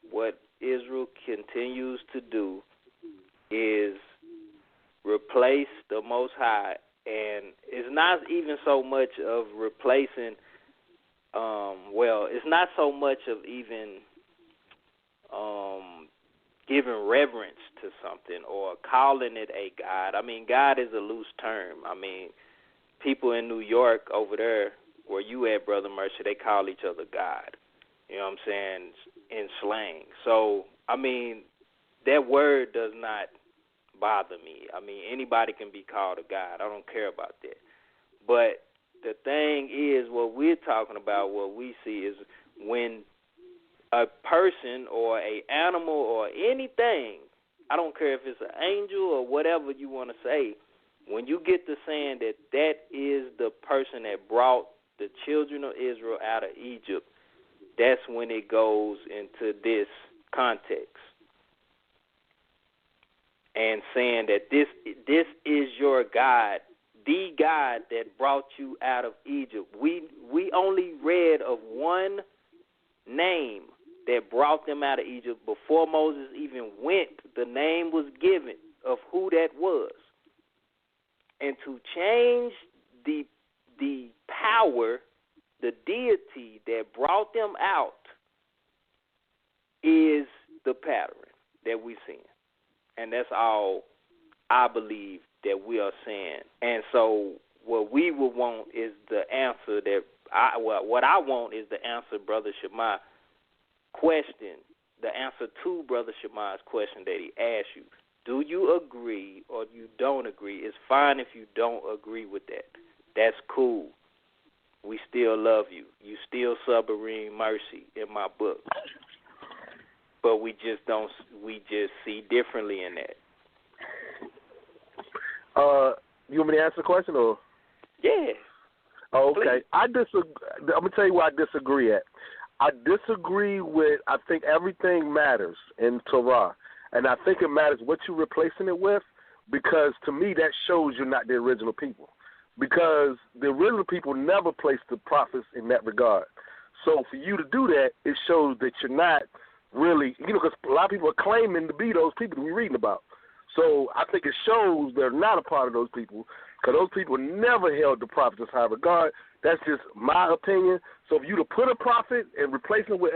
what Israel continues to do is replace the Most High, and it's not even so much of replacing. It's not so much of even giving reverence to something or calling it a God. I mean, God is a loose term. I mean, people in New York over there, where you at, Brother Mercer, they call each other God. You know what I'm saying? In slang. So, I mean, that word does not bother me. I mean, anybody can be called a God. I don't care about that. But the thing is, what we're talking about, what we see is when a person or a animal or anything, I don't care if it's an angel or whatever you want to say, when you get to saying that that is the person that brought the children of Israel out of Egypt, that's when it goes into this context. And saying that this is your God, the God that brought you out of Egypt. We only read of one name that brought them out of Egypt before Moses even went. The name was given of who that was. And to change the power, the deity that brought them out is the pattern that we're seeing. And that's all I believe that we are saying. And so what we would want is the answer what I want is the answer, Brother Shema question, the answer to Brother Shema's question that he asked you. Do you agree or you don't agree? It's fine if you don't agree with that. That's cool. We still love you. You still submarine mercy in my book. But we just see differently in that. You want me to answer the question or? Yeah. Oh, okay. Please. I disagree. I'm gonna tell you where I disagree at. I disagree with. I think everything matters in Torah, and I think it matters what you're replacing it with, because to me that shows you're not the original people. Because the original people never placed the prophets in that regard. So for you to do that, it shows that you're not really, because a lot of people are claiming to be those people that we're reading about. So I think it shows they're not a part of those people. Because those people never held the prophets in high regard. That's just my opinion. So if you to put a prophet and replace him with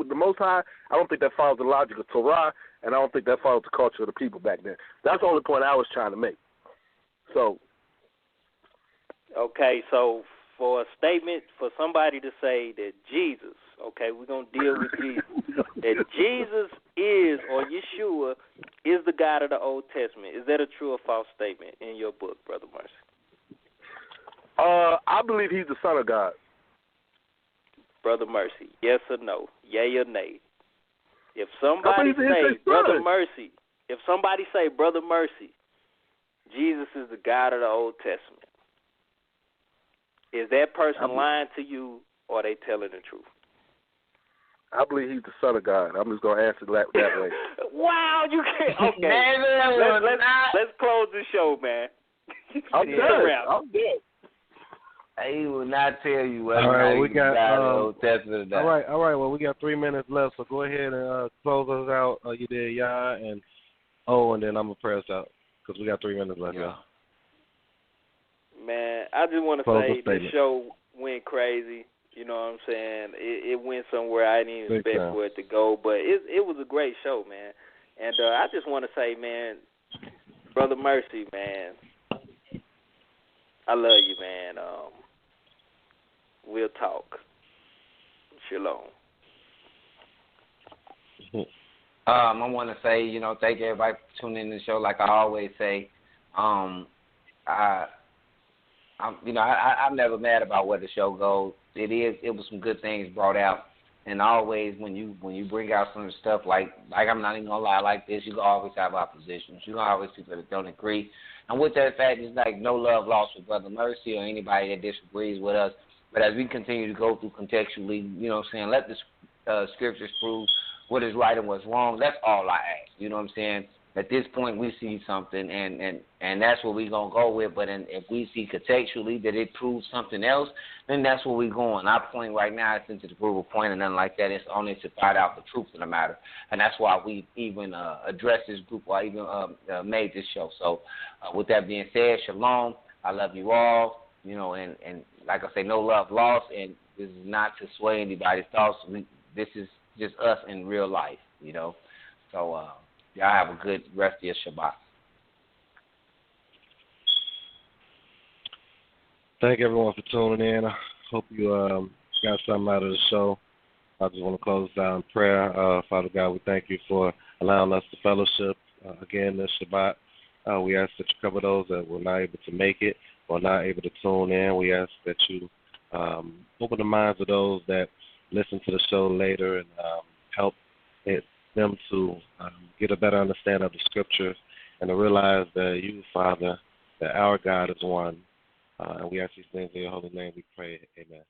the Most High, I don't think that follows the logic of Torah, and I don't think that follows the culture of the people back then. That's the only point I was trying to make. So. Okay, so for a statement, for somebody to say that Jesus, okay, we're going to deal with Jesus, that Jesus is, or Yeshua, is the God of the Old Testament. Is that a true or false statement in your book, Brother Mercy? I believe he's the Son of God. Brother Mercy, yes or no? Yay or nay? If somebody say, Brother Mercy, Brother Mercy, Jesus is the God of the Old Testament, is that person lying to you, or are they telling the truth? I believe he's the Son of God. I'm just going to answer that way. Wow, you can't. Okay. Let's close the show, man. I'm dead. He will not tell you whether all right, we got Old Testament or not. All right. Well, we got 3 minutes left, so go ahead and close us out. You did, Yah, and then I'm going to pray us out because we got 3 minutes left, y'all. Man, I just want to say the show went crazy. You know what I'm saying? It went somewhere I didn't even expect for it to go, but it was a great show, man. And I just want to say, man, Brother Mercy, man, I love you, man. We'll talk. Shalom. I want to say, thank everybody for tuning in the show. Like I always say, I'm never mad about where the show goes. It was some good things brought out, and always when you bring out some stuff like I'm not even gonna lie like this, you gonna always have oppositions. You gonna always people that don't agree. And with that fact, it's like no love lost for Brother Mercy or anybody that disagrees with us. But as we continue to go through contextually, you know what I'm saying, let the scriptures prove what is right and what's wrong. That's all I ask. You know what I'm saying? At this point, we see something, and that's what we're going to go with. But if we see contextually that it proves something else, then that's where we're going. Our point right now isn't to the prove a point or nothing like that. It's only to find out the truth of the matter. And that's why we even addressed this group or even made this show. So with that being said, shalom. I love you all. And like I say, no love lost. And this is not to sway anybody's thoughts. This is just us in real life, So, y'all have a good rest of your Shabbat. Thank everyone for tuning in. I hope you got something out of the show. I just want to close down in prayer. Father God, we thank you for allowing us to fellowship again this Shabbat. We ask that you cover those that were not able to make it or not able to tune in. We ask that you open the minds of those that listen to the show later and help them to get a better understanding of the scriptures and to realize that you, Father, that our God is one. And we ask these things in your holy name. We pray. Amen.